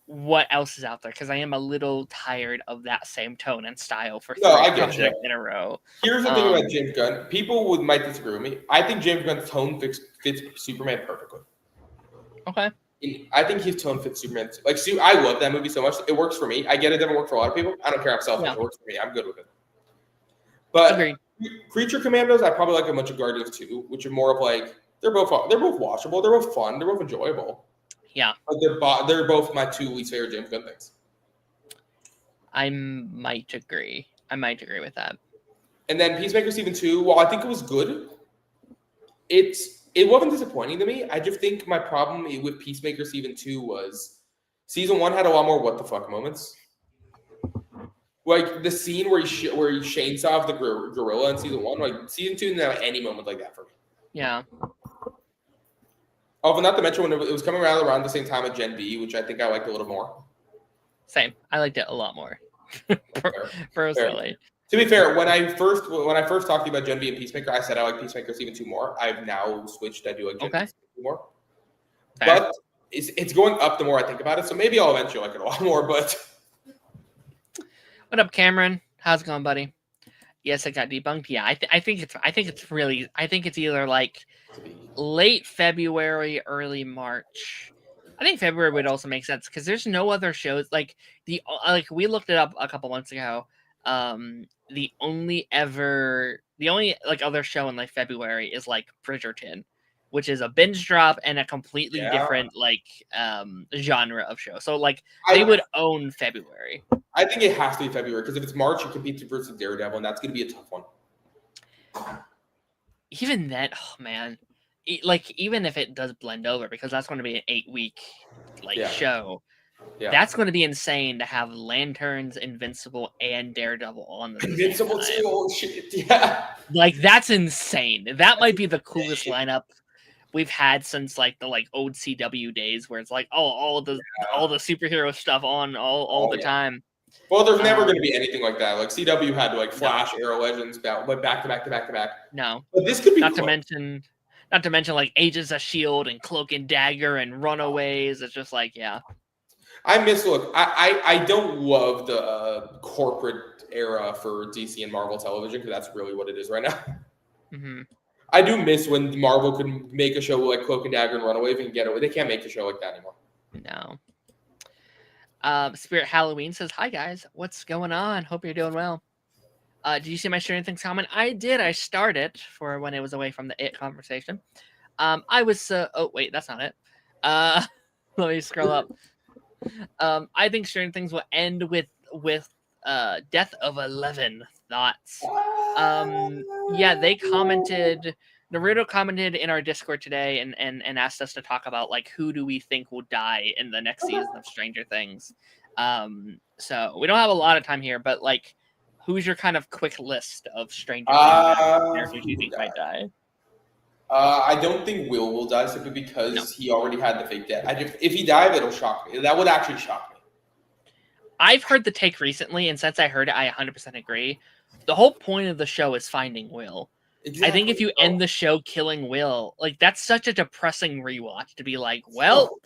S1: what else is out there because I am a little tired of that same tone and style for 3 projects in a row.
S2: Here's the thing about James Gunn. People might disagree with me. I think James Gunn's tone fits Superman perfectly.
S1: Okay.
S2: I think his tone fits Superman. Like, I love that movie so much. It works for me. I get it doesn't work for a lot of people. I don't care. I'm selfish. Yeah. It works for me. I'm good with it. But Agreed. Creature Commandos, I probably like a bunch of Guardians too, which are more of like they're both watchable. They're both fun. They're both enjoyable.
S1: Yeah.
S2: But they're both my 2 least favorite James Gunn things.
S1: I might agree with that.
S2: And then Peacemaker Season 2, while I think it was good, it wasn't disappointing to me. I just think my problem with Peacemaker Season 2 was Season 1 had a lot more what the fuck moments. Like the scene where he chainsawed the gorilla in Season 1, like Season 2 didn't have any moment like that for me.
S1: Yeah.
S2: Oh, but not to mention when it was coming around the same time as Gen V, which I think I liked a little more.
S1: Same. I liked it a lot more. Personally.
S2: To be fair, when I first talked to you about Gen V and Peacemaker, I said I like Peacemaker Season 2 more. I've now switched. I do like Gen V Season 2 more. Fair. But it's going up the more I think about it. So maybe I'll eventually like it a lot more. But
S1: what up, Cameron? How's it going, buddy? Yes, it got debunked. Yeah, I think it's either like late February, early March. I think February would also make sense because there's no other shows like we looked it up a couple months ago. The only other show in like February is like Bridgerton, which is a binge drop and a completely different genre of show. So like they would own February.
S2: I think it has to be February because if it's March, it competes versus Daredevil, and that's going to be a tough one.
S1: Even then, oh man, even if it does blend over, because that's going to be an 8-week show. Yeah. That's going to be insane to have Lanterns, Invincible, and Daredevil on the
S2: Invincible too. Oh shit! Yeah,
S1: like that's insane. That might be the coolest lineup we've had since like the old CW days, where it's like all the superhero stuff on all the time.
S2: Well, there's never going to be anything like that. Like CW had Flash, Arrow, Legends, back to back.
S1: No,
S2: but this could be
S1: not to mention like Agents of S.H.I.E.L.D. and Cloak and Dagger and Runaways. It's just like
S2: I don't love the corporate era for DC and Marvel television because that's really what it is right now.
S1: Mm-hmm.
S2: I do miss when Marvel could make a show like Cloak and Dagger and Runaways and get away. They can't make a show like that anymore.
S1: No. Spirit Halloween says, "Hi guys, what's going on? Hope you're doing well." Did you see my Stranger Things comment? I did. I started for when it was away from the It conversation. I was. Oh wait, that's not it. Let me scroll up. I think Stranger Things will end with Death of 11. Thoughts? Yeah, they commented. Naruto commented in our Discord today and asked us to talk about who do we think will die in the next season of Stranger Things. So we don't have a lot of time here, but who's your kind of quick list of Stranger Things characters you think might die?
S2: I don't think Will die simply because he already had the fake death. If he died, it'll shock me. That would actually shock me.
S1: I've heard the take recently, and since I heard it, I 100% agree. The whole point of the show is finding Will. Exactly. I think if you end the show killing Will, that's such a depressing rewatch to be like, well,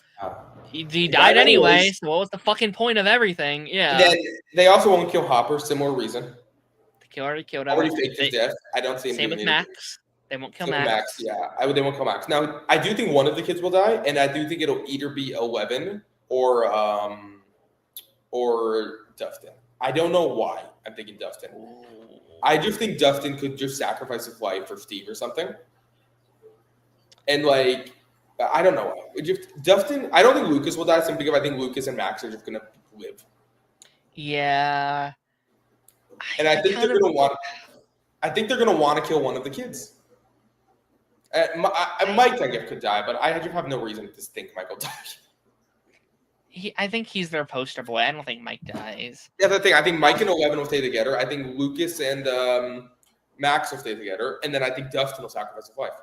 S1: he died anyway, so what was the fucking point of everything? Yeah.
S2: Then they also won't kill Hopper, similar reason.
S1: They already killed him.
S2: Already faked his death. I don't see him
S1: doing anything. Same with Max. They won't kill Max.
S2: Yeah, they won't kill Max. Now, I do think one of the kids will die, and I do think it'll either be 11 or Dustin. I don't know why I'm thinking Dustin. Ooh. I just think Dustin could just sacrifice his life for Steve or something. And I don't know. Dustin, I don't think Lucas will die simply because I think Lucas and Max are just going to live.
S1: Yeah.
S2: And I think they're going to want to kill one of the kids. Mike, I guess, could die, but I just have no reason to think Michael dies.
S1: I think he's their poster boy. I don't think Mike dies.
S2: Yeah, that's the thing. I think Mike and 11 will stay together. I think Lucas and Max will stay together, and then I think Dustin will sacrifice his life.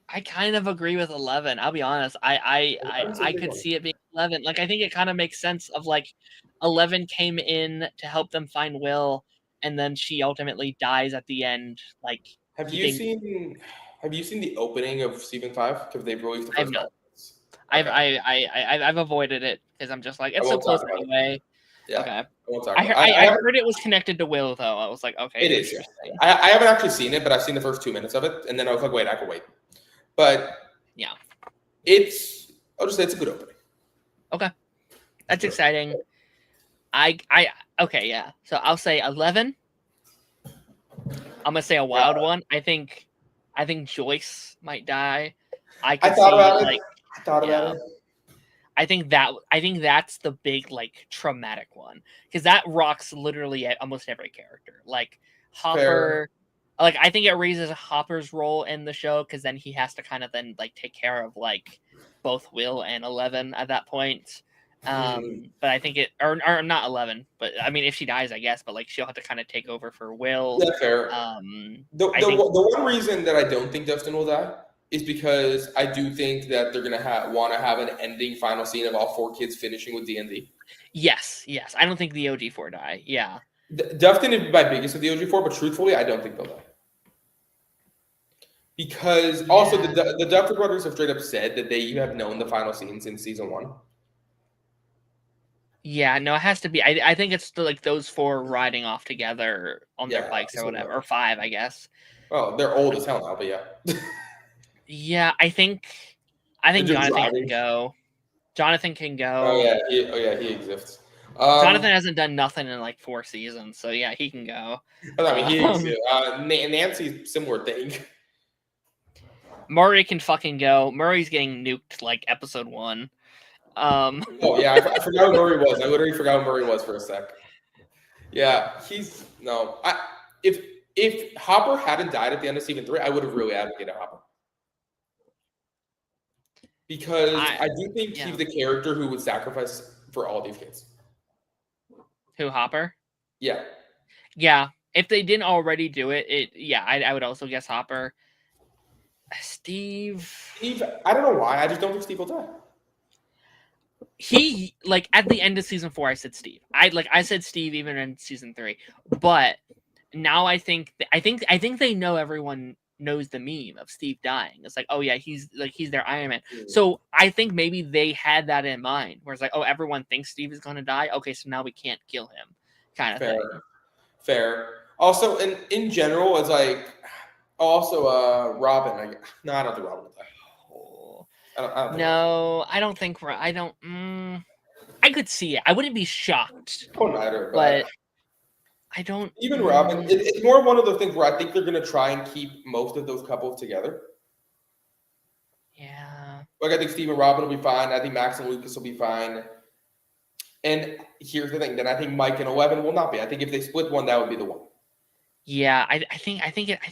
S1: I kind of agree with 11. I'll be honest. I could see it being 11. Like, I think it kind of makes sense of like 11 came in to help them find Will, and then she ultimately dies at the end. Like,
S2: Have you seen the opening of season 5? Because they've released the first.
S1: I've not. Okay. I've avoided it because I'm just like, it's so close anyway.
S2: Yeah.
S1: Okay.
S2: I
S1: heard it was connected to Will though. I was like, okay.
S2: It is. I haven't actually seen it, but I've seen the first 2 minutes of it, and then I was like, wait, I can wait. But
S1: yeah,
S2: I'll just say it's a good opening.
S1: Okay, that's exciting. Okay, yeah. So I'll say 11. I'm gonna say a wild one. I think Joyce might die. I thought about it. I think that's the big like traumatic one because that rocks literally at almost every character. Like Hopper. Fair. Like, I think it raises Hopper's role in the show because then he has to kind of then like take care of like both Will and 11 at that point. But I think or not 11, but I mean if she dies, I guess, but like she'll have to kind of take over for Will.
S2: Yeah, fair. The one reason that I don't think Dustin will die is because I do think that they're gonna want to have an ending final scene of all 4 kids finishing with D&D.
S1: Yes. I don't think the OG4 die. Yeah.
S2: Dustin is my biggest of the OG4, but truthfully, I don't think they'll die. Because also the Duffer Brothers have straight up said that you have known the final scenes in season 1.
S1: Yeah, no, it has to be. I think it's like those 4 riding off together on their bikes or whatever, or 5, I guess.
S2: Well, they're old as hell now, but yeah.
S1: Yeah, I think Jonathan can go. Jonathan can go.
S2: Oh yeah, he exists.
S1: Jonathan hasn't done nothing in like 4 seasons, so yeah, he can go.
S2: I mean, he exists. Nancy, similar thing.
S1: Murray can fucking go. Murray's getting nuked like episode 1.
S2: Oh yeah, I forgot who Murray was. I literally forgot who Murray was for a sec. Yeah, if Hopper hadn't died at the end of season 3, I would have really advocated Hopper. Because I do think he's the character who would sacrifice for all these kids.
S1: Who, Hopper?
S2: Yeah.
S1: Yeah. If they didn't already do it, I would also guess Hopper. Steve,
S2: I don't know why. I just don't think Steve will die.
S1: He like at the end of season 4, I said Steve. I said Steve even in season 3, but now I think they know everyone knows the meme of Steve dying. It's like, oh yeah, he's their Iron Man. So I think maybe they had that in mind, where it's like, oh, everyone thinks Steve is going to die. Okay, so now we can't kill him, kind of thing.
S2: Fair. Also, in general, it's like. Also, Robin. I don't think Robin will die.
S1: I don't think. I could see it. I wouldn't be shocked.
S2: It won't matter,
S1: but I don't.
S2: Even Robin. It's more one of those things where I think they're going to try and keep most of those couples together.
S1: Yeah.
S2: Like I think Steve and Robin will be fine. I think Max and Lucas will be fine. And here's the thing: then I think Mike and 11 will not be. I think if they split one, that would be the one.
S1: Yeah, I think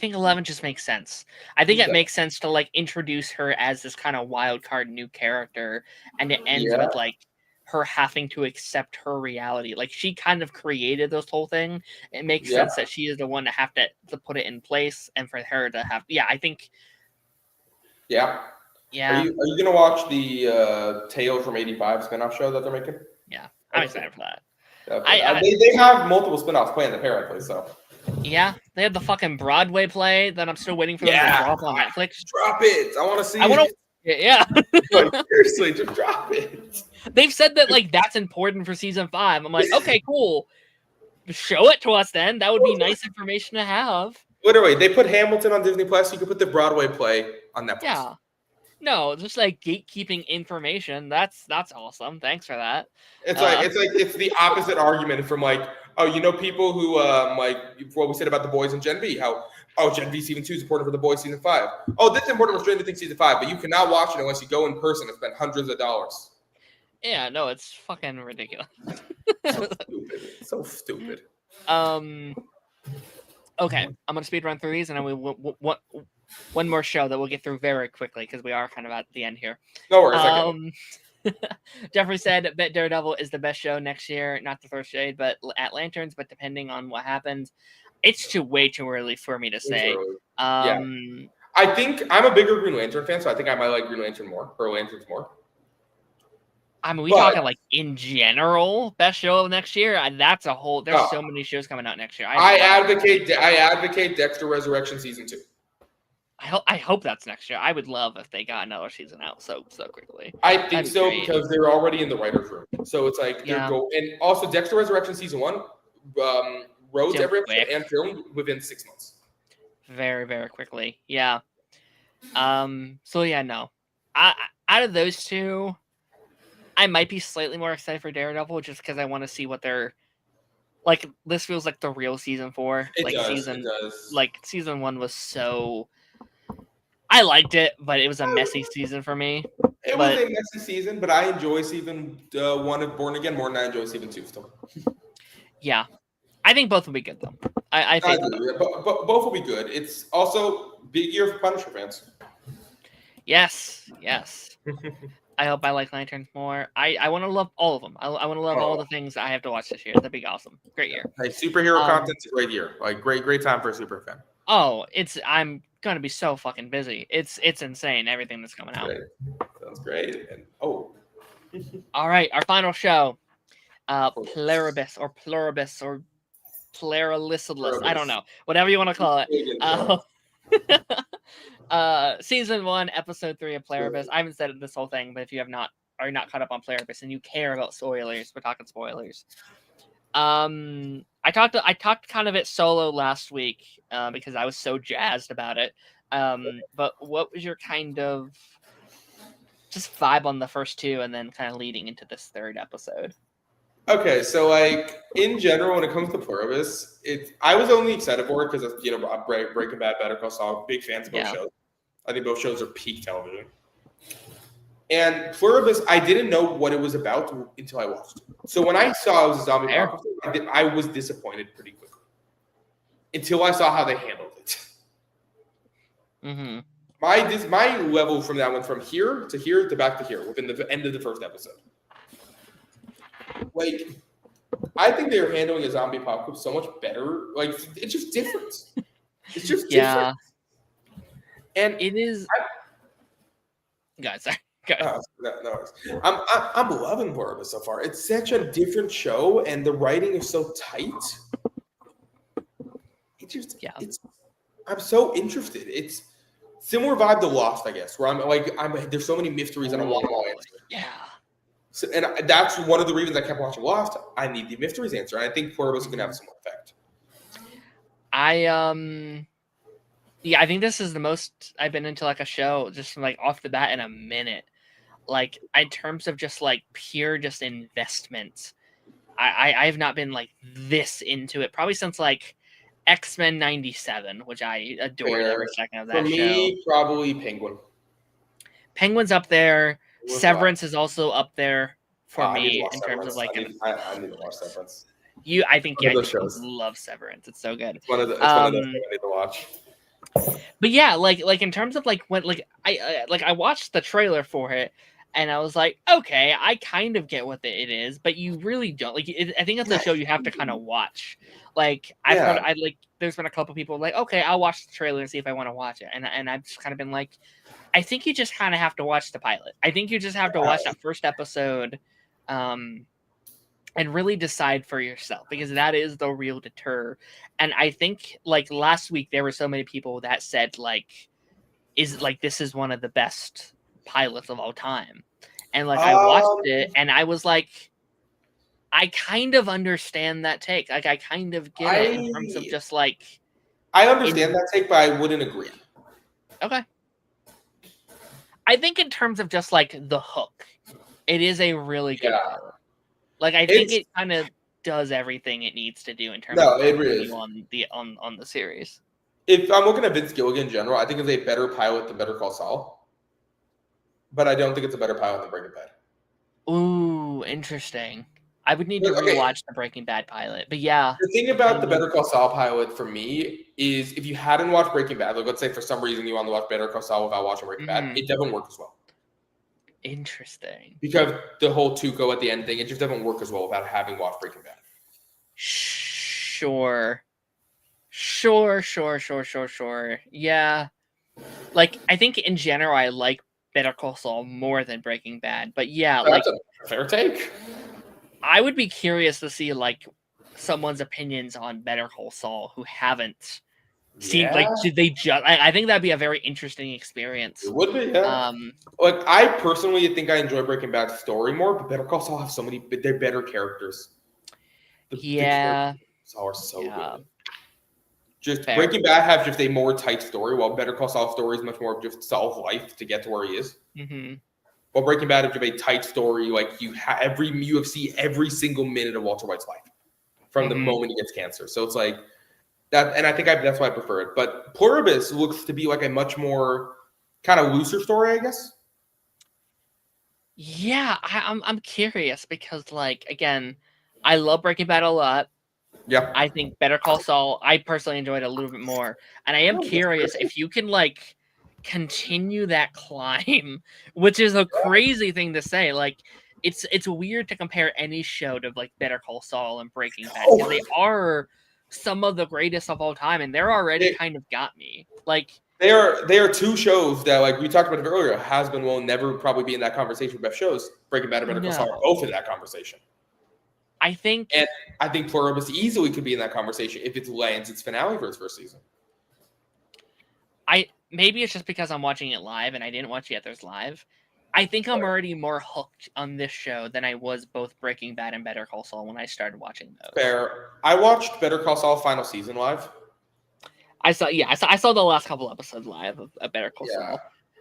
S1: 11 just makes sense. I think it makes sense to like introduce her as this kind of wild card new character, and it ends with like her having to accept her reality. Like she kind of created this whole thing. It makes sense that she is the one to have to put it in place, and for her to have. Yeah, I think. Yeah.
S2: Are you gonna watch the Tales from '85 spinoff show that they're making?
S1: Yeah, I'm excited for that.
S2: They have multiple spinoffs planned apparently, so.
S1: Yeah, they have the fucking Broadway play that I'm still waiting for them to drop on Netflix.
S2: Drop it! I want to see.
S1: Yeah.
S2: Like, seriously, just drop it.
S1: They've said that like that's important for season 5. I'm like, okay, cool. Show it to us then. That would be nice information to have.
S2: Literally, they put Hamilton on Disney Plus. You could put the Broadway play on Netflix.
S1: Yeah. No, just like gatekeeping information. That's awesome. Thanks for that.
S2: It's the opposite argument from like, oh, people who like what we said about The Boys and Gen V, how Gen V season 2 is important for The Boys season 5. Oh, this is important for Stranger Things season 5, but you cannot watch it unless you go in person and spend hundreds of dollars.
S1: Yeah, no, it's fucking ridiculous.
S2: So stupid.
S1: Okay, I'm gonna speed run through these, and then one more show that we'll get through very quickly because we are kind of at the end here.
S2: No worries.
S1: Jeffrey said, "Bet Daredevil is the best show next year. Not to throw shade, but at Lanterns. But depending on what happens, it's way too early for me to say."
S2: Yeah. I think I'm a bigger Green Lantern fan, so I think I might like Green Lantern more, or Lanterns more.
S1: I mean, we talking like in general best show of next year. That's a whole. There's so many shows coming out next year.
S2: I advocate Dexter Resurrection season 2.
S1: I hope that's next year. I would love if they got another season out so quickly.
S2: I think so because they're already in the writers' room. So it's like and also Dexter Resurrection season 1 wrote every episode and filmed within 6 months.
S1: Very, very quickly. Yeah. So yeah, no. Out of those two, I might be slightly more excited for Daredevil just because I want to see what they're like. This feels like the real season 4. It does. Like season 1 was so. I liked it, but it was a messy season for me.
S2: It was a messy season, but I enjoy season 1 of Born Again more than I enjoy season 2 still.
S1: Yeah, I think both will be good though. I think
S2: both will be good. It's also big year for Punisher fans.
S1: Yes. I hope I like Lanterns more. I want to love all of them. I want to love all the things I have to watch this year. That'd be awesome. Great year.
S2: Hey, superhero content's a great year. Like great time for a super fan.
S1: Oh, I'm gonna be so fucking busy. It's insane everything that's coming out.
S2: Sounds great. And all
S1: right, our final show, Pluribus or Pluribus. I don't know, whatever you want to call it. Season 1, episode 3 of Pluribus. I haven't said this whole thing, but if you are not caught up on Pluribus and you care about spoilers, we're talking spoilers. I talked kind of it solo last week because I was so jazzed about it. But what was your kind of just vibe on the first 2 and then kind of leading into this 3rd episode?
S2: Okay, so like in general, when it comes to Pluribus, I was only excited for it because of Breaking Bad, Better Call Saul, big fans of both shows. I think both shows are peak television. And Pluribus, I didn't know what it was about until I watched it. So when I saw it was a zombie apocalypse, I was disappointed pretty quickly until I saw how they handled it.
S1: Mm-hmm.
S2: My level from that went from here to back to here within the end of the first episode. Like, I think they were handling a zombie apocalypse so much better. Like, it's just different. It's just different. And
S1: it is. Guys, sorry.
S2: No. I'm loving Pluribus so far. It's such a different show, and the writing is so tight. I'm so interested. It's similar vibe to Lost, I guess, where I'm there's so many mysteries and I want them all answered.
S1: Yeah.
S2: So, and that's one of the reasons I kept watching Lost. I need the mysteries answered. And I think Pluribus is gonna have a similar effect.
S1: I think this is the most I've been into like a show just like off the bat in a minute. Like in terms of just like pure just investment, I have not been like this into it probably since like X-Men 97, which I adored every second of that show. For me,
S2: probably Penguin.
S1: Penguin's up there. Severance is also up there for me in terms of like.
S2: I need to watch Severance.
S1: I think you love Severance. It's so good.
S2: It's one of those I need to watch.
S1: But yeah, like in terms of like when I watched the trailer for it, and I was like, okay, I kind of get what it is, but you really don't. Like, I think it's a show you have to kind of watch. Like, there's been a couple people like, okay, I'll watch the trailer and see if I want to watch it, and I've just kind of been like, I think you just kind of have to watch the pilot. I think you just have to watch that first episode, and really decide for yourself, because that is the real deter. And I think like last week there were so many people that said this is one of the best pilots of all time, and like I watched it and I was like, I kind of understand that take. Like I kind of get it in terms of just like
S2: I understand that take, but I wouldn't agree.
S1: Okay. I think in terms of just like the hook, it is a really good pilot. Like I think it kind of does everything it needs to do in terms of
S2: it really is.
S1: on the series.
S2: If I'm looking at Vince Gilligan in general, I think it's a better pilot than Better Call Saul. But I don't think it's a better pilot than Breaking Bad.
S1: Ooh, interesting. I would need to rewatch the Breaking Bad pilot. But yeah.
S2: The thing about the Better Call Saul pilot for me is if you hadn't watched Breaking Bad, like let's say for some reason you want to watch Better Call Saul without watching Breaking Bad, it doesn't work as well.
S1: Interesting.
S2: Because the whole Tuco at the end thing, it just doesn't work as well without having watched Breaking Bad.
S1: Sure. Yeah. Like, I think in general, I like Better Call Saul more than Breaking Bad. But yeah,
S2: That's a fair take.
S1: I would be curious to see, like, someone's opinions on Better Call Saul who haven't seen, like, did they just... I think that'd be a very interesting experience.
S2: It would be, yeah. Like, I personally think I enjoy Breaking Bad's story more, but Better Call Saul have so many... They're better characters. The characters Saul are so good. Just fair. Breaking Bad has just a more tight story, while Better Call Saul's story is much more of just Saul's life to get to where he is. Well, Breaking Bad is just a tight story. Like you have every single minute of Walter White's life from the moment he gets cancer. So it's like that, and I think that's why I prefer it. But Pluribus looks to be like a much more kind of looser story, I guess.
S1: Yeah, I'm curious because, like, again, I love Breaking Bad a lot.
S2: Yeah,
S1: I think Better Call Saul, I personally enjoyed a little bit more, and I am curious if you can, like, continue that climb, which is a crazy thing to say. Like, it's weird to compare any show to, like, Better Call Saul and Breaking Bad because they are some of the greatest of all time, and they're already kind of got me. Like,
S2: they are two shows that, like we talked about it earlier, Hazbin will never probably be in that conversation with best shows. Breaking Bad and Better Call Saul are both in that conversation.
S1: I think
S2: Pluribus easily could be in that conversation if it lands its finale for its first season.
S1: Maybe it's just because I'm watching it live and I didn't watch Yet There's Live. I think I'm already more hooked on this show than I was both Breaking Bad and Better Call Saul when I started watching those.
S2: Fair. I watched Better Call Saul final season live.
S1: I saw the last couple episodes live of Better Call Saul.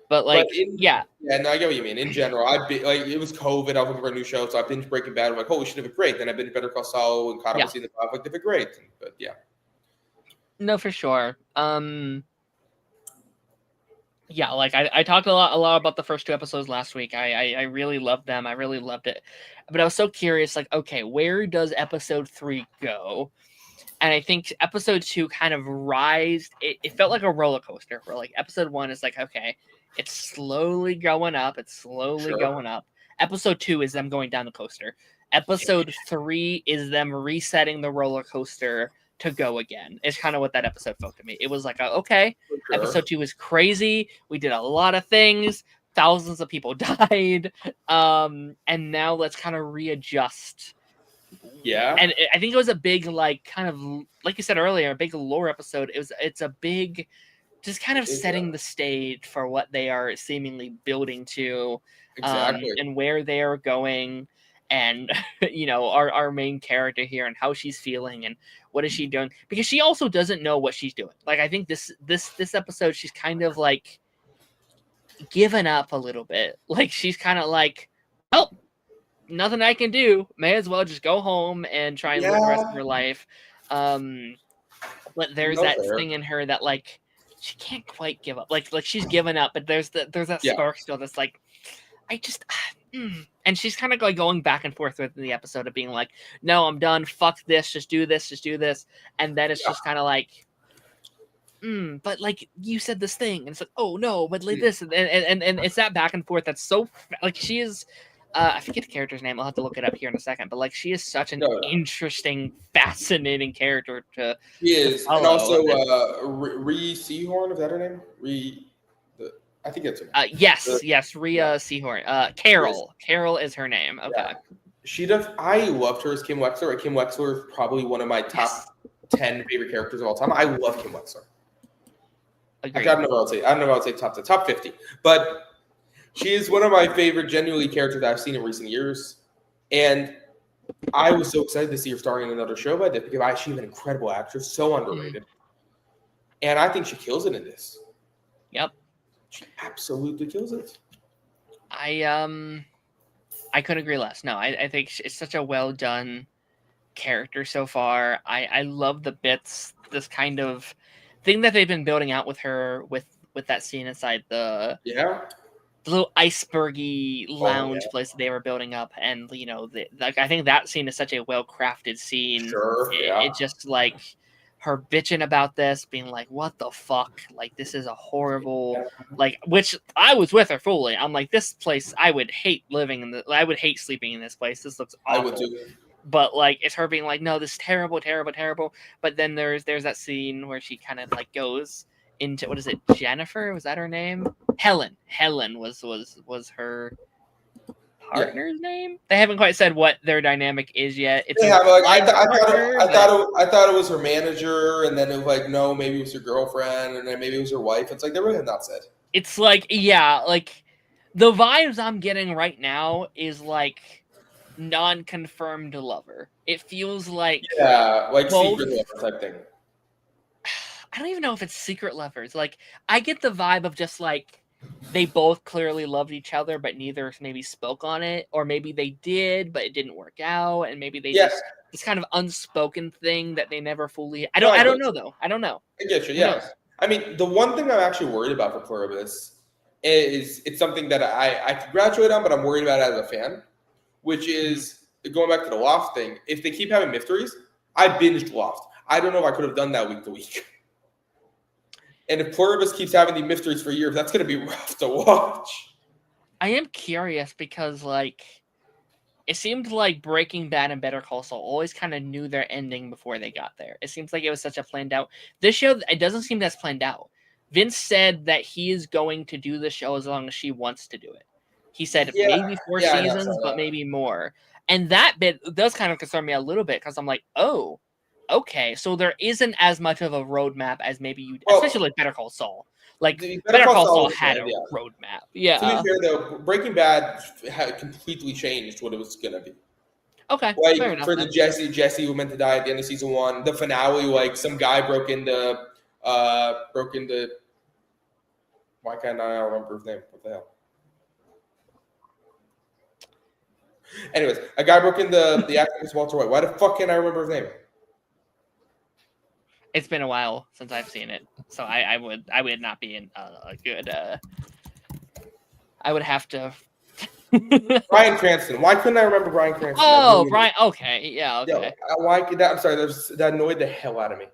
S1: But like,
S2: no, I get what you mean. In general, it was COVID. I was looking for a new show, so I binged Breaking Bad. I'm like, holy shit, it was great. Then I binged Better Call Saul and caught up with season 5. Like, they were great. But yeah,
S1: no, for sure. Yeah, like I talked a lot about the first 2 episodes last week. I really loved them. I really loved it. But I was so curious, like, okay, where does episode 3 go? And I think episode 2 kind of rised. It felt like a roller coaster. Where like episode 1 is like, okay, it's slowly going up. It's slowly going up. Episode 2 is them going down the coaster. Episode 3 is them resetting the roller coaster to go again. It's kind of what that episode felt to me. It was like, okay, episode 2 is crazy. We did a lot of things. Thousands of people died. And now let's kind of readjust.
S2: Yeah.
S1: And I think it was a big, like, kind of, like you said earlier, a big lore episode. It's a big, just kind of setting the stage for what they are seemingly building to.
S2: Exactly.
S1: And where they are going. And, you know, our main character here and how she's feeling and what is she doing? Because she also doesn't know what she's doing. Like, I think this episode, she's kind of, like, given up a little bit. Like, she's kind of like, well, nothing I can do. May as well just go home and try and live the rest of her life. But there's that thing in her that, like, she can't quite give up. Like she's given up, but there's that spark still that's like, I just... And she's kind of like going back and forth within the episode of being like, no, I'm done. Fuck this. Just do this. And then it's just kind of like, but like you said this thing. And it's like, oh no, but like this. And it's that back and forth. That's so like, she is, I forget the character's name. I'll have to look it up here in a second, but like, she is such an interesting, fascinating character to follow.
S2: And also Rhea Seehorn, is that her name? I think that's her name.
S1: Yes, Rhea Seehorn. Carol is her name. Okay. Yeah.
S2: She does. I loved her as Kim Wexler. Kim Wexler is probably one of my top 10 favorite characters of all time. I love Kim Wexler.
S1: Agreed.
S2: I don't know what I'd say top 50, but she is one of my favorite genuinely characters that I've seen in recent years. And I was so excited to see her starring in another show by this because she's an incredible actress, so underrated. And I think she kills it in this.
S1: Yep.
S2: She absolutely kills it.
S1: I couldn't agree less. No, I think it's such a well done character so far. I love the bits, this kind of thing that they've been building out with her with that scene inside the the little icebergy lounge place that they were building up, and like I think that scene is such a well-crafted scene.
S2: Sure, yeah.
S1: It's just like her bitching about this, being like, "What the fuck? Like, this is a horrible like." Which I was with her fully. I'm like, this place, I would hate living in. I would hate sleeping in this place. This looks awful.
S2: I would too.
S1: But like, it's her being like, "No, this is terrible, terrible, terrible." But then there's that scene where she kind of like goes into, what is it? Jennifer, was that her name? Helen was her partner's name. They haven't quite said what their dynamic is yet. It's
S2: I thought it was her manager, and then it was like, no, maybe it was her girlfriend, and then maybe it was her wife. It's like they really have not said.
S1: It's like, yeah, like the vibes I'm getting right now is like non-confirmed lover. It feels like
S2: like secret lover type thing.
S1: I don't even know if it's secret lovers. Like, I get the vibe of just like they both clearly loved each other, but neither maybe spoke on it, or maybe they did, but it didn't work out, and maybe they just this kind of unspoken thing that they never fully. I don't know though. I don't know.
S2: I get you. Yeah. I mean, the one thing I'm actually worried about for Pluribus is it's something that I congratulate on, but I'm worried about it as a fan, which is going back to the Loft thing. If they keep having mysteries, I binged Loft. I don't know if I could have done that week to week. And if Pluribus keeps having these mysteries for years, that's going to be rough to watch.
S1: I am curious because, like, it seemed like Breaking Bad and Better Call Saul always kind of knew their ending before they got there. It seems like it was such a planned out. This show, it doesn't seem that's planned out. Vince said that he is going to do the show as long as she wants to do it. He said maybe 4 seasons, but maybe more. And that bit does kind of concern me a little bit because I'm like, oh, okay, so there isn't as much of a roadmap as maybe you, especially like Better Call Saul. Like Better Call Saul had a roadmap. Yeah.
S2: To be fair, though, Breaking Bad had completely changed what it was gonna be.
S1: Okay.
S2: Like for the Jesse who meant to die at the end of season 1, the finale, like some guy broke into. Why can't I remember his name? What the hell? Anyways, a guy broke into the actor was Walter White. Why the fuck can't I remember his name?
S1: It's been a while since I've seen it, so I would not be in a good. I would have to.
S2: Bryan Cranston. Why couldn't I remember Bryan Cranston?
S1: Oh, Brian. Okay, yeah, okay.
S2: Why could that? I'm sorry. That annoyed the hell out of me.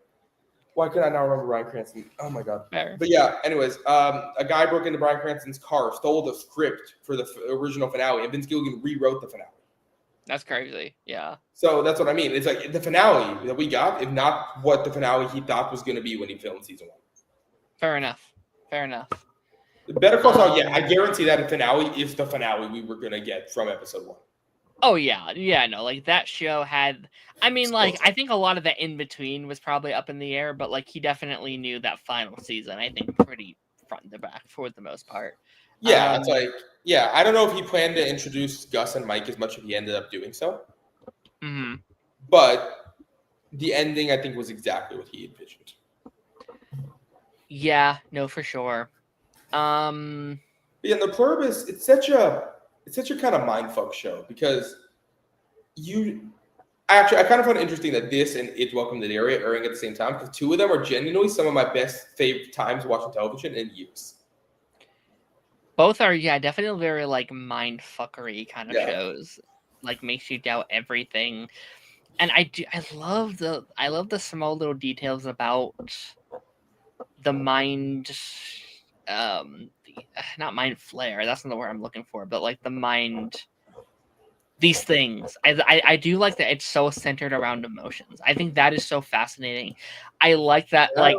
S2: Why could I not remember Bryan Cranston? Oh my god.
S1: Fair.
S2: But yeah. Anyways, a guy broke into Bryan Cranston's car, stole the script for the original finale, and Vince Gilligan rewrote the finale.
S1: That's crazy. Yeah.
S2: So that's what I mean. It's like the finale that we got, if not what the finale he thought was going to be when he filmed season 1.
S1: Fair enough.
S2: Better Call Saul, I guarantee that the finale is the finale we were going to get from episode 1.
S1: Oh, yeah. No, like that show had, I mean, like, I think a lot of the in between was probably up in the air, but like he definitely knew that final season, I think, pretty front to back for the most part.
S2: Yeah, it's like, I don't know if he planned to introduce Gus and Mike as much as he ended up doing so.
S1: Mm-hmm.
S2: But the ending, I think, was exactly what he envisioned.
S1: Yeah, no, for sure.
S2: In the Pluribus, it's such a kind of mindfuck show because I kind of found it interesting that this and It's Welcome to Derry are airing at the same time because 2 of them are genuinely some of my best favorite times watching television in years.
S1: Both are, definitely very like mind fuckery kind of shows. Like makes you doubt everything. And I love the small little details about the mind not mind flare, that's not the word I'm looking for, but like the mind these things. I do like that it's so centered around emotions. I think that is so fascinating. I like that like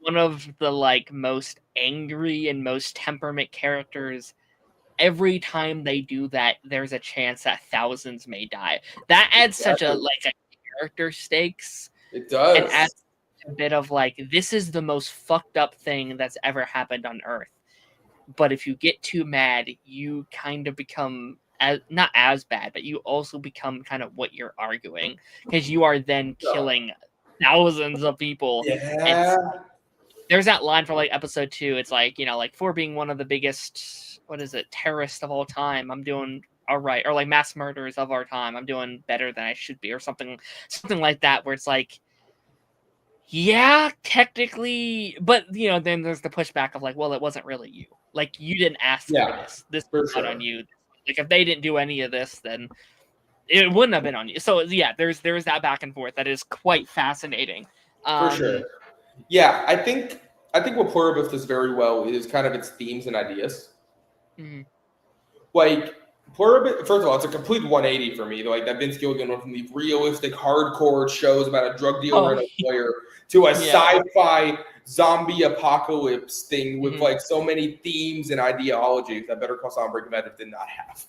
S1: one of the like most angry and most temperament characters, every time they do that, there's a chance that thousands may die. That adds such a character stakes.
S2: It does.
S1: It adds a bit of like, this is the most fucked up thing that's ever happened on Earth. But if you get too mad, you kind of become not as bad, but you also become kind of what you're arguing because you are then killing thousands of people.
S2: Yeah.
S1: There's that line for like episode 2. It's like, like for being one of the biggest, terrorists of all time, I'm doing all right. Or like mass murderers of our time, I'm doing better than I should be, or something like that, where it's like, yeah, technically, but then there's the pushback of like, well, it wasn't really you. Like, you didn't ask for this. This was not on you. Like, if they didn't do any of this, then it wouldn't have been on you. So yeah, there's that back and forth that is quite fascinating.
S2: For sure. Yeah, I think what Pluribus does very well is kind of its themes and ideas.
S1: Mm-hmm.
S2: Like Pluribus, first of all, it's a complete 180 for me. Like that Vince Gilligan went from the realistic, hardcore shows about a drug dealer and a lawyer to a sci-fi zombie apocalypse thing with like so many themes and ideologies that Better Call Saul and Breaking Bad did not have.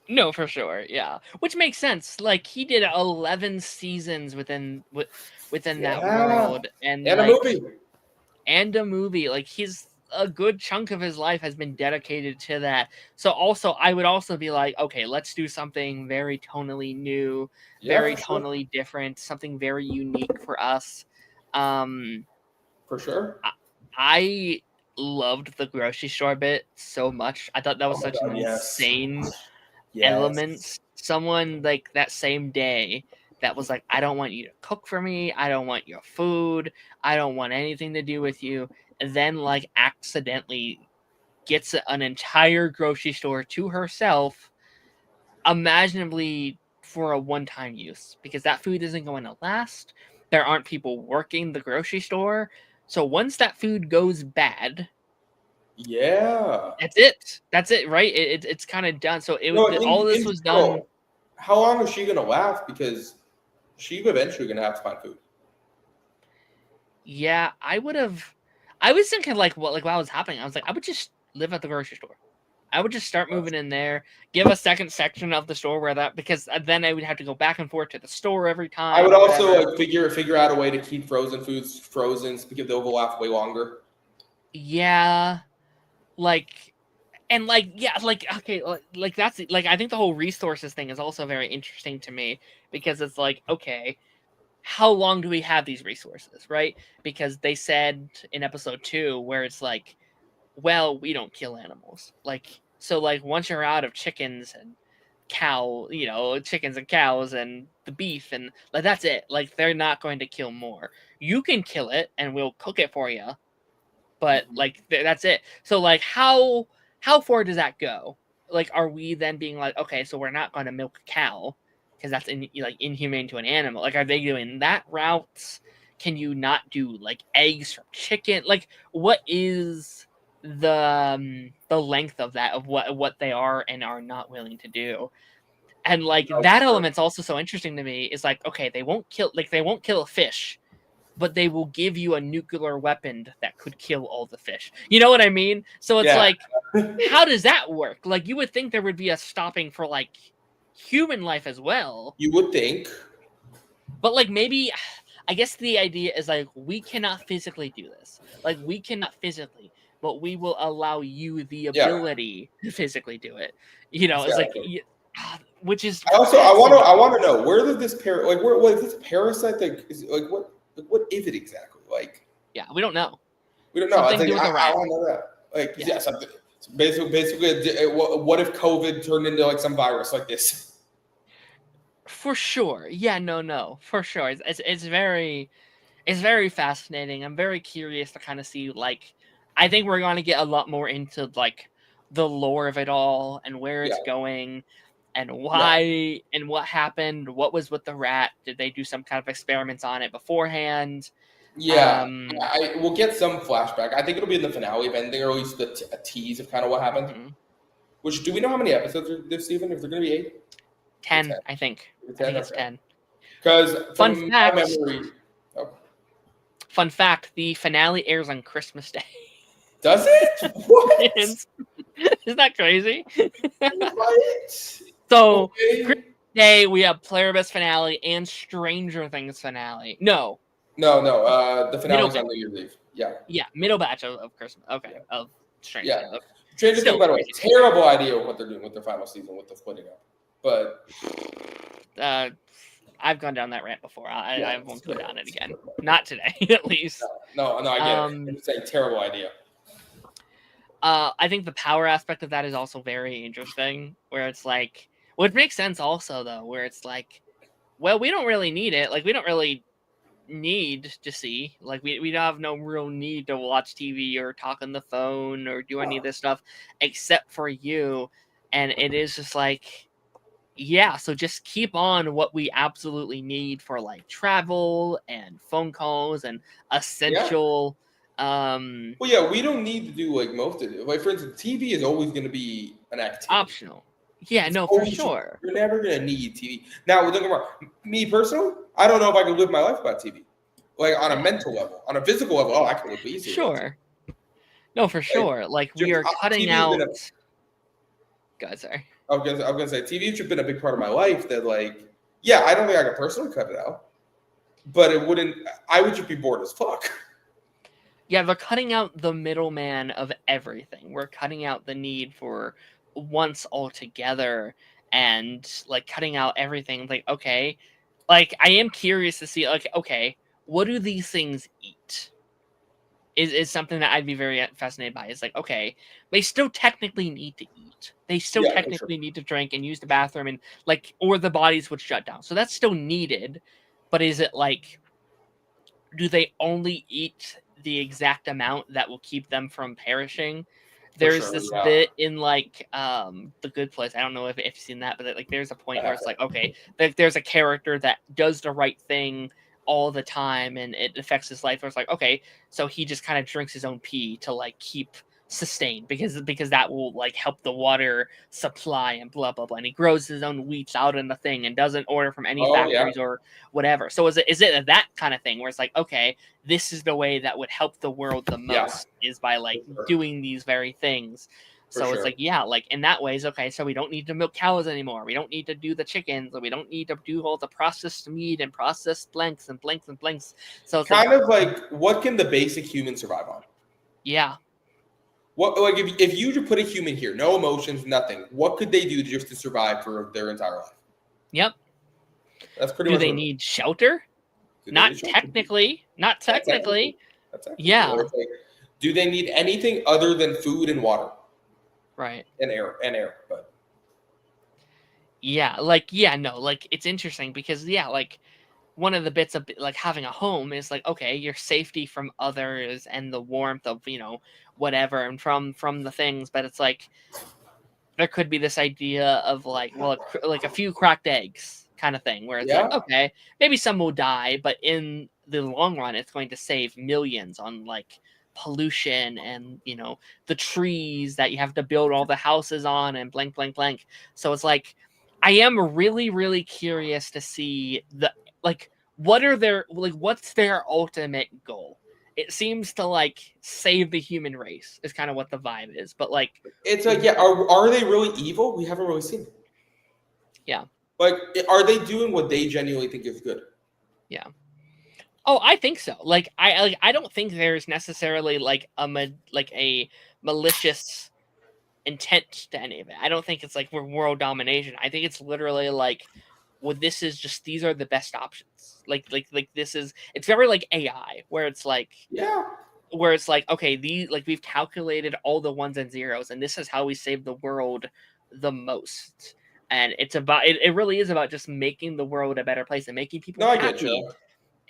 S1: No, for sure, yeah. Which makes sense. Like he did 11 seasons within that world, and like, a movie. Like he's a good chunk of his life has been dedicated to that. So also, I would also be like, okay, let's do something very tonally new, very tonally different, something very unique for us.
S2: For sure.
S1: I loved the grocery store bit so much. I thought that was such an insane element. Someone like that same day that was like, I don't want you to cook for me. I don't want your food. I don't want anything to do with you. And then like accidentally gets an entire grocery store to herself, imaginably for a one-time use, because that food isn't going to last. There aren't people working the grocery store. So once that food goes bad, that's it, right? It's kind of done. So all this was done.
S2: How long is she gonna last? Because she's eventually gonna have to find food.
S1: Yeah, I was thinking like while was happening, I was like, I would just live at the grocery store. I would just start moving in there, give a second section of the store where that, because then I would have to go back and forth to the store every time.
S2: I would also like figure out a way to keep frozen foods frozen because they'll go off way longer.
S1: Yeah, like, and like, yeah, like, okay, like that's like, I think the whole resources thing is also very interesting to me, because it's like, okay, how long do we have these resources, right? Because they said in episode 2 where it's like, well, we don't kill animals. Like, so like once you're out of chickens and chickens and cows and the beef and like, that's it. Like, they're not going to kill more. You can kill it and we'll cook it for you, but like that's it. So like, how far does that go? Like, are we then being like, okay, so we're not going to milk a cow because that's inhumane to an animal? Like, are they doing that route? Can you not do like eggs from chicken? Like, what is the length of that, of what they are and are not willing to do? And like, that element's also so interesting to me. Is like, okay, they won't kill a fish, but they will give you a nuclear weapon that could kill all the fish. You know what I mean? So it's like, how does that work? Like, you would think there would be a stopping for like human life as well.
S2: You would think.
S1: But like, maybe, I guess the idea is like, we cannot physically do this. Like, we cannot physically, but we will allow you the ability to physically do it. You know, it's like, which is.
S2: I want to know, where did this what is this parasite that is like, what is it exactly? Like,
S1: yeah, we don't know.
S2: We don't know. I want to know that. Like, something. Basically, what if COVID turned into like some virus like this?
S1: For sure. Yeah. No. For sure. It's very fascinating. I'm very curious to kind of see, like, I think we're going to get a lot more into like the lore of it all and where it's going and why and what happened. What was with the rat? Did they do some kind of experiments on it beforehand?
S2: Yeah, we'll get some flashback. I think it'll be in the finale event, or at least a tease of kind of what happened.
S1: Mm-hmm.
S2: Which, do we know how many episodes are this season? If they're going to be 8?
S1: 10, I think. I think it's 10.
S2: Because from my memory...
S1: Fun fact, the finale airs on Christmas Day.
S2: Does it? What?
S1: Isn't that crazy?
S2: What?
S1: So, Christmas Day, we have Pluribus finale and Stranger Things finale. No.
S2: The finale's on New Year's Eve. Yeah,
S1: middle batch of Christmas. Okay, of Stranger Things. Okay.
S2: Stranger Things, by the way, terrible idea of what they're doing with their final season with the splitting up. But
S1: I've gone down that rant before. I won't go down it again. Not today, at least.
S2: No, I get it. It's a terrible idea.
S1: I think the power aspect of that is also very interesting, where it's like, which makes sense also, though, where it's like, well, we don't really need it. Like, we don't really need to see. Like we don't have no real need to watch TV or talk on the phone or do any of this stuff except for you. And it is just like, yeah, so just keep on what we absolutely need for like travel and phone calls and essential
S2: Well, yeah, we don't need to do like most of it. Like for instance, TV is always going to be an activity.
S1: Optional. Yeah,
S2: It's
S1: no, for
S2: always,
S1: sure.
S2: you're never going to need TV. Now, don't get me wrong. Me personally, I don't know if I can live my life without TV. Like on a mental level, on a physical level, oh, I can live easily.
S1: Sure. No, for sure. Like we are cutting out. God, sorry.
S2: I was gonna say TV's just been a big part of my life. That like, yeah, I don't think I could personally cut it out, but it wouldn't. I would just be bored as fuck.
S1: Yeah, they're cutting out the middleman of everything. We're cutting out the need for once altogether, and like cutting out everything. Like, okay, like I am curious to see. Like, okay, what do these things eat? Is something that I'd be very fascinated by. It's like, okay, they still technically need to eat. They still technically need to drink and use the bathroom and like, or the bodies would shut down. So that's still needed. But is it like, do they only eat the exact amount that will keep them from perishing? There's this bit in like The Good Place. I don't know if you've seen that, but like there's a point where it's like, okay, there's a character that does the right thing all the time and it affects his life. Where it's like, okay, so he just kind of drinks his own pee to like keep sustained because that will like help the water supply and blah blah blah. And he grows his own wheats out in the thing and doesn't order from any factories or whatever. So is it that kind of thing where it's like, okay, this is the way that would help the world the most is by like doing these very things. So it's like, yeah, like in that way, it's okay. So we don't need to milk cows anymore. We don't need to do the chickens. We don't need to do all the processed meat and processed blanks and blanks and blanks. So it's
S2: kind of like, what can the basic human survive on?
S1: Yeah.
S2: What like if you put a human here, no emotions, nothing, what could they do just to survive for their entire life?
S1: Yep.
S2: That's pretty
S1: much.
S2: Do
S1: they need shelter? Not technically. Not technically. Yeah.
S2: Like, do they need anything other than food and water?
S1: Right.
S2: And air, but
S1: yeah, like no, like it's interesting because like one of the bits of like having a home is like, okay, your safety from others and the warmth of, whatever and from the things, but it's like there could be this idea of like, well, like a few cracked eggs kind of thing where it's like, okay, maybe some will die, but in the long run it's going to save millions on like pollution and the trees that you have to build all the houses on and blank blank blank. So it's like I am really really curious to see the like what are their like what's their ultimate goal. It seems to like save the human race is kind of what the vibe is, but like
S2: it's like, yeah, are they really evil? We haven't really seen it.
S1: Yeah,
S2: like are they doing what they genuinely think is good?
S1: Yeah. Oh, I think so. Like I don't think there's necessarily like a malicious intent to any of it. I don't think it's like we're world domination. I think it's literally like, well, this is just these are the best options. Like this is it's very like AI where it's like where it's like, okay, we've calculated all the ones and zeros and this is how we save the world the most. And it's about it really is about just making the world a better place and making people happy.
S2: I get you.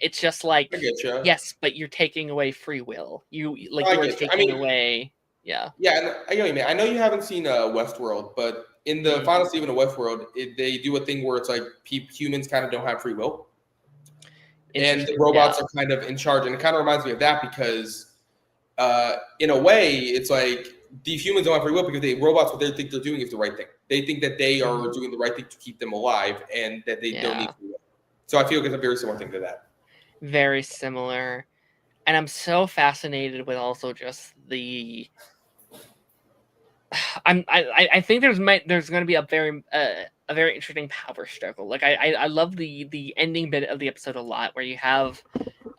S1: It's just like,
S2: I get you.
S1: Yes, but you're taking away free will. You're taking away, yeah.
S2: Yeah, I know you, man. I know you haven't seen Westworld, but in the final season of Westworld, they do a thing where it's like humans kind of don't have free will, and the robots are kind of in charge. And it kind of reminds me of that because, in a way, it's like these humans don't have free will because robots, what they think they're doing is the right thing. They think that they are doing the right thing to keep them alive, and that they don't need free will. So I feel like it's a very similar thing to that.
S1: Very similar, and I'm so fascinated with also just the. I think there's going to be a very interesting power struggle. Like I love the ending bit of the episode a lot, where you have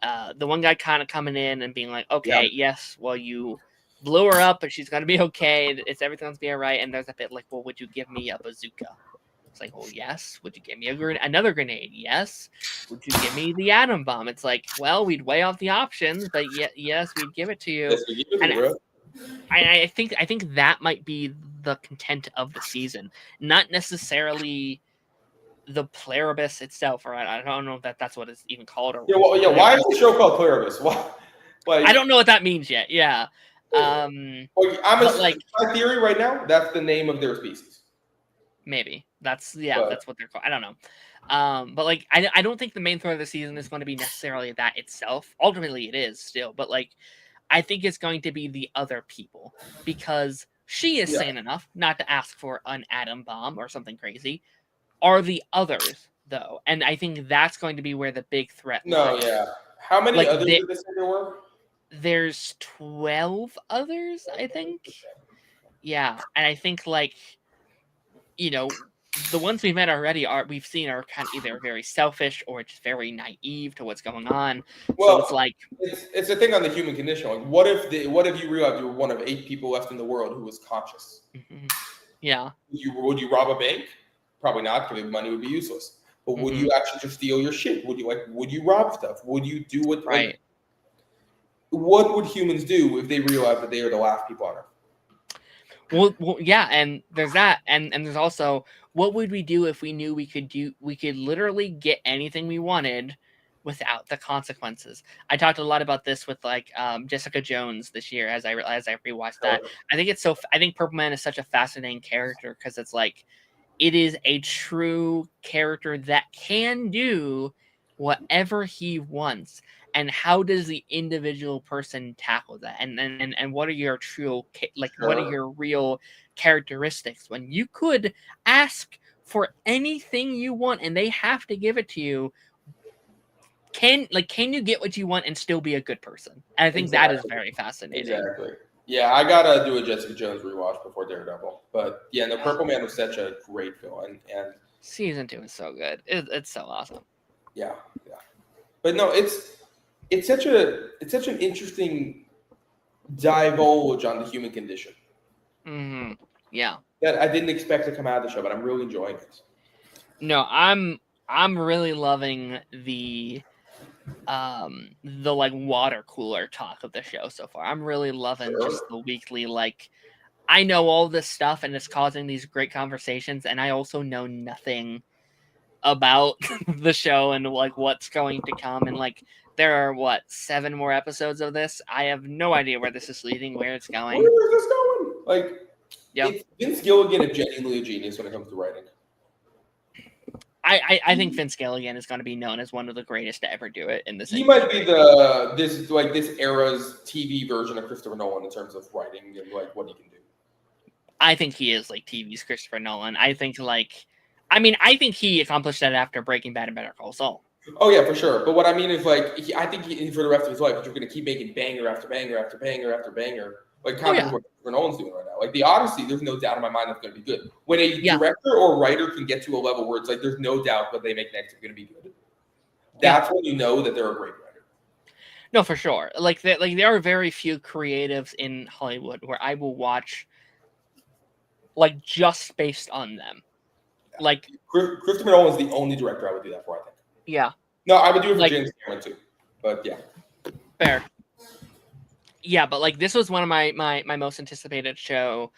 S1: the one guy kind of coming in and being like, okay, yes, well you blew her up, but she's gonna be okay. Everything's gonna be all right. And there's a bit like, well, would you give me a bazooka? It's like, well, yes. Would you give me another grenade? Yes. Would you give me the atom bomb? It's like, well, we'd weigh off the options, but yes, we'd give it to you.
S2: Yes,
S1: I think that might be the content of the season, not necessarily the Pluribus itself, or I don't know if that's what it's even called. Or
S2: why is the show called Pluribus? Why? Like,
S1: I don't know what that means yet. Yeah.
S2: My theory right now, that's the name of their species.
S1: Maybe that's what they're called. I don't know. But like, I don't think the main thread of the season is going to be necessarily that itself. Ultimately, it is still, but like, I think it's going to be the other people, because she is sane enough not to ask for an atom bomb or something crazy. Are the others though? And I think that's going to be where the big threat lies.
S2: How many others did they say there were?
S1: There's 12 others, I think. Yeah, and I think, like, the ones we've met already we've seen are kind of either very selfish or just very naive to what's going on.
S2: Well,
S1: so it's like
S2: it's a thing on the human condition. Like, what if you realized you were one of 8 people left in the world who was conscious?
S1: Mm-hmm. Yeah.
S2: Would you rob a bank? Probably not, because money would be useless. But would you actually just steal your shit? Would you rob stuff? Would you do what?
S1: Right.
S2: Like, what would humans do if they realized that they are the last people on Earth?
S1: Well, yeah, and there's that, and there's also, what would we do if we knew we could literally get anything we wanted without the consequences? I talked a lot about this with like Jessica Jones this year as I rewatched that. I think Purple Man is such a fascinating character because it's like, it is a true character that can do whatever he wants. And how does the individual person tackle that? And what are your what are your real characteristics when you could ask for anything you want and they have to give it to you? Can you get what you want and still be a good person? And I think that is very fascinating.
S2: Exactly. Yeah, I gotta do a Jessica Jones rewatch before Daredevil. But yeah, the Purple Man was such a great villain, and
S1: season 2 is so good. It's so awesome.
S2: Yeah. But no, it's such an interesting divulge on the human condition.
S1: Mm-hmm. Yeah.
S2: That I didn't expect to come out of the show, but I'm really enjoying it.
S1: No, I'm really loving the like water cooler talk of the show so far. I'm really loving just the weekly, like, I know all this stuff and it's causing these great conversations, and I also know nothing about the show and like what's going to come, and like there are 7 more episodes of this. I have no idea where this is leading, where it's going.
S2: Where is this going? Like, Vince Gilligan is genuinely a genius when it comes to writing.
S1: I think Vince Gilligan is going to be known as one of the greatest to ever do it in this.
S2: He might be this era's TV version of Christopher Nolan in terms of writing and like what he can do.
S1: I think he is like TV's Christopher Nolan. I think I think he accomplished that after Breaking Bad and Better Call Saul.
S2: Oh yeah, for sure. But what I mean is, like, I think for the rest of his life, you're going to keep making banger after banger after banger after banger. Like, kind of what Christopher Nolan's doing right now. Like, The Odyssey, there's no doubt in my mind that's going to be good. When a director or writer can get to a level where it's like, there's no doubt what they make next is going to be good. That's when you know that they're a great writer.
S1: No, for sure. Like there are very few creatives in Hollywood where I will watch, like, just based on them. Yeah. Like,
S2: Christopher Nolan's the only director I would do that for, I think.
S1: Yeah.
S2: No, I would do it for James Cameron too. But yeah.
S1: Fair. Yeah, but like, this was one of my most anticipated show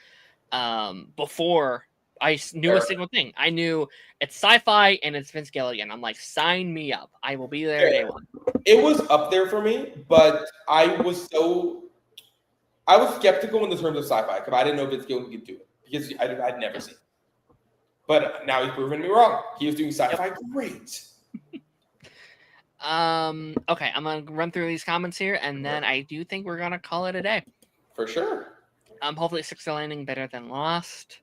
S1: before I knew a single thing. I knew it's sci-fi and it's Vince Gilligan. I'm like, sign me up. I will be there day one.
S2: It was up there for me, but I was skeptical in the terms of sci-fi because I didn't know Vince Gilligan could do it because I'd never seen it. But now he's proven me wrong. He was doing sci-fi great.
S1: Okay, I'm gonna run through these comments here, and then I do think we're gonna call it a day.
S2: For sure.
S1: Hopefully Sixth Landing better than Lost.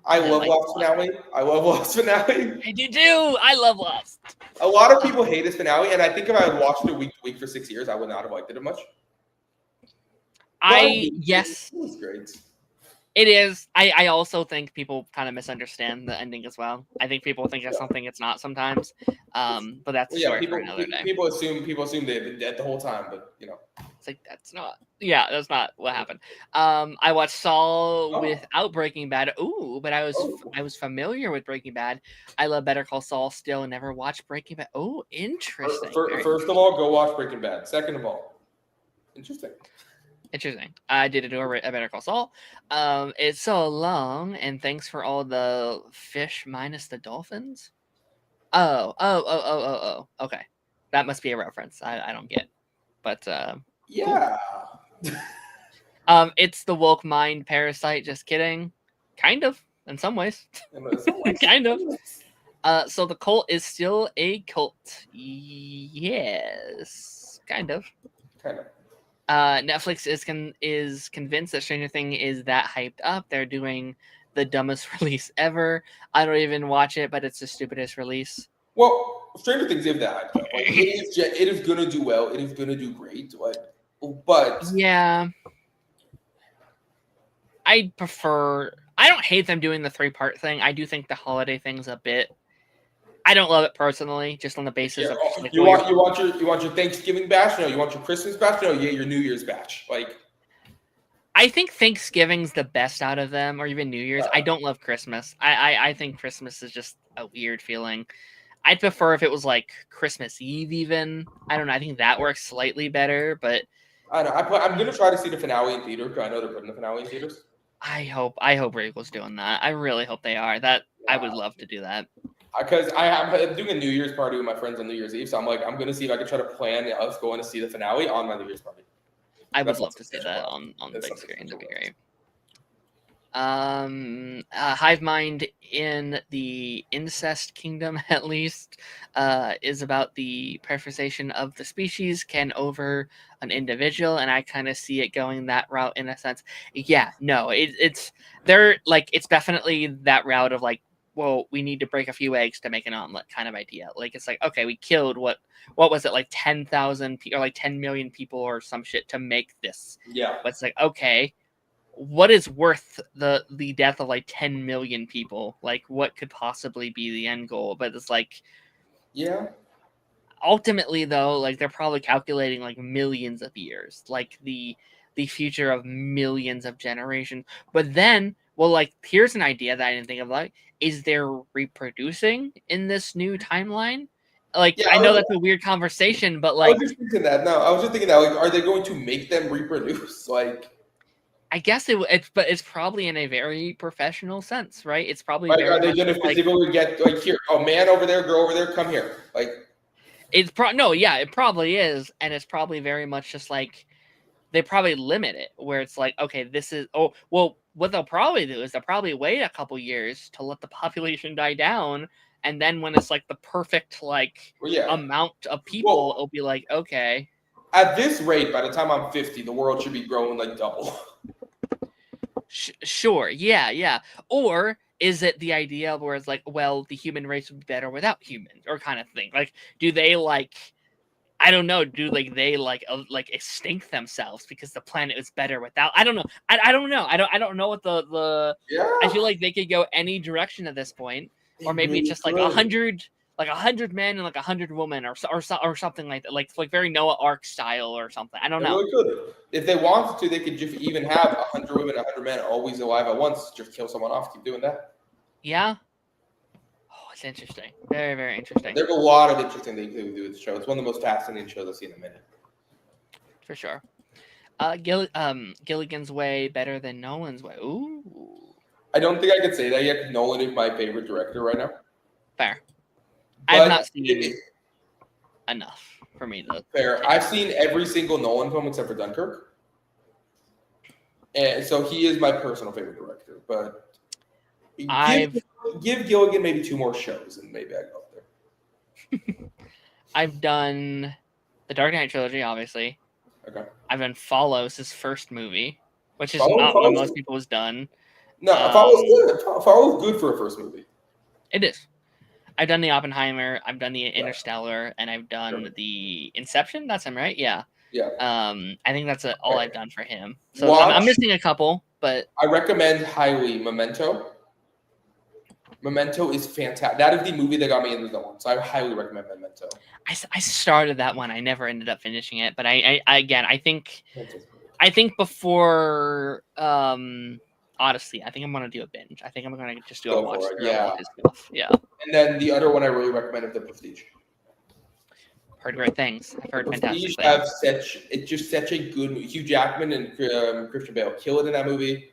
S2: I love Lost finale. I love Lost finale.
S1: I do too. I love Lost.
S2: A lot of people hate this finale, and I think if I had watched it week to week for 6 years, I would not have liked it much.
S1: Yes.
S2: It was great.
S1: It is. I also think people kind of misunderstand the ending as well. I think people think it's something it's not sometimes. But that's for another day.
S2: People assume they've been dead the whole time, but you know.
S1: It's like that's not what happened. I watched Saul without Breaking Bad. Ooh, but I was familiar with Breaking Bad. I love Better Call Saul still and never watched Breaking Bad. Oh, interesting.
S2: First of all, go watch Breaking Bad. Second of all, interesting.
S1: I did a Better Call Saul. It's so long, and thanks for all the fish minus the dolphins. Oh. Okay, that must be a reference. I don't get, but
S2: yeah.
S1: Cool. It's the woke mind parasite. Just kidding. Kind of, in some ways. Kind of. So the cult is still a cult. Yes, kind of.
S2: Kind of.
S1: Netflix is convinced that Stranger Things is that hyped up. They're doing the dumbest release ever. I don't even watch it, but it's the stupidest release.
S2: Well, Stranger Things is that hyped up. Like, it is gonna do well. It is gonna do great. But
S1: yeah, I prefer. I don't hate them doing the 3-part thing. I do think the holiday thing's a bit. I don't love it personally, just on the basis of like,
S2: you want your Thanksgiving batch? No, you want your Christmas batch? No, yeah, your New Year's batch. Like,
S1: I think Thanksgiving's the best out of them, or even New Year's. I don't love Christmas. I think Christmas is just a weird feeling. I'd prefer if it was like Christmas Eve even. I don't know. I think that works slightly better, but
S2: I don't know. I'm gonna try to see the finale in theater because I know they're putting the finale in theaters.
S1: I hope Regal's doing that. I really hope they are. I would love to do that.
S2: Because I'm doing a New Year's party with my friends on New Year's Eve, so I'm gonna see if I can try to plan us going to see the finale on my New Year's party.
S1: I would love to see that on the big screen. That'd be great. Hive mind in the incest kingdom, at least, is about the preference of the species can over an individual, and I kind of see it going that route in a sense. Yeah, no, it's definitely that route of like, well, we need to break a few eggs to make an omelet kind of idea. Like, it's like, okay, we killed what was it, like 10,000 or like 10 million people or some shit to make this.
S2: Yeah,
S1: but it's like, okay, what is worth the death of like 10 million people? Like, what could possibly be the end goal? But it's like,
S2: yeah.
S1: Ultimately, though, like they're probably calculating like millions of years, like the future of millions of generations. But then, well, like here's an idea that I didn't think of. Like, is there reproducing in this new timeline? Like, yeah, I know that's a weird conversation, but like,
S2: I was just thinking that. No, I was just thinking that. Like, are they going to make them reproduce? Like,
S1: I guess but it's probably in a very professional sense, right? It's probably
S2: like, are they going to physically get like here? Oh, man over there, girl over there, come here. Like,
S1: it's it probably is, and it's probably very much just like they probably limit it where it's like, okay, this is what they'll probably do is they'll probably wait a couple years to let the population die down, and then when it's like the perfect amount of people, it'll be like, okay.
S2: At this rate, by the time I'm 50, the world should be growing like double.
S1: Sure, yeah. Or is it the idea where it's like, well, the human race would be better without humans, or kind of thing? Like, do they I don't know. Do they extinct themselves because the planet is better without? I don't know. I don't know. I don't know what the.
S2: Yeah.
S1: I feel like they could go any direction at this point, or maybe it's just like 100 men and like 100 women, or something like that, like very Noah Ark style or something. I don't know.
S2: Really could. If they wanted to, they could just even have 100 women, 100 men always alive at once. Just kill someone off. Keep doing that.
S1: Yeah. Oh, it's interesting. Very, very interesting.
S2: There's a lot of interesting things they would do with the show. It's one of the most fascinating shows I've seen in a minute.
S1: For sure. Gilligan's Way better than Nolan's Way. Ooh.
S2: I don't think I could say that yet because Nolan is my favorite director right now.
S1: Fair. I've not seen enough for me to.
S2: Fair. I've seen every single Nolan film except for Dunkirk. And so he is my personal favorite director. But give Gilligan maybe 2 more shows and maybe I go up there.
S1: I've done the Dark Knight trilogy, obviously.
S2: Okay.
S1: I've done Follows, his first movie, which is not what most people has done.
S2: No, Follow's good. Follow's good for a first movie.
S1: It is. I've done the Oppenheimer, I've done the Interstellar, and I've done the Inception. That's him, right? Yeah.
S2: Yeah.
S1: I think that's all I've done for him. So I'm missing a couple, but
S2: I recommend highly Memento. Memento is fantastic. That is the movie that got me into the one, so I highly recommend Memento.
S1: I started that one. I never ended up finishing it, but I think before Odyssey, I think I'm gonna do a binge. I think I'm gonna just do a watch through all his stuff. Yeah.
S2: And then the other one I really recommend is The Prestige.
S1: Heard great things. I've heard fantastic
S2: things. It's just such a good movie. Hugh Jackman and Christian Bale kill it in that movie.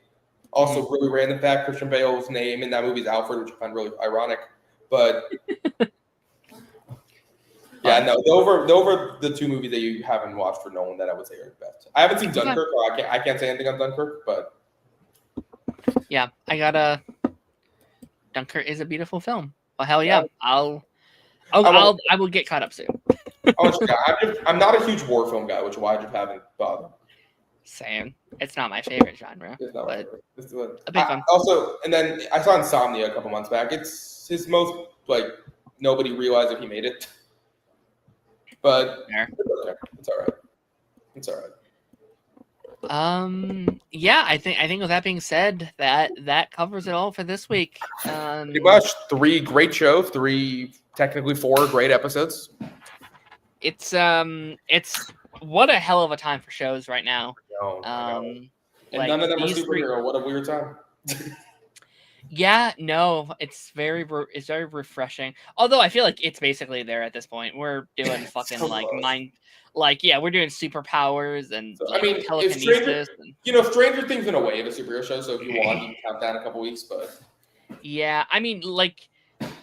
S2: Also, really random fact: Christian Bale's name in that movie is Alfred, which I find really ironic. But Yeah, no, those are the two movies that you haven't watched for Nolan that I would say are the best. I haven't seen Dunkirk, or I can't say anything on Dunkirk, but
S1: yeah, Dunkirk is a beautiful film. Well, hell yeah, I will get caught up soon.
S2: I'm not a huge war film guy, which is why I just haven't bothered.
S1: Same. It's not my favorite genre.
S2: It's not my favorite.
S1: A big one.
S2: Also, and then I saw Insomnia a couple months back. It's his most nobody realized if he made it, but it's all right. It's all right.
S1: Yeah, I think with that being said, that covers it all for this week.
S2: Pretty much 3 great shows, technically 4 great episodes.
S1: It's what a hell of a time for shows right now.
S2: I know. And none of them are superhero. What a weird time.
S1: Yeah, no, it's very refreshing. Although I feel like it's basically there at this point. We're doing fucking we're doing superpowers and telekinesis.
S2: Stranger Things in a way of a superhero show. So if you want, you can count that in a couple weeks. But
S1: yeah, I mean,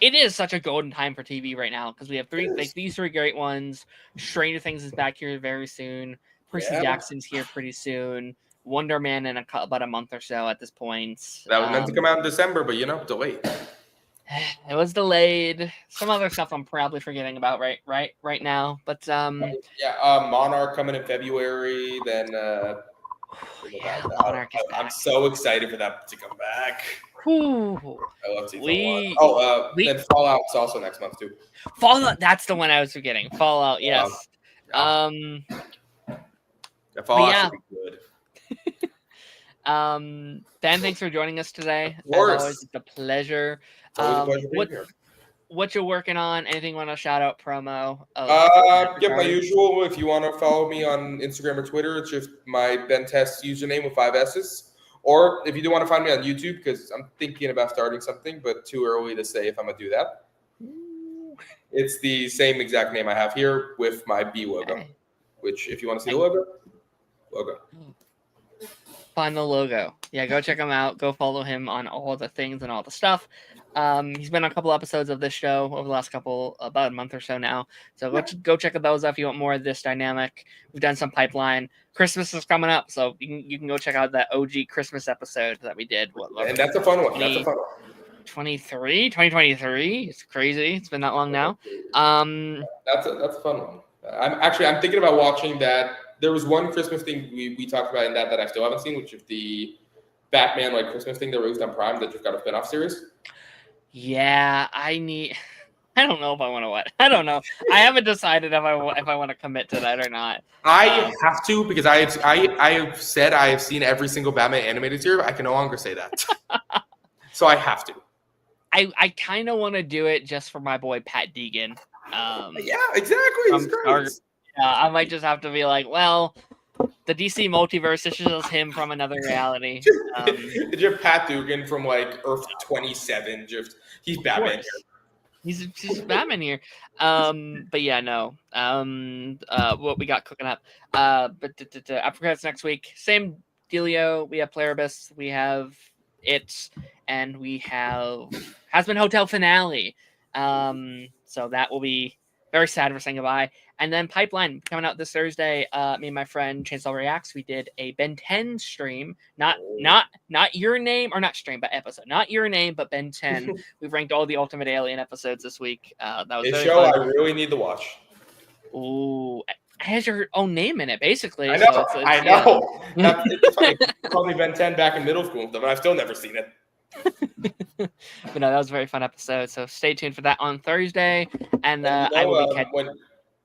S1: it is such a golden time for TV right now because we have these 3 great ones. Stranger Things is back here very soon. Percy Jackson's here pretty soon. Wonder Man in about a month or so at this point.
S2: That was meant to come out in December, but delayed.
S1: It was delayed. Some other stuff I'm probably forgetting about right now. But
S2: Monarch coming in February. Then
S1: Monarch is back.
S2: I'm so excited for that to come back.
S1: Ooh.
S2: I love season 1. Then Fallout's also next month too.
S1: Fallout, that's the one I was forgetting. Fallout, yes.
S2: Fallout should be good.
S1: Ben, thanks for joining us today.
S2: Of course.
S1: As always, it's a pleasure.
S2: It's always a pleasure being here.
S1: What you're working on? Anything you want to shout out, promo?
S2: My usual. If you want to follow me on Instagram or Twitter, it's just my Ben Test username with 5 S's. Or if you do want to find me on YouTube, because I'm thinking about starting something, but too early to say if I'm gonna do that. It's the same exact name I have here with my B logo. Okay. Which, if you want to see the logo.
S1: Find the logo. Yeah, go check him out. Go follow him on all the things and all the stuff. He's been on a couple episodes of this show over the last about a month or so now. So go check those out if you want more of this dynamic. We've done some pipeline. Christmas is coming up, so you can go check out that OG Christmas episode that we did.
S2: And that's a fun one.
S1: 2023. It's crazy. It's been that long now.
S2: That's a fun one. I'm thinking about watching that. There was one Christmas thing we talked about in that I still haven't seen, which is the Batman Christmas thing that released on Prime that just got a spinoff series.
S1: Yeah, I don't know if I want to watch. I don't know. I haven't decided if I want to commit to that or not.
S2: I have to because I have said I have seen every single Batman animated series. I can no longer say that, so I have to.
S1: I kind of want to do it just for my boy Pat Deegan.
S2: Yeah, exactly.
S1: I might just have to be like, well, the DC multiverse is just him from another reality.
S2: Just Pat Dugan from Earth 27. He's Batman.
S1: He's Batman here. But yeah, no. What we got cooking up. But after credits next week, same dealio. We have Pluribus, we have It, and we have Hazbin Hotel finale. So that will be very sad for saying goodbye. And then Pipeline coming out this Thursday. Me and my friend Chainsaw Reacts, we did a Ben 10 stream. Not your name, or not stream, but episode. Not your name, but Ben 10. We've ranked all the Ultimate Alien episodes this week. That was
S2: a
S1: show
S2: fun. I really need to watch.
S1: Ooh, it has your own name in it, basically.
S2: I know. I know. Yeah. It's funny. Called me Ben 10 back in middle school, but I've still never seen it.
S1: But no, that was a very fun episode. So stay tuned for that on Thursday. And I will be catching.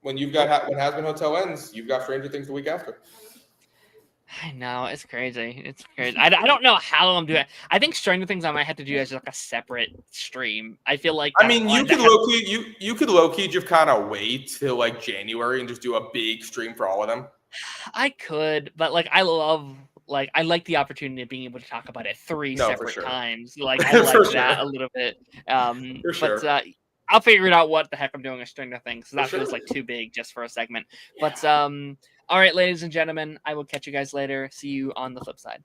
S2: When Hazbin Hotel ends, you've got Stranger Things the week after.
S1: I know, it's crazy. I don't know how I'm doing it. I think Stranger Things I might have to do as a separate stream. I feel like
S2: you could low key just kind of wait till January and just do a big stream for all of them.
S1: I could, but I like the opportunity of being able to talk about it 3 separate times. I like that a little bit. But I'll figure it out what the heck I'm doing with Stranger Things. That feels too big just for a segment. Yeah. But all right, ladies and gentlemen, I will catch you guys later. See you on the flip side.